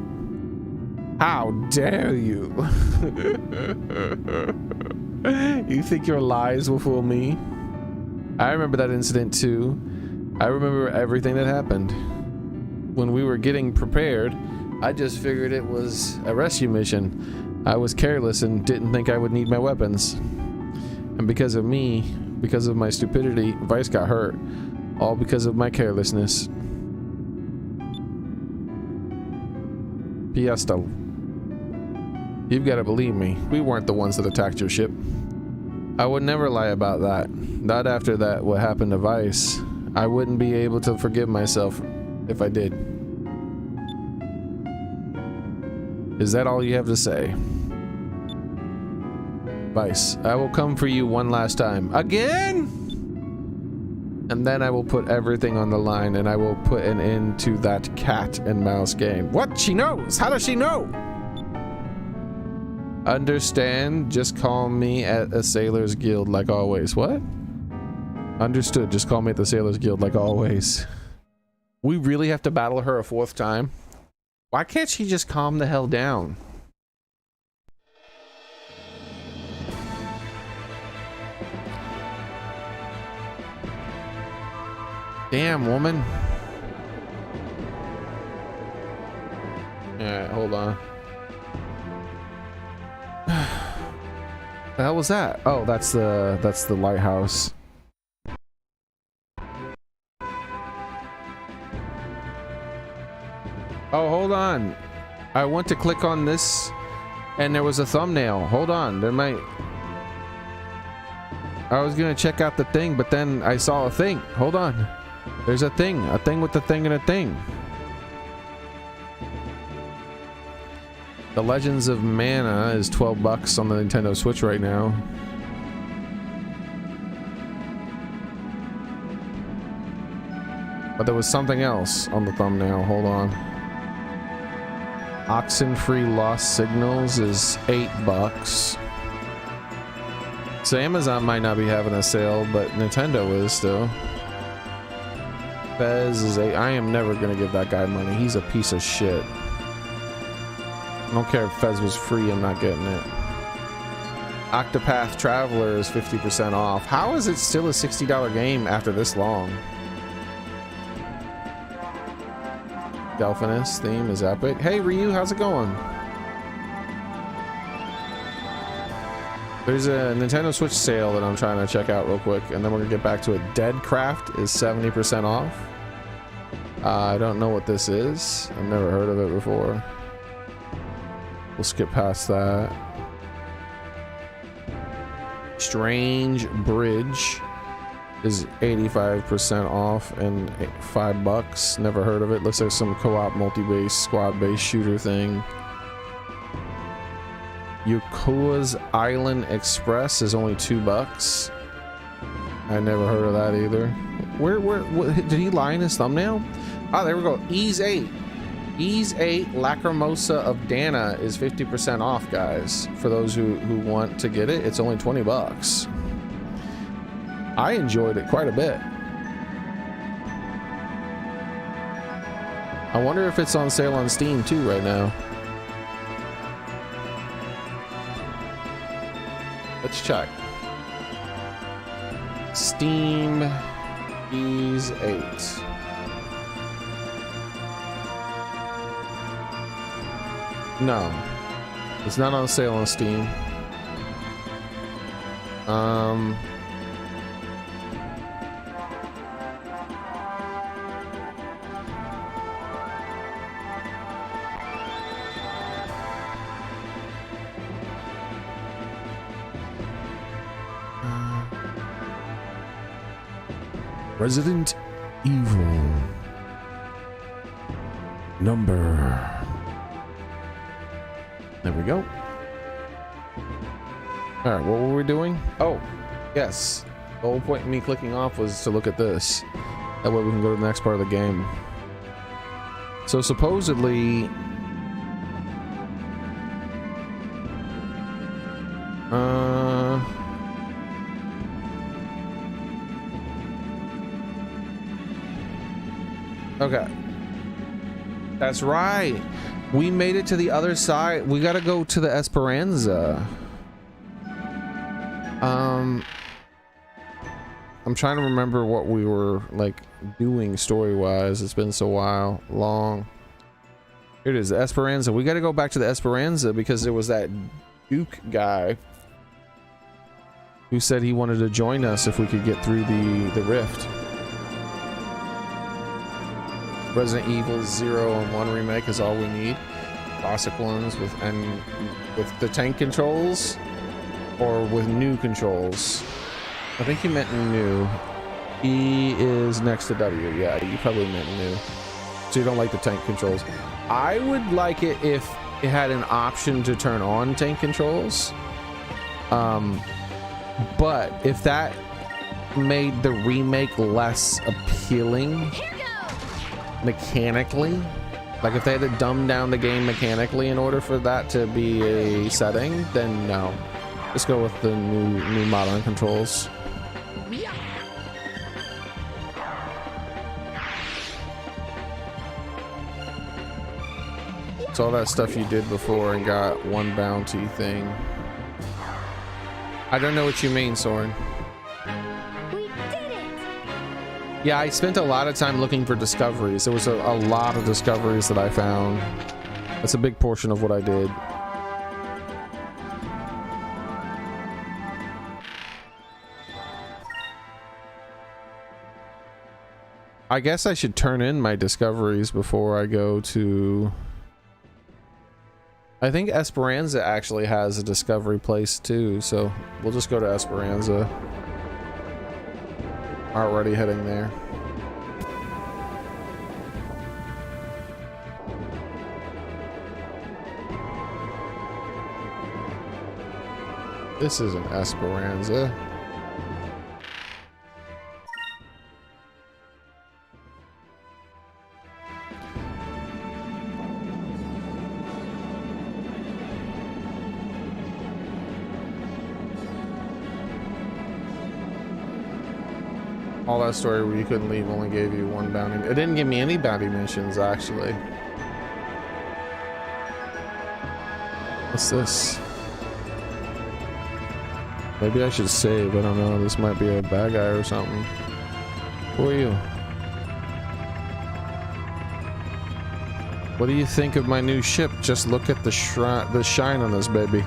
How dare you? You think your lies will fool me? I remember that incident too. I remember everything that happened. When we were getting prepared, I just figured it was a rescue mission. I was careless and didn't think I would need my weapons. And because of me, because of my stupidity, Vice got hurt. All because of my carelessness. Piesta. You've got to believe me. We weren't the ones that attacked your ship. I would never lie about that. Not after that, what happened to Vice. I wouldn't be able to forgive myself if I did. Is that all you have to say? Vice, I will come for you one last time. Again? And then I will put everything on the line and I will put an end to that cat and mouse game. What? She knows? How does she know? Understand? Just call me at a Sailor's Guild like always. What? Understood. Just call me at the Sailor's Guild like always. We really have to battle her a 4th time? Why can't she just calm the hell down? Damn, woman. Alright, hold on. The hell was that? Oh, that's the lighthouse. Oh, hold on. I went to click on this and there was a thumbnail. Hold on. There might... I was gonna check out the thing, but then I saw a thing. Hold on. There's a thing with a thing and a thing. The Legends of Mana is $12 on the Nintendo Switch right now. But there was something else on the thumbnail. Hold on. Oxenfree Lost Signals is $8. So Amazon might not be having a sale, but Nintendo is still. Fez is I am never gonna give that guy money. He's a piece of shit. I don't care if Fez was free, I'm not getting it. Octopath Traveler is 50% off. How is it still a $60 game after this long? Delphinus theme is epic. Hey Ryu, how's it going? There's a Nintendo Switch sale that I'm trying to check out real quick, and then we're gonna get back to it. Deadcraft is 70% off. I don't know what this is. I've never heard of it before. We'll skip past that. Strange Bridge is 85% off and $5. Never heard of it. Looks like some co-op multi-base squad-based shooter thing. Yokoa's Island Express is only $2. I never heard of that either. What did he lie in his thumbnail? Ah, there we go. Ease 8. Ease 8 Lacrimosa of Dana is 50% off, guys. For those who want to get it, it's only $20. I enjoyed it quite a bit. I wonder if it's on sale on Steam too right now. Let's check. Steam Ease 8. No, it's not on sale on Steam. Resident Evil number. There we go. All right, what were we doing? Oh, yes. The whole point of me clicking off was to look at this. That way we can go to the next part of the game. So supposedly, okay. That's right. We made it to the other side. We gotta go to the Esperanza. I'm trying to remember what we were like doing story-wise. It's been so long. Here it is, the Esperanza. We gotta go back to the Esperanza because there was that Duke guy who said he wanted to join us if we could get through the rift. Resident Evil 0 and 1 remake is all we need. Classic ones with the tank controls or with new controls. I think he meant new. E is next to W. Yeah, you probably meant new. So you don't like the tank controls. I would like it if it had an option to turn on tank controls. But if that made the remake less appealing mechanically, like if they had to dumb down the game mechanically in order for that to be a setting, then no. Let's go with the new modern controls. It's all that stuff you did before and got one bounty thing. I don't know what you mean, Soren. We did it! Yeah, I spent a lot of time looking for discoveries. There was a lot of discoveries that I found. That's a big portion of what I did. I guess I should turn in my discoveries before I go to... I think Esperanza actually has a discovery place too, so we'll just go to Esperanza. Already heading there. This isn't Esperanza. All that story where you couldn't leave only gave you one bounty. It didn't give me any bounty missions, actually. What's this? Maybe I should save. I don't know. This might be a bad guy or something. Who are you? What do you think of my new ship? Just look at the shine on this baby.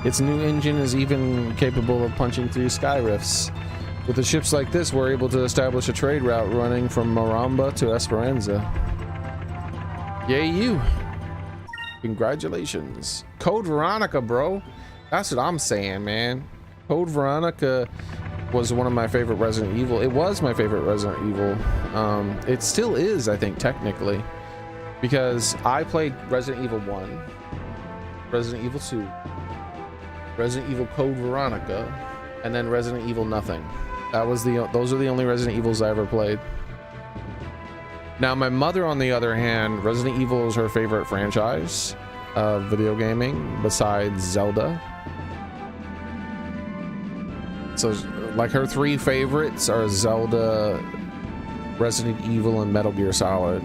Its new engine is even capable of punching through sky rifts. With the ships like this, we're able to establish a trade route running from Maramba to Esperanza. Yay, you! Congratulations. Code Veronica, bro. That's what I'm saying, man. Code Veronica was one of my favorite Resident Evil. It was my favorite Resident Evil. It still is, I think, technically. Because I played Resident Evil 1, Resident Evil 2, Resident Evil Code Veronica, and then Resident Evil Nothing. Those are the only Resident Evils I ever played. Now, my mother, on the other hand, Resident Evil is her favorite franchise of video gaming besides Zelda. So, like, her three favorites are Zelda, Resident Evil, and Metal Gear Solid.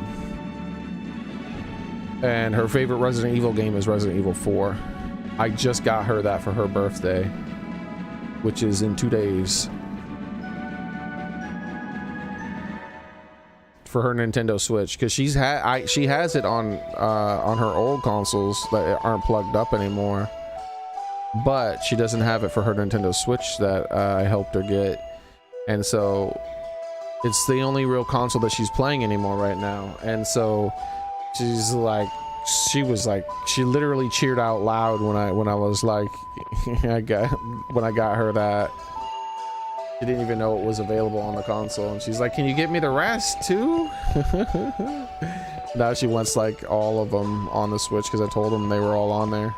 And her favorite Resident Evil game is Resident Evil 4. I just got her that for her birthday, which is in 2 days. For her Nintendo Switch, because she has it on her old consoles that aren't plugged up anymore, but she doesn't have it for her Nintendo Switch that I helped her get, and so it's the only real console that she's playing anymore right now. And so she's like, she literally cheered out loud when I was like, when I got her that. She didn't even know it was available on the console, and she's like, can you get me the rest too? Now she wants like all of them on the Switch because I told them they were all on there.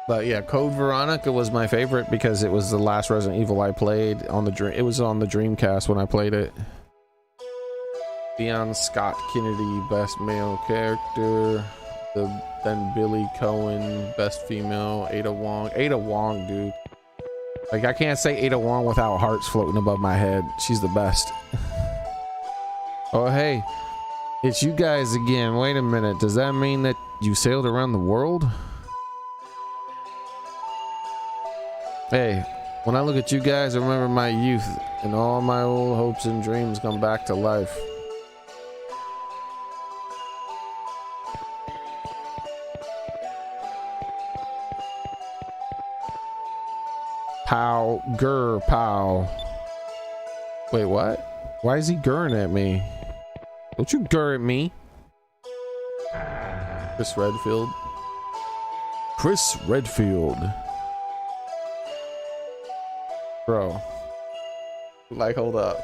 But yeah, Code Veronica was my favorite because it was the last Resident Evil I played on it was on the Dreamcast when I played it. Leon Scott Kennedy, best male character. Then Billy Cohen, best female. Ada Wong, dude. Like, I can't say Ada Wong without hearts floating above my head. She's the best. Oh, hey, it's you guys again. Wait a minute. Does that mean that you sailed around the world? Hey, when I look at you guys, I remember my youth, and all my old hopes and dreams come back to life. Pow, grr, pow. Wait, what? Why is he gurring at me? Don't you grr at me. Chris Redfield. Chris Redfield. Bro. Like, hold up.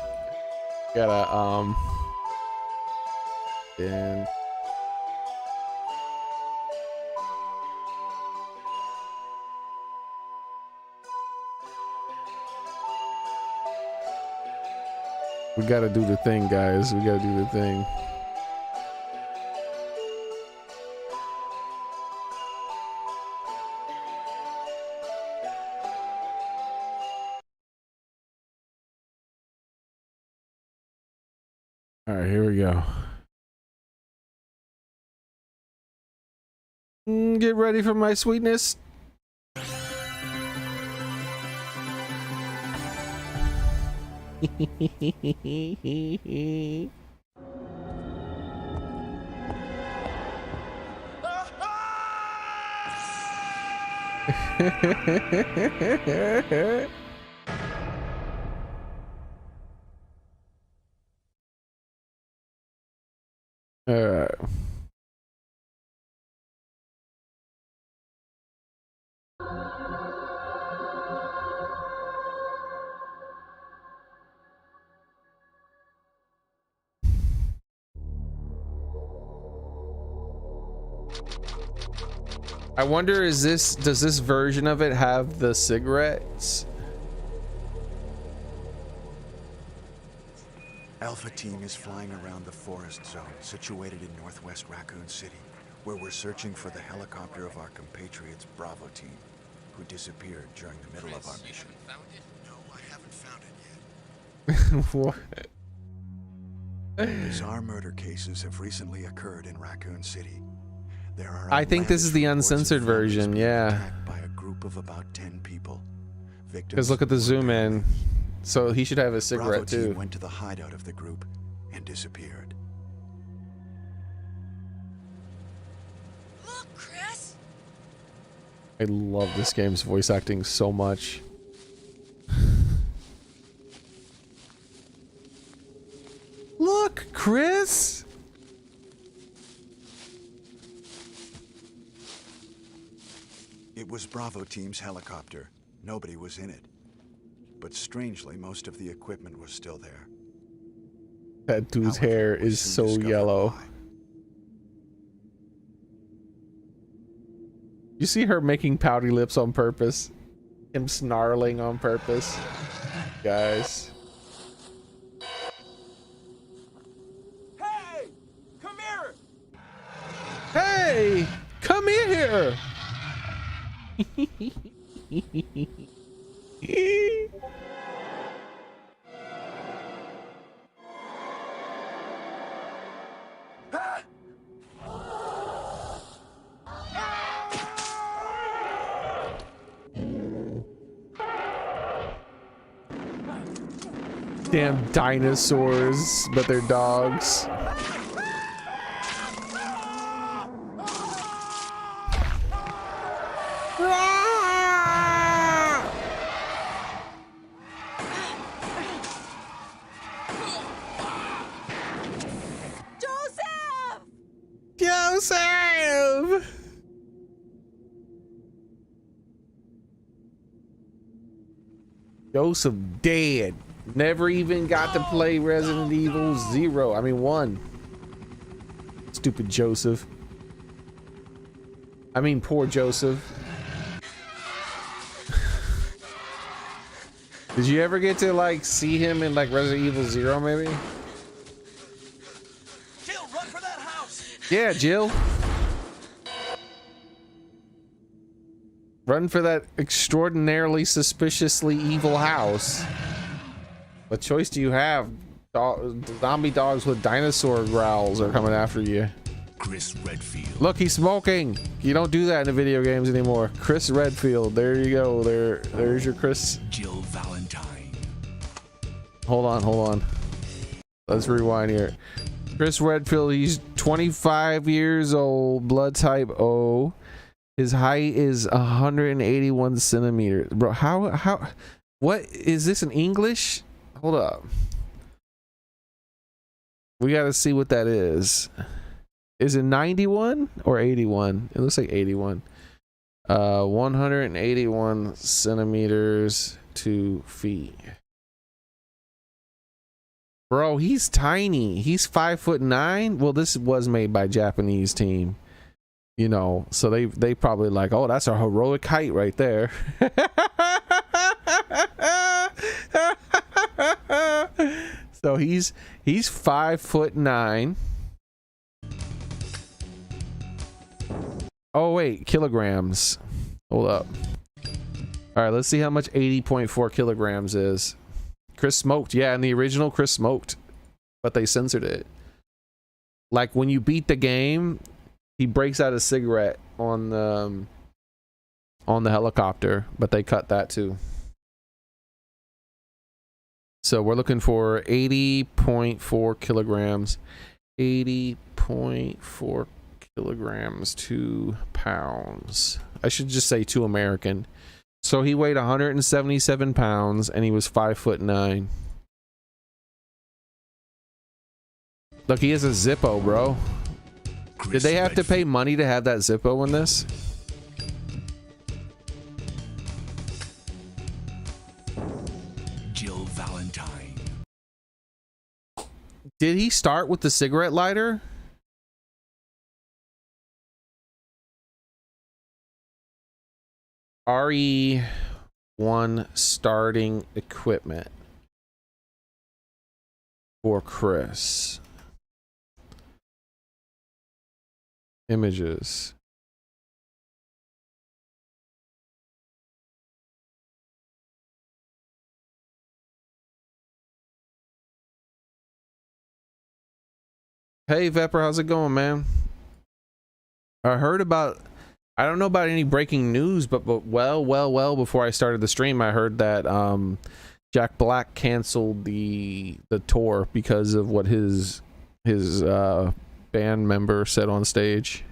Gotta, and we gotta do the thing, guys. We gotta do the thing. All right, here we go. Get ready for my sweetness. All right. I wonder, does this version of it have the cigarettes? Alpha Team is flying around the forest zone situated in northwest Raccoon City, where we're searching for the helicopter of our compatriots Bravo Team, who disappeared during the middle of our mission. No, I haven't found it yet. What? Bizarre murder cases have recently occurred in Raccoon City. There are I think this is the uncensored version, yeah. Attacked by a group of about 10 people. Because look at the zoom in. So he should have a cigarette Bravo too. Team went to the hideout of the group and disappeared. Look, Chris! I love this game's voice acting so much. Chris? It was Bravo Team's helicopter. Nobody was in it. But strangely, most of the equipment was still there. That dude's However, hair we is soon so discovered yellow. why. You see her making pouty lips on purpose? Him snarling on purpose? Guys. Hey! Come here! Hey! Come here! Damn dinosaurs, but they're dogs. Joseph! Joseph! Joseph dead. Never even got to play Resident Evil 0. I mean 1. Stupid Joseph. I mean poor Joseph. Did you ever get to like see him in like Resident Evil 0 maybe? Jill, run for that house! Yeah, Jill. Run for that extraordinarily suspiciously evil house. What choice do you have? Zombie dogs with dinosaur growls are coming after you. Chris Redfield. Look, he's smoking. You don't do that in the video games anymore. Chris Redfield. There you go. There's your Chris. Jill Valentine. Hold on. Let's rewind here. Chris Redfield, he's 25 years old, blood type O. His height is 181 centimeters. Bro, how, what is this in English? Hold up. We got to see what that is. Is it 91 or 81? It looks like 81. 181 centimeters, 2 feet. Bro, he's tiny. He's 5'9". Well, this was made by a Japanese team. You know, so they probably like, oh, that's a heroic height right there. So he's 5'9". Oh wait, kilograms. Hold up. All right, let's see how much 80.4 kilograms is. Chris smoked. Yeah, in the original, Chris smoked, but they censored it. Like when you beat the game, he breaks out a cigarette on the helicopter, but they cut that too. So we're looking for 80.4 kilograms. 80.4 kilograms, 2 pounds. I should just say 2 American. So he weighed 177 pounds and he was 5'9". Look, he has a Zippo, bro. Did they have to pay money to have that Zippo in this? Jill Valentine. Did he start with the cigarette lighter? RE1 starting equipment for Chris. Images. Hey Vepper, how's it going, man? I heard about, I don't know about any breaking news, but well before I started the stream, I heard that Jack Black canceled the tour because of what his band member said on stage.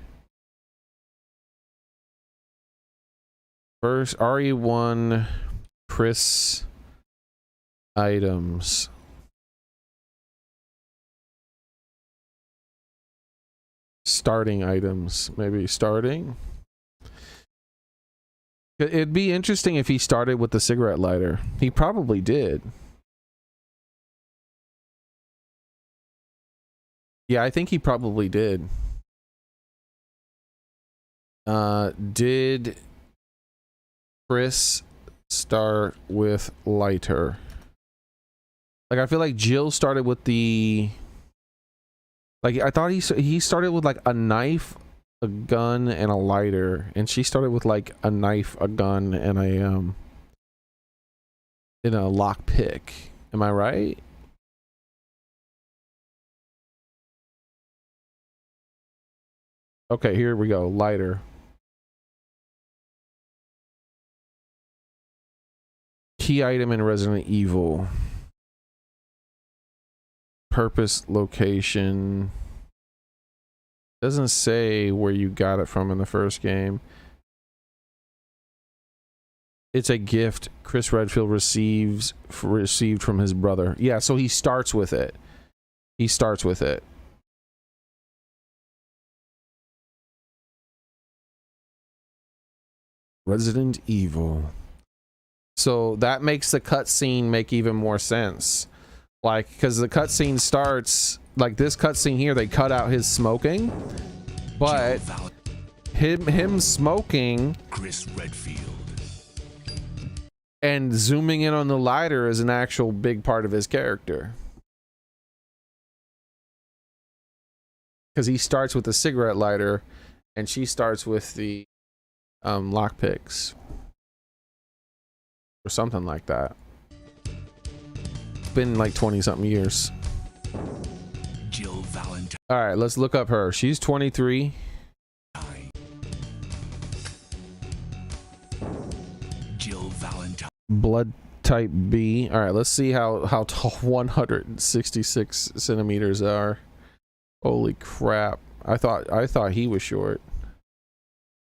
First, RE1 Chris items. Starting items. Maybe starting. It'd be interesting if he started with the cigarette lighter. He probably did. Yeah, I think he probably did. Did Chris start with lighter? Like, I feel like Jill started with the... Like, I thought he started with, like, a knife, a gun, and a lighter. And she started with, like, a knife, a gun, and a lock pick. Am I right? Okay, here we go. Lighter. Key item in Resident Evil. Purpose, location. Doesn't say where you got it from in the first game. It's a gift Chris Redfield received from his brother. Yeah, so he starts with it. He starts with it. Resident Evil. So that makes the cutscene make even more sense. Like, because the cutscene starts, like this cutscene here, they cut out his smoking, but him smoking Chris Redfield and zooming in on the lighter is an actual big part of his character. Because he starts with the cigarette lighter and she starts with the lockpicks. Or something like that. It's been like 20-something years. Jill Valentine. All right, let's look up her. She's 23. Jill Valentine. Blood type B. All right, let's see how tall 166 centimeters are. Holy crap. I thought he was short.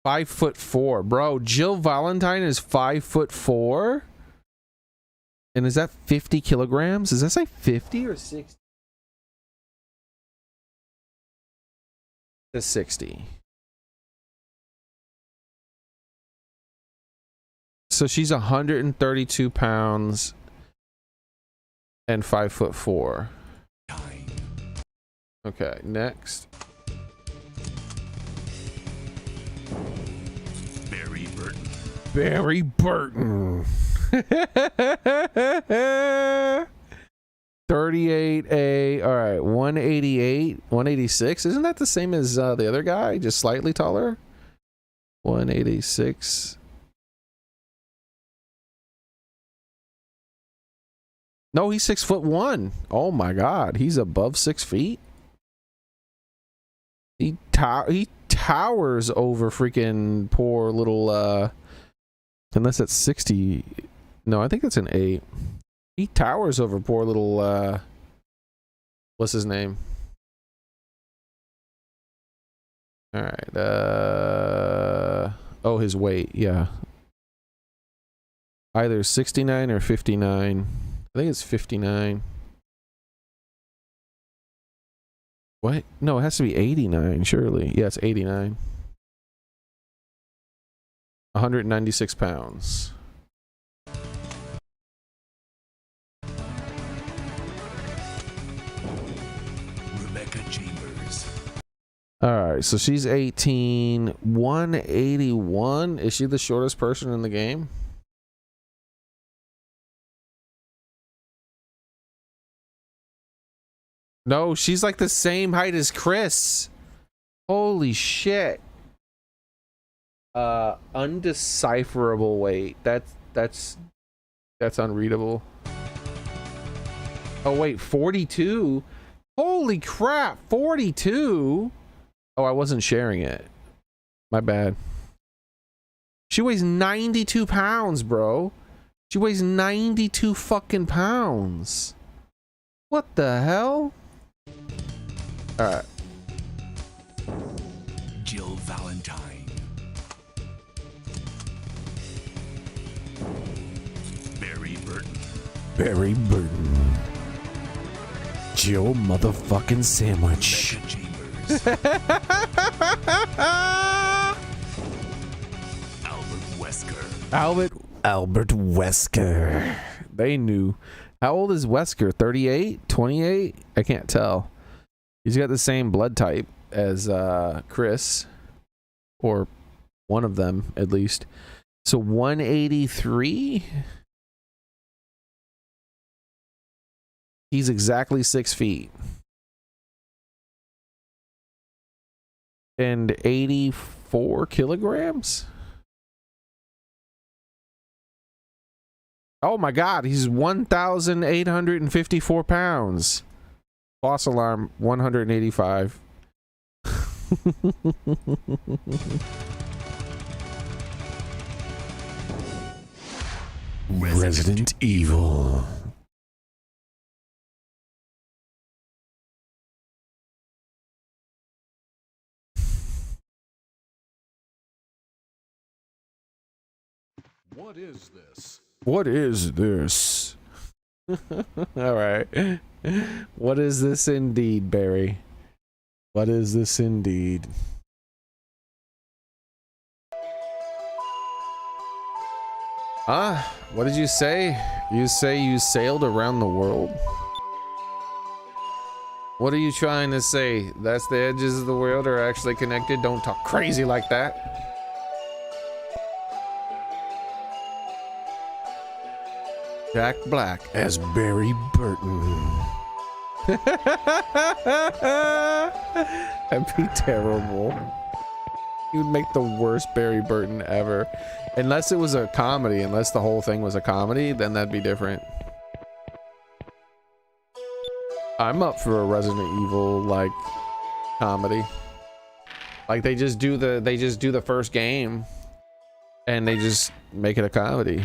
5'4", bro. Jill Valentine is 5'4", and is that 50 kilograms? Does that say 50 or 60? It's 60. So she's 132 pounds and 5'4". Okay, next. Barry Burton. 38A. All right, 188, 186. Isn't that the same as the other guy? Just slightly taller. 186. No, he's 6'1". Oh my God, he's above 6 feet. He towers over freaking poor little unless it's 60. No, I think that's an 8. He towers over poor little what's his name? All right. Oh, his weight. Yeah. Either 69 or 59. I think it's 59. What? No, it has to be 89, surely. Yeah, it's 89. 196 pounds. Rebecca Chambers. Alright, so she's 18. 181. Is she the shortest person in the game? No, she's like the same height as Chris. Holy shit. Undecipherable weight. That's unreadable. Oh wait, 42. Holy crap, 42. Oh, I wasn't sharing it. My bad. She weighs 92 pounds, bro. She weighs 92 fucking pounds. What the hell? All right. Jill Valentine. Barry Burton. Barry Burton. Jill motherfucking sandwich. Rebecca Chambers. Albert Wesker. Albert Wesker. They knew. How old is Wesker? 38? 28? I can't tell. He's got the same blood type as Chris, or one of them at least. So 183. He's exactly 6 feet and 84 kilograms. Oh my God, he's 1,854 pounds. False alarm, 185. Resident Evil. What is this? What is this? All right. What is this indeed, Barry? What is this indeed? What did you say? You say you sailed around the world? What are you trying to say? That's the edges of the world are actually connected? Don't talk crazy like that. Jack Black as Barry Burton. That'd be terrible. He would make the worst Barry Burton ever. Unless it was a comedy, unless the whole thing was a comedy, then that'd be different. I'm up for a Resident Evil like comedy. Like they just do the first game and they just make it a comedy.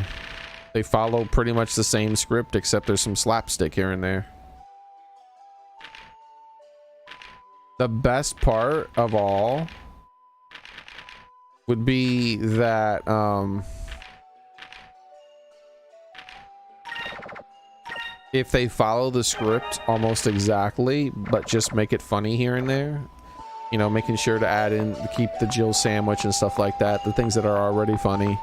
They follow pretty much the same script except there's some slapstick here and there. The best part of all would be that if they follow the script almost exactly but just make it funny here and there, you know, making sure to add in, keep the Jill sandwich and stuff like that, the things that are already funny.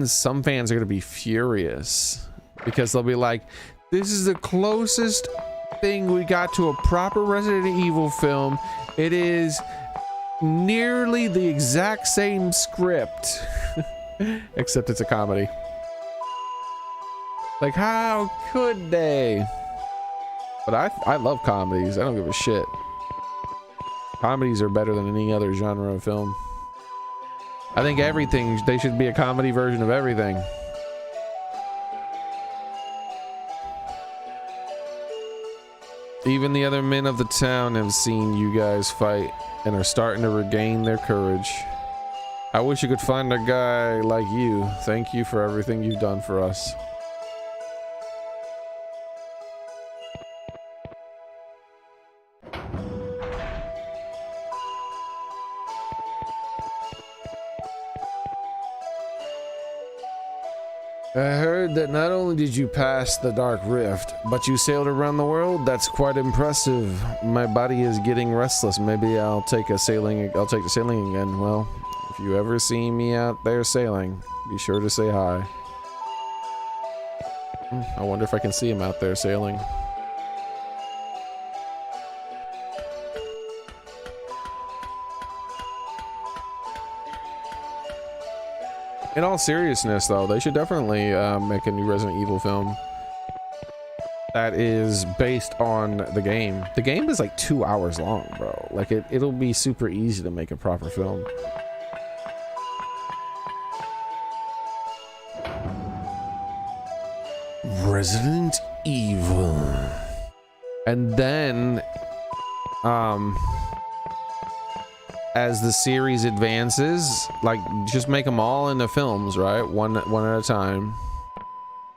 Some fans are gonna be furious because they'll be like, this is the closest thing we got to a proper Resident Evil film. It is nearly the exact same script except it's a comedy. Like, how could they? But I love comedies. I don't give a shit. Comedies are better than any other genre of film. I think everything, they should be a comedy version of everything. Even the other men of the town have seen you guys fight and are starting to regain their courage. I wish you could find a guy like you. Thank you for everything you've done for us. I heard that not only did you pass the Dark Rift, but you sailed around the world. That's quite impressive. My body is getting restless. Maybe I'll take the sailing again. Well, if you ever see me out there sailing, be sure to say hi. I wonder if I can see him out there sailing. In all seriousness, though, they should definitely make a new Resident Evil film that is based on the game. The game is like 2 hours long, bro. Like it'll be super easy to make a proper film. Resident Evil. And then, as the series advances, like, just make them all into films, right? One at a time.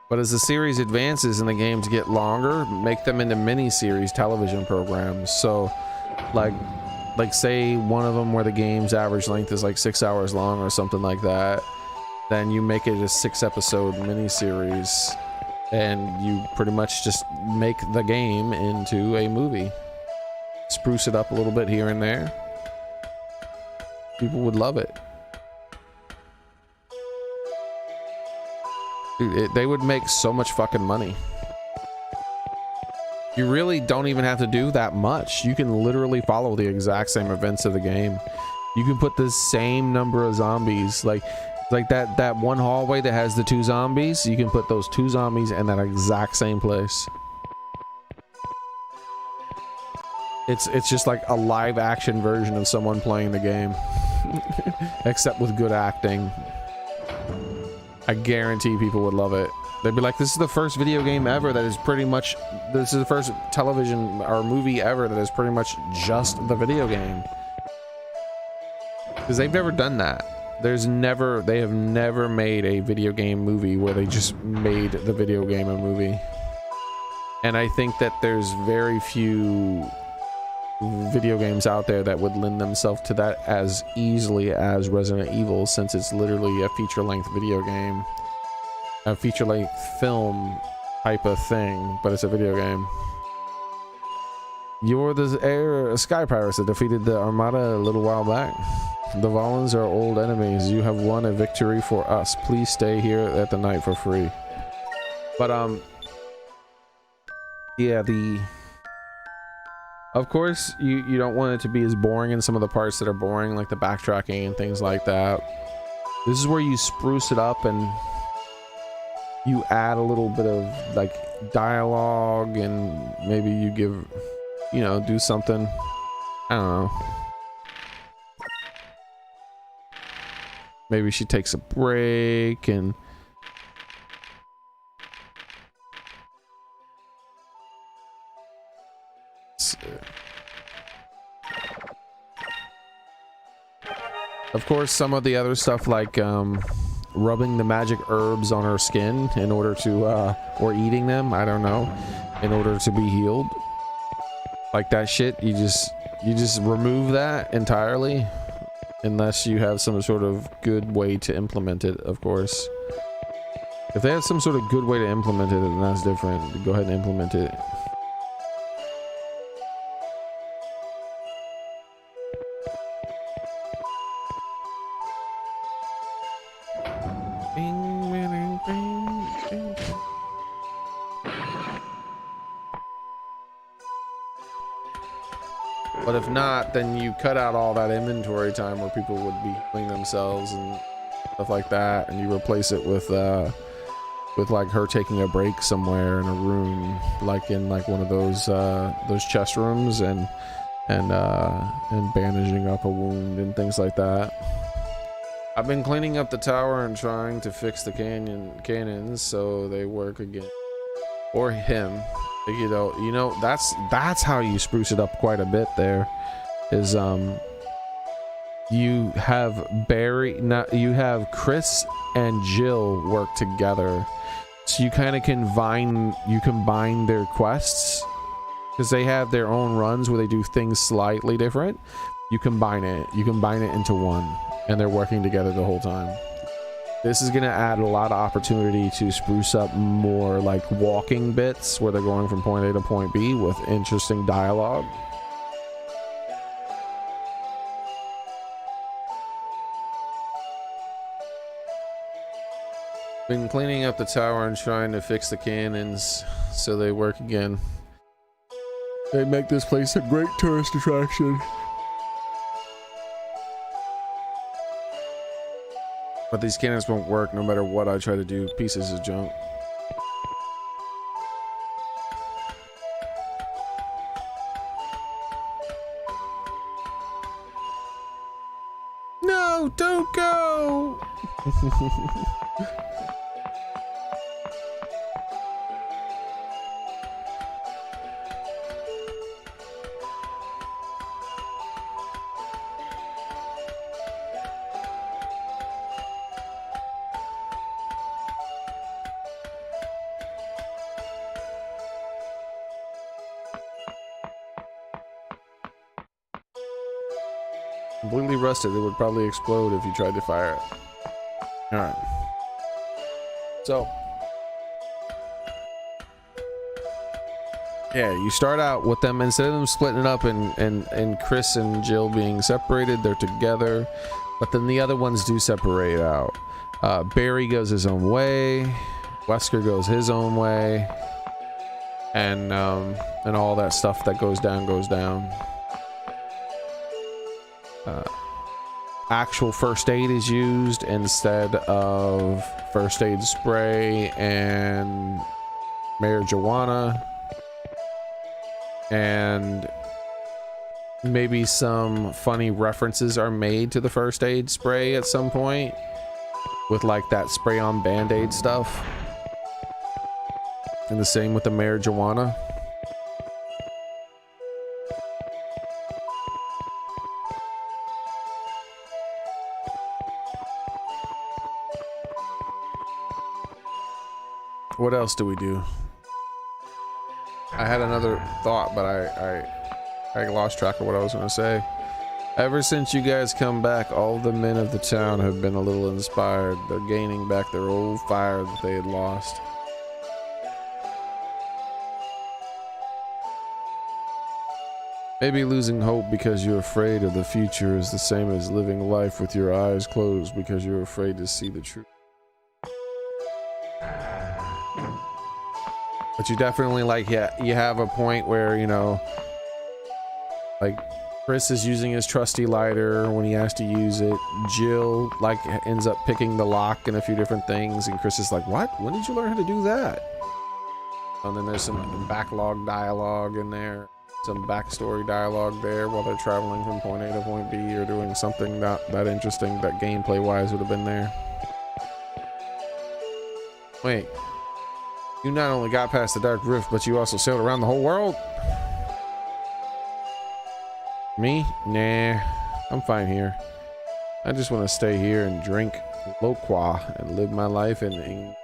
But as the series advances and the games get longer, make them into mini-series television programs. So, like say one of them where the game's average length is like 6 hours long or something like that. Then you make it a 6-episode mini-series. and you pretty much just make the game into a movie. Spruce it up a little bit here and there. People would love it. Dude, they would make so much fucking money. You really don't even have to do that much. You can literally follow the exact same events of the game. You can put the same number of zombies, like that one hallway that has the 2 zombies. You can put those 2 zombies in that exact same place. It's just like a live action version of someone playing the game, except with good acting. I guarantee people would love it. They'd be like, this is the first video game ever that is pretty much, this is the first television or movie ever that is pretty much just the video game. Because they've never done that. They have never made a video game movie where they just made the video game a movie. And I think that there's very few video games out there that would lend themselves to that as easily as Resident Evil, since it's literally a feature-length video game. A feature-length film type of thing, but it's a video game. You're the sky pirates that defeated the Armada a little while back. The Volans are old enemies. You have won a victory for us. Please stay here at the night for free. But yeah, of course you don't want it to be as boring in some of the parts that are boring, like the backtracking and things like that. This is where you spruce it up and you add a little bit of like dialogue, and maybe you give, you know, do something, I don't know. Maybe she takes a break and of course some of the other stuff, like rubbing the magic herbs on her skin in order to or eating them, I don't know, in order to be healed, like that shit, you just remove that entirely, unless you have some sort of good way to implement it. Of course, if they have some sort of good way to implement it, then that's different. Go ahead and implement it. But if not, then you cut out all that inventory time where people would be healing themselves and stuff like that, and you replace it with like her taking a break somewhere in a room, like in like one of those chest rooms, and bandaging up a wound and things like that. I've been cleaning up the tower and trying to fix the cannons so they work again. Or him. You know, that's how you spruce it up quite a bit. There is you have Chris and Jill work together, so you kind of combine their quests, because they have their own runs where they do things slightly different. You combine it into one, and they're working together the whole time. This is gonna add a lot of opportunity to spruce up more like walking bits where they're going from point A to point B with interesting dialogue. Been cleaning up the tower and trying to fix the cannons so they work again. They make this place a great tourist attraction. But these cannons won't work no matter what I try to do. Pieces of junk. No, don't go! Completely rusted, it would probably explode if you tried to fire it. Alright. So, Yeah, you start out with them, instead of them splitting it up and Chris and Jill being separated, they're together, but then the other ones do separate out. Barry goes his own way, Wesker goes his own way, and all that stuff that goes down goes down. Actual first aid is used instead of first aid spray and marijuana, and maybe some funny references are made to the first aid spray at some point with like that spray on band-aid stuff, and the same with the marijuana. What else do we do? I had another thought, but I lost track of what I was going to say. Ever since you guys come back, all the men of the town have been a little inspired. They're gaining back their old fire that they had lost. Maybe losing hope because you're afraid of the future is the same as living life with your eyes closed because you're afraid to see the truth. But you definitely, like, yeah, you have a point where, you know, like, Chris is using his trusty lighter when he has to use it. Jill, like, ends up picking the lock and a few different things, and Chris is like, what? When did you learn how to do that? And then there's some backlog dialogue in there, some backstory dialogue there while they're traveling from point A to point B or doing something not that interesting that gameplay-wise would have been there. Wait. You not only got past the Dark Rift, but you also sailed around the whole world? Me? Nah, I'm fine here. I just want to stay here and drink Loqua and live my life in...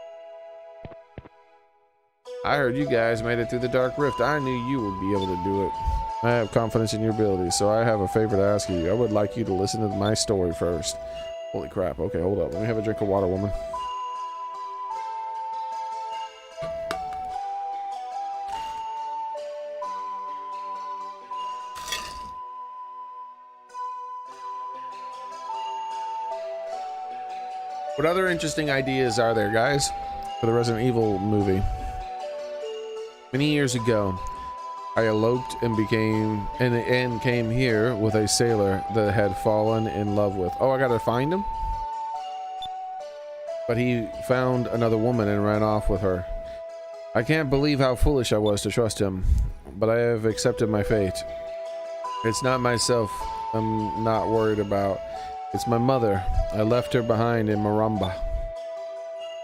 I heard you guys made it through the Dark Rift. I knew you would be able to do it. I have confidence in your abilities, so I have a favor to ask you. I would like you to listen to my story first. Holy crap. Okay, hold up. Let me have a drink of water, woman. What other interesting ideas are there, guys, for the Resident Evil movie? Many years ago, I eloped and came here with a sailor that had fallen in love with. Oh, I gotta find him? But he found another woman and ran off with her. I can't believe how foolish I was to trust him, but I have accepted my fate. It's not myself I'm not worried about. It's my mother. I left her behind in Maramba.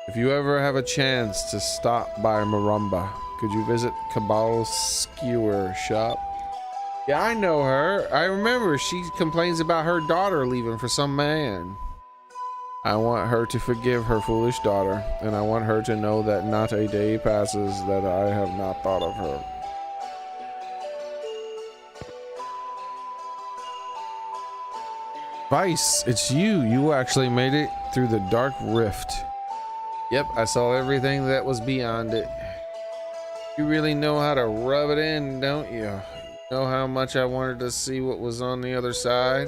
If you ever have a chance to stop by Maramba, could you visit Cabal's skewer shop? Yeah, I know her. I remember she complains about her daughter leaving for some man. I want her to forgive her foolish daughter, and I want her to know that not a day passes that I have not thought of her. Vice, it's you. You actually made it through the Dark Rift. Yep, I saw everything that was beyond it. You really know how to rub it in, don't you? You know how much I wanted to see what was on the other side?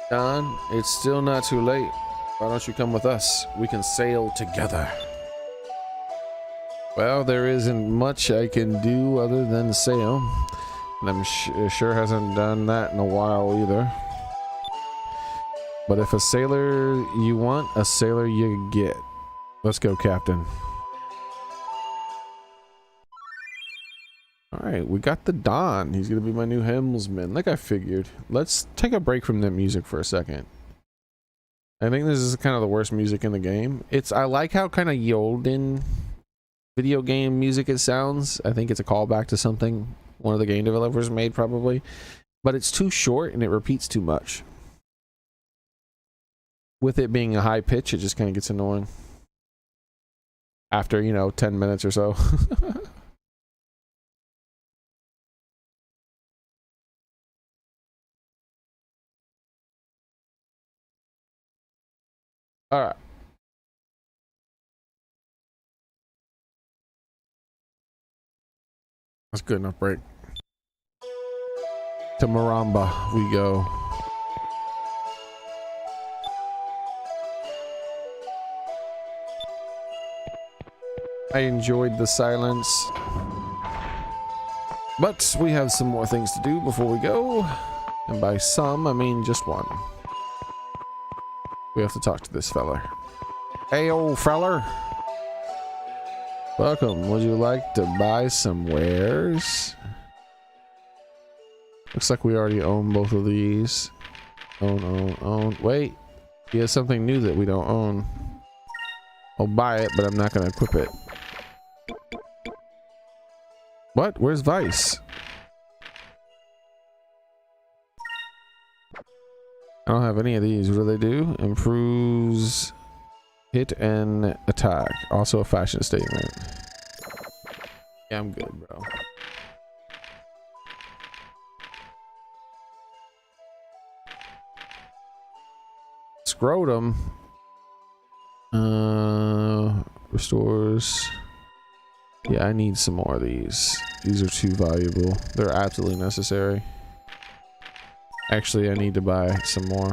Don, it's still not too late. Why don't you come with us? We can sail together. Well, there isn't much I can do other than sail. And I'm sure hasn't done that in a while either. But if a sailor you want, a sailor you get. Let's go, Captain. Alright, we got the Don. He's gonna be my new helmsman, like I figured. Let's take a break from that music for a second. I think this is kind of the worst music in the game. I like how kind of Yolden video game music it sounds. I think it's a callback to something one of the game developers made, probably. But it's too short and it repeats too much. With it being a high pitch, it just kind of gets annoying. After, 10 minutes or so. All right. That's good enough break. To Maramba we go. I enjoyed the silence, but we have some more things to do before we go, and by some I mean just one. We have to talk to this feller. Hey, old feller, welcome. Would you like to buy some wares? Looks like we already own both of these. Own. Wait, he has something new that we don't own. I'll buy it, but I'm not gonna equip it. What? Where's Vice? I don't have any of these. What do they do? Improves hit and attack. Also a fashion statement. Yeah, I'm good, bro. Scrotum. Restores. Yeah, I need some more of these. These are too valuable. They're absolutely necessary. Actually, I need to buy some more.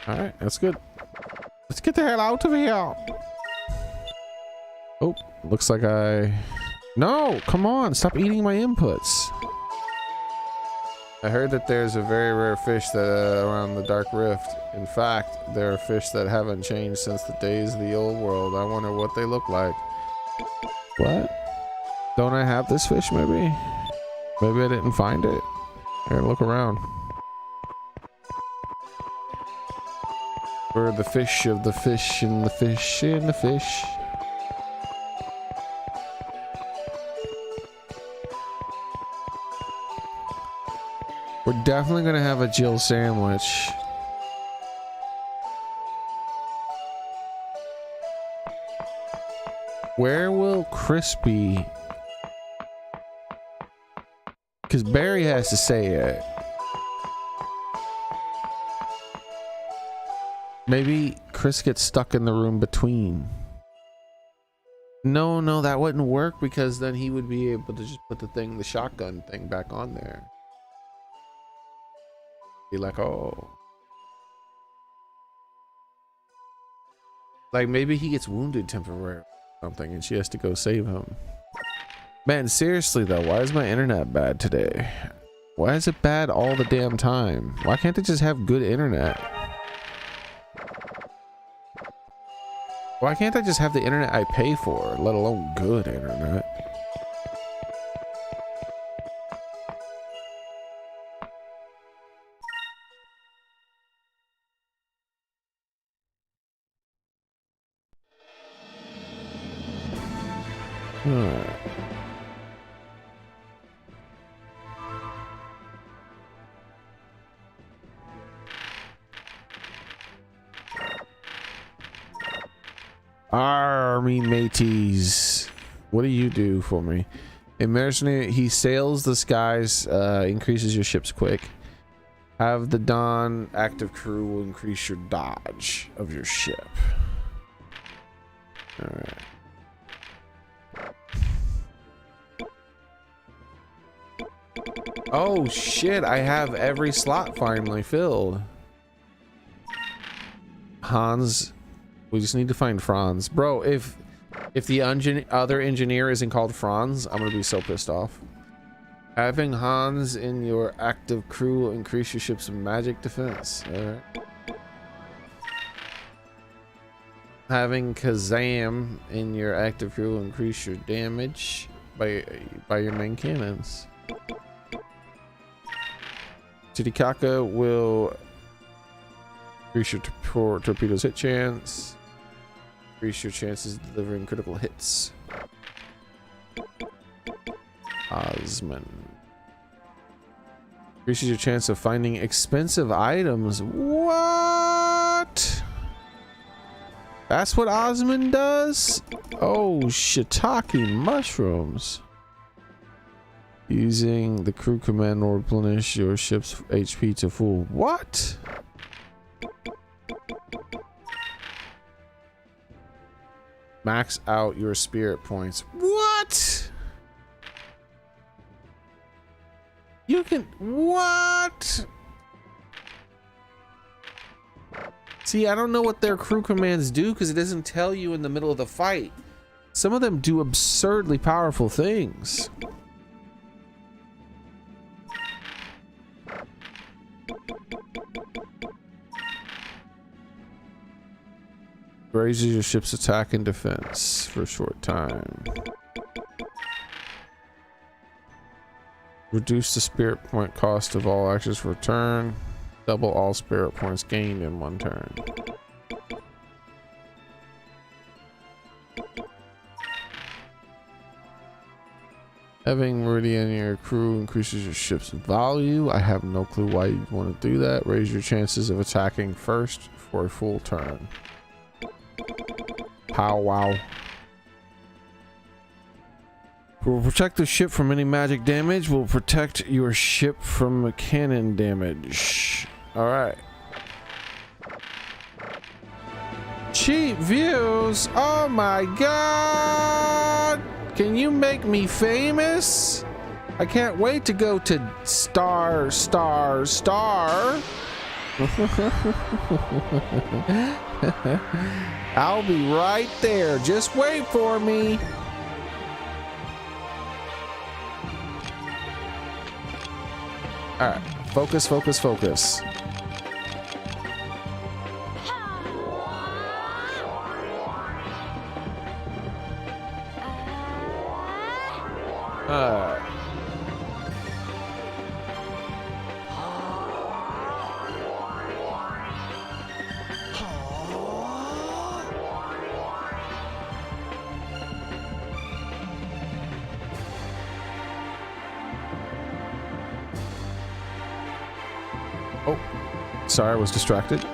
Alright, that's good. Let's get the hell out of here. Oh, looks like No, come on, stop eating my inputs. I heard that there's a very rare fish that around the Dark Rift. In fact, there are fish that haven't changed since the days of the old world. I wonder what they look like. What? Don't I have this fish, maybe? Maybe I didn't find it. I gotta look around. Where are the fish of the fish and the fish and the fish? We're definitely gonna have a Jill sandwich. Where will Chris be? Because Barry has to say it. Maybe Chris gets stuck in the room between. No, that wouldn't work because then he would be able to just put the shotgun thing back on there. Be like, oh. Like maybe he gets wounded temporarily or something and she has to go save him. Man, seriously though, why is my internet bad today? Why is it bad all the damn time? Why can't they just have good internet? Why can't I just have the internet I pay for, let alone good internet? Army mateys, what do you do for me? A mercenary, he sails the skies, increases your ship's quick. Have the Dawn active crew will increase your dodge of your ship. All right. Oh shit, I have every slot finally filled. Hans, we just need to find Franz. Bro, if the other engineer isn't called Franz, I'm gonna be so pissed off. Having Hans in your active crew will increase your ship's magic defense. Alright. Having Kazam in your active crew will increase your damage by your main cannons. Titicaca will increase your torpedoes hit chance. Increase your chances of delivering critical hits. Osman. Increases your chance of finding expensive items. What? That's what Osman does? Oh, shiitake mushrooms. Using the crew command will replenish your ship's HP to full. What? Max out your spirit points. What? You can, what? See, I don't know what their crew commands do because it doesn't tell you in the middle of the fight. Some of them do absurdly powerful things. Raises your ship's attack and defense for a short time. Reduce the spirit point cost of all actions for a turn. Double all spirit points gained in one turn. Having Meridian in your crew increases your ship's value. I have no clue why you'd want to do that. Raise your chances of attacking first for a full turn. Pow wow. Will protect the ship from any magic damage. Will protect your ship from cannon damage. Alright. Cheap views. Oh my god. Can you make me famous? I can't wait to go to star. I'll be right there. Just wait for me. All right, focus, focus, focus. Oh, sorry, I was distracted.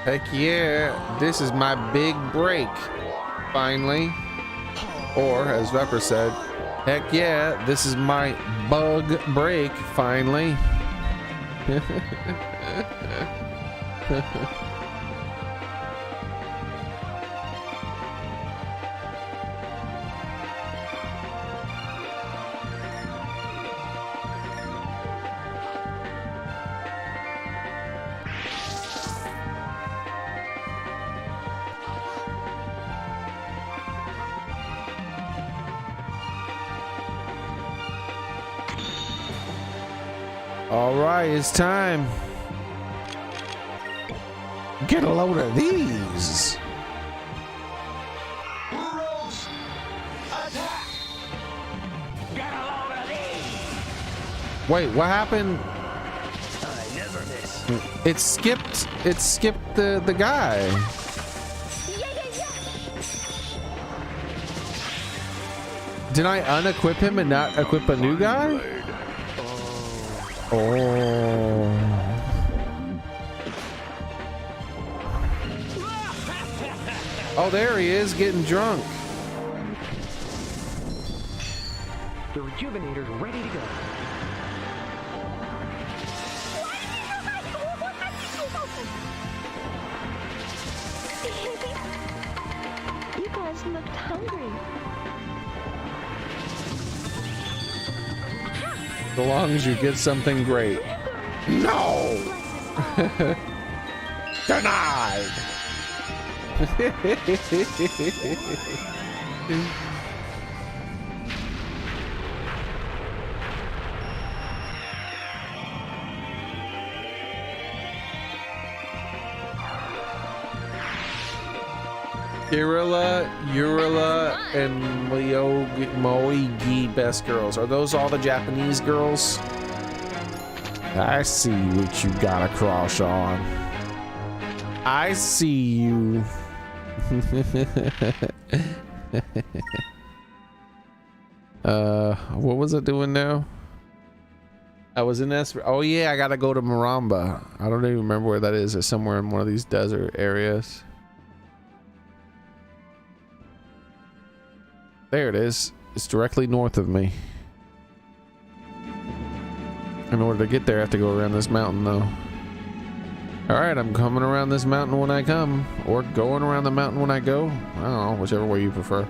Heck yeah, this is my big break, finally. Or, as Vepper said, heck yeah, this is my bug break, finally. All right, it's time. Get a load of these. Wait, what happened? I never miss. It skipped the guy. Did I unequip him and not equip a new guy? Oh. Oh, there he is, getting drunk. The rejuvenator's ready to go. You guys looked hungry. So long as you get something great. No! Denied! Urilla, and Moigi best girls. Are those all the Japanese girls? I see what you got a crush on. I see you. What was I doing now? I was in S. Oh yeah, I gotta go to Maramba. I don't even remember where that is. It's somewhere in one of these desert areas. There it is. It's directly north of me. In order to get there, I have to go around this mountain, though. Alright, I'm coming around this mountain when I come, or going around the mountain when I go. I don't know, whichever way you prefer.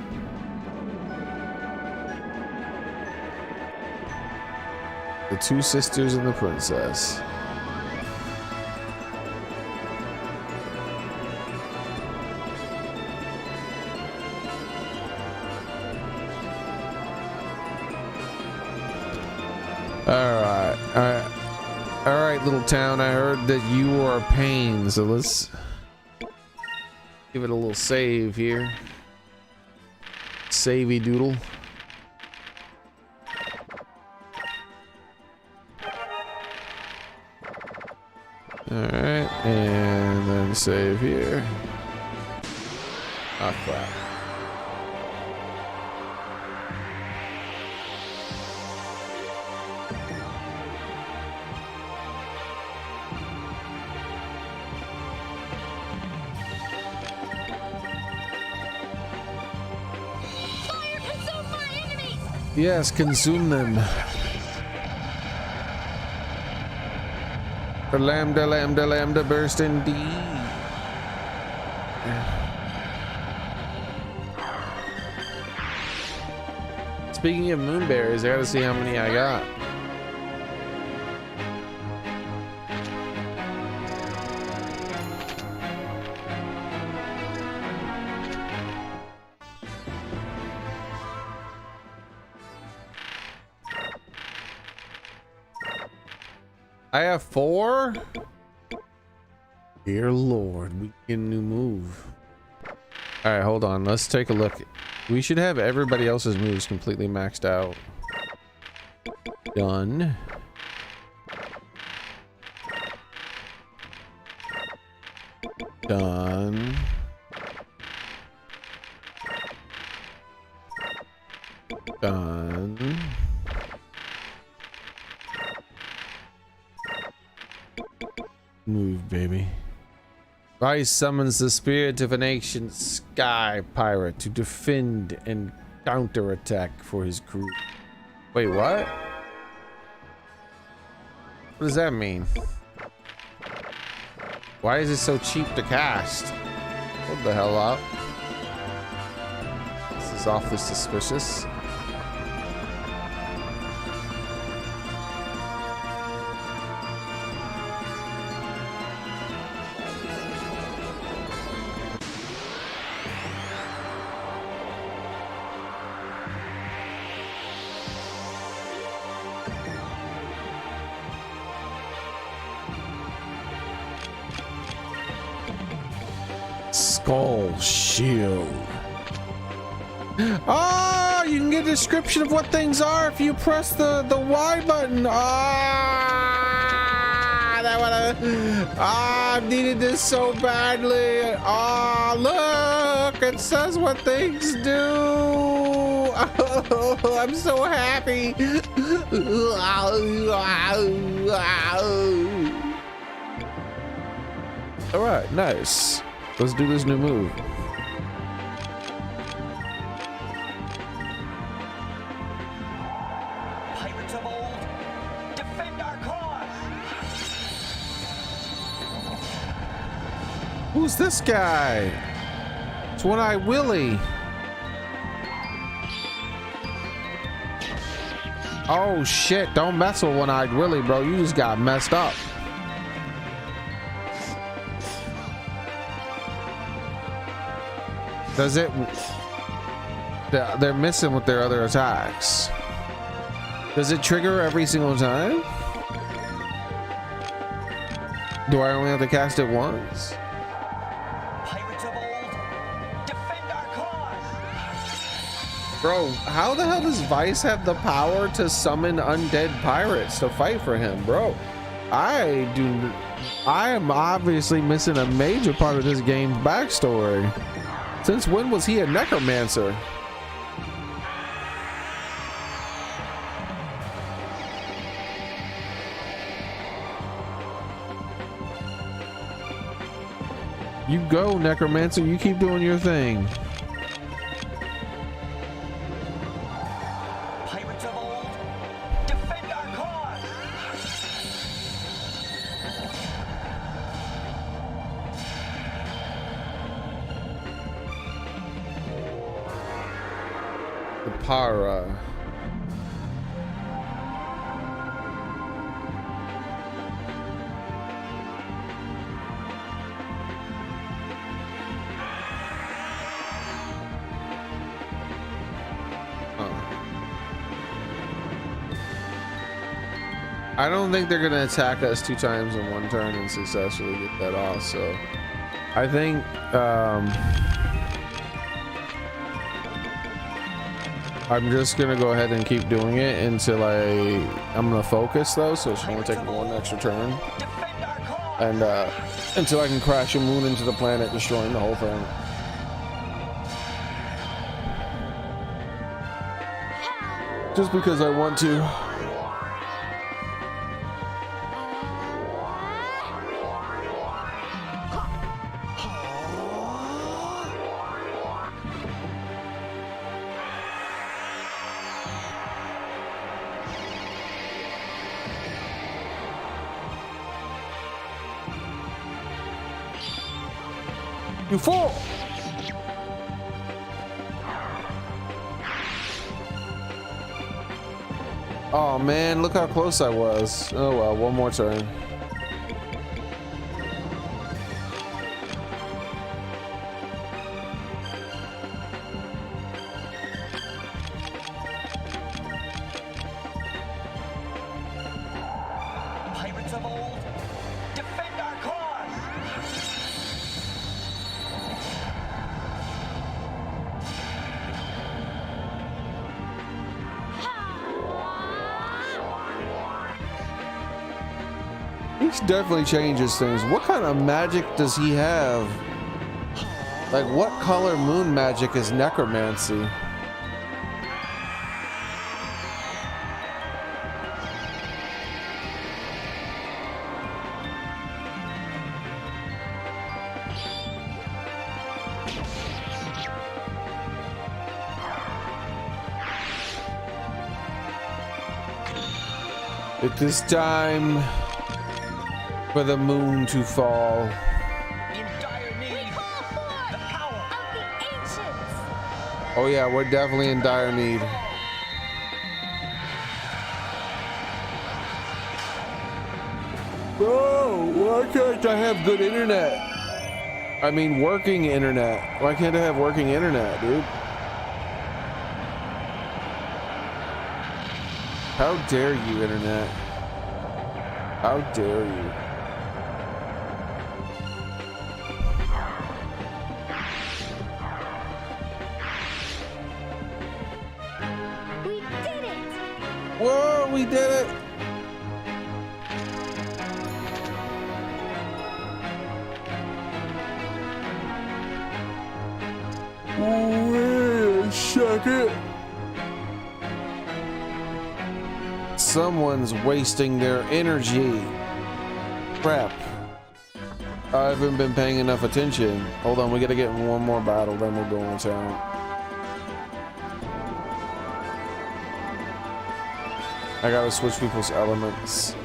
The two sisters and the princess. Alright, little town. I heard that you are a pain, so let's give it a little save here. Savey doodle. Alright, and then save here. Oh crap. Yes, consume them. The lambda burst indeed. Speaking of moonberries, I gotta see how many I got. I have 4? Dear Lord, we get a new move. Alright, hold on. Let's take a look. We should have everybody else's moves completely maxed out. Done. Done. Done. Move, baby. Vice summons the spirit of an ancient sky pirate to defend and counterattack for his crew. Wait, what? What does that mean? Why is it so cheap to cast? Hold the hell up. This is awfully suspicious. Skull shield. Oh, you can get a description of what things are if you press the Y button. I needed this so badly. Oh, look, it says what things do. Oh, I'm so happy. All right, nice. Let's do this new move. Pirates of old, defend our cause. Who's this guy? It's One-Eyed Willie. Oh shit, don't mess with One-Eyed Willie, bro. You just got messed up. Does it? They're missing with their other attacks. Does it trigger every single time? Do I only have to cast it once? Pirates of old, defend our cause. Bro, how the hell does Vice have the power to summon undead pirates to fight for him, bro? I am obviously missing a major part of this game's backstory. Since when was he a necromancer? You go, necromancer. You keep doing your thing. Sahara. I don't think they're gonna attack us 2 times in 1 turn and successfully get that off, so I think I'm just gonna go ahead and keep doing it until I'm gonna focus though, so it's gonna take 1 extra turn, and until I can crash a moon into the planet, destroying the whole thing. Just because I want to. You fool! Oh man, look how close I was. Oh well, 1 more turn. Pirates of old, defend our cause! He definitely changes things. What kind of magic does he have? Like, what color moon magic is necromancy? It is time for the moon to fall. In dire need, the power Of the ancients! Oh yeah, we're definitely in dire need. Bro, why can't I have good internet? I mean, working internet. Why can't I have working internet, dude? How dare you, internet? How dare you? We did it! Whoa, we did it! Wait a second. Someone's wasting their energy. Crap. I haven't been paying enough attention. Hold on, we gotta get in 1 more battle, then we'll go in town. I gotta switch people's elements.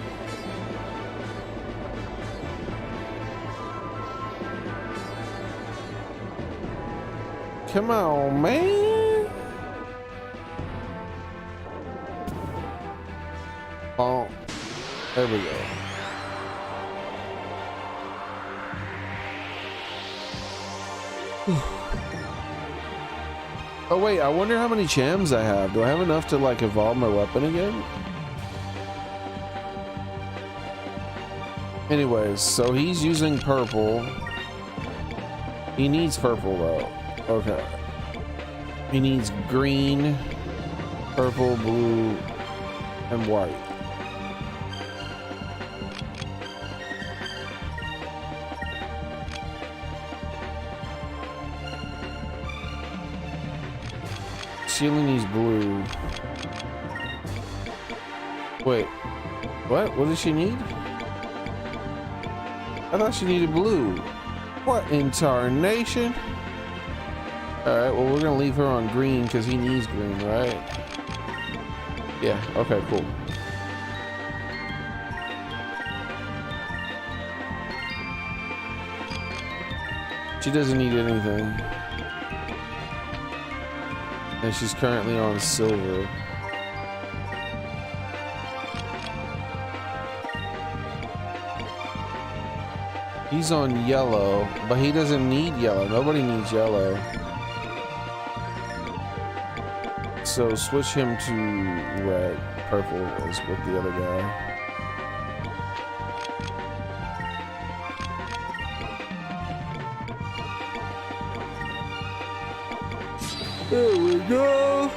Come on, man. Oh, there we go. Oh wait, I wonder how many chams I have. Do I have enough to like evolve my weapon again? Anyways, so he's using purple. He needs purple though. Okay. He needs green, purple, blue, and white. She only needs blue. Wait, what? What does she need? I thought she needed blue. What in tarnation? Alright, well, we're gonna leave her on green because he needs green, right? Yeah, okay, cool. She doesn't need anything. And she's currently on silver. He's on yellow, but he doesn't need yellow. Nobody needs yellow. So switch him to red, purple as with the other guy. There we go.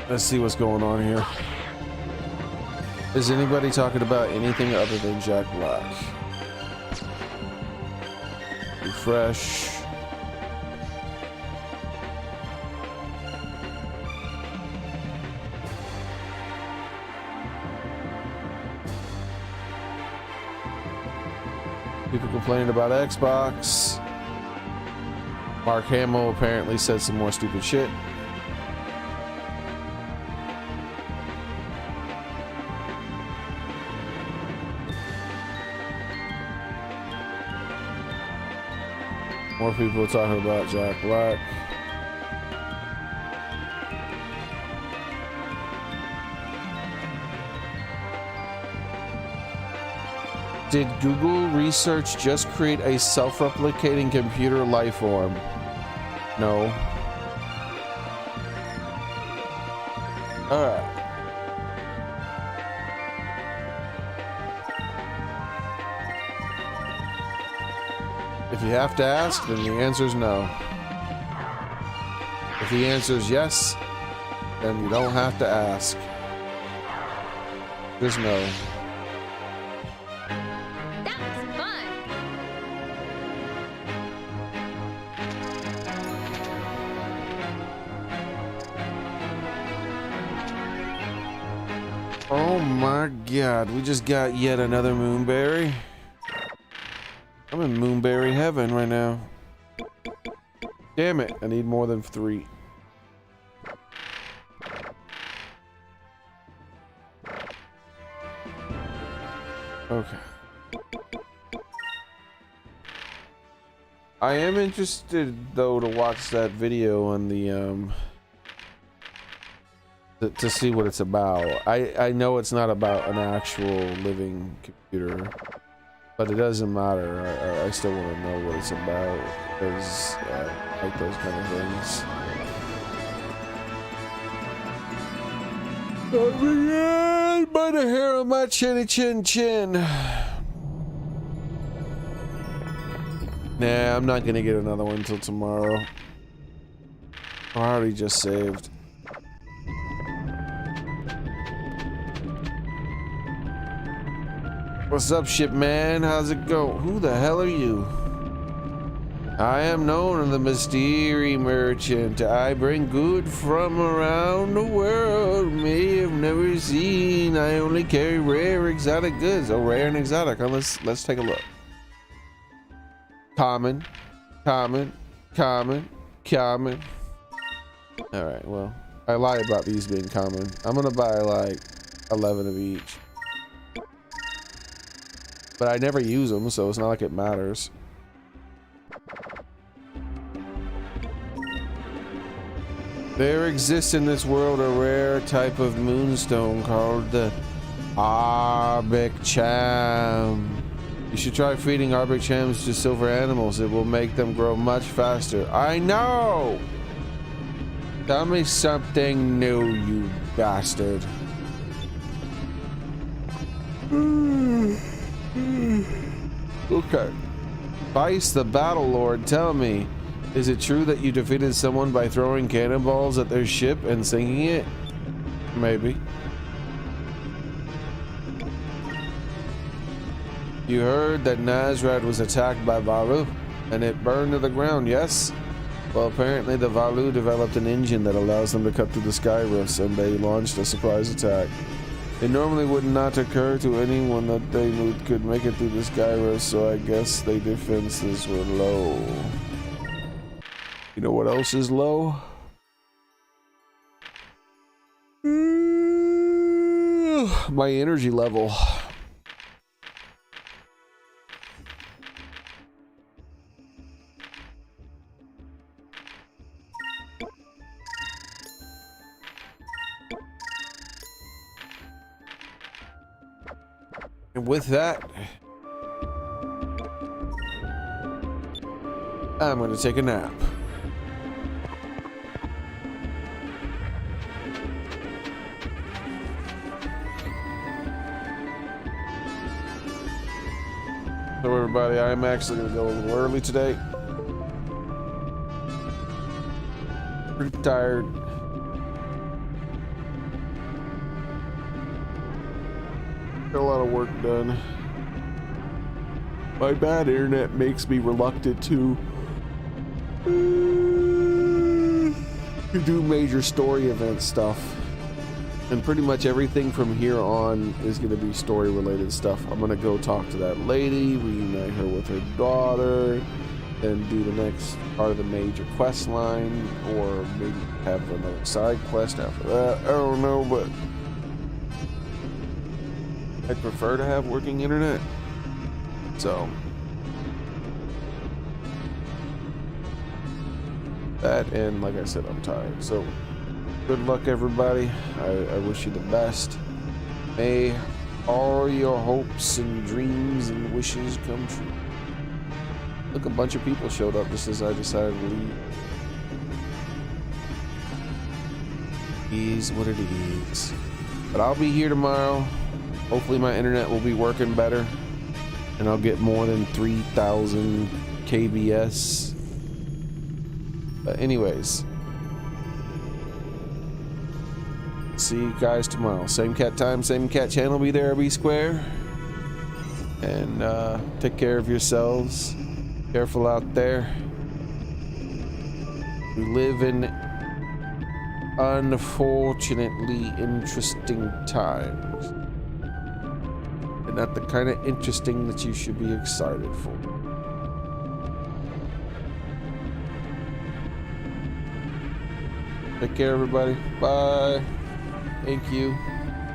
Let's see what's going on here. Is anybody talking about anything other than Jack Black? Refresh. People complaining about Xbox. Mark Hamill apparently said some more stupid shit. More people talking about Jack Black. Did Google research just create a self-replicating computer life form? No. All right. If you have to ask, then the answer is no. If the answer is yes, then you don't have to ask. Just no. That was fun. Oh my god, we just got yet another moonberry. I'm in moonberry heaven right now. Damn it, I need more than 3. Okay. I am interested though to watch that video on the to see what it's about. I know it's not about an actual living computer. But it doesn't matter. I still want to know what it's about because I like those kind of things. Oh my god! By the hair on my chinny chin chin. Nah, I'm not gonna get another one until tomorrow. I already just saved. What's up, ship man? How's it go? Who the hell are you? I am known as the mystery merchant. I bring good from around the world. May have never seen. I only carry rare exotic goods. Oh, rare and exotic. Oh, let's take a look. Common, common, common, common. All right. Well, I lie about these being common. I'm gonna buy like 11 of each. But I never use them, so it's not like it matters. There exists in this world a rare type of moonstone called the Arbok-Cham. You should try feeding Arbok-Chams to silver animals. It will make them grow much faster. I know! Tell me something new, you bastard. Okay. Vice the Battle Lord, tell me, is it true that you defeated someone by throwing cannonballs at their ship and sinking it? Maybe. You heard that Nazrad was attacked by Valu, and it burned to the ground, yes? Well, apparently the Valu developed an engine that allows them to cut through the sky rifts, and they launched a surprise attack. It normally would not occur to anyone that they could make it through the sky rush, so I guess their defenses were low. You know what else is low? My energy level. And with that, I'm going to take a nap. So everybody, I'm actually going to go a little early today. Pretty tired. Got a lot of work done. My bad internet makes me reluctant to do major story event stuff. And pretty much everything from here on is going to be story related stuff. I'm going to go talk to that lady, reunite her with her daughter, then do the next part of the major quest line, or maybe have another side quest after that. I don't know, but I'd prefer to have working internet. So that, and like I said, I'm tired. So good luck, everybody. I wish you the best. May all your hopes and dreams and wishes come true. Look, a bunch of people showed up just as I decided to leave. Is what it is. But I'll be here tomorrow. Hopefully my internet will be working better, and I'll get more than 3,000 kbs. But anyways, see you guys tomorrow. Same cat time, same cat channel. Be there, be square. And take care of yourselves. Careful out there. We live in unfortunately interesting times. And not the kind of interesting that you should be excited for. Take care, everybody. Bye. Thank you.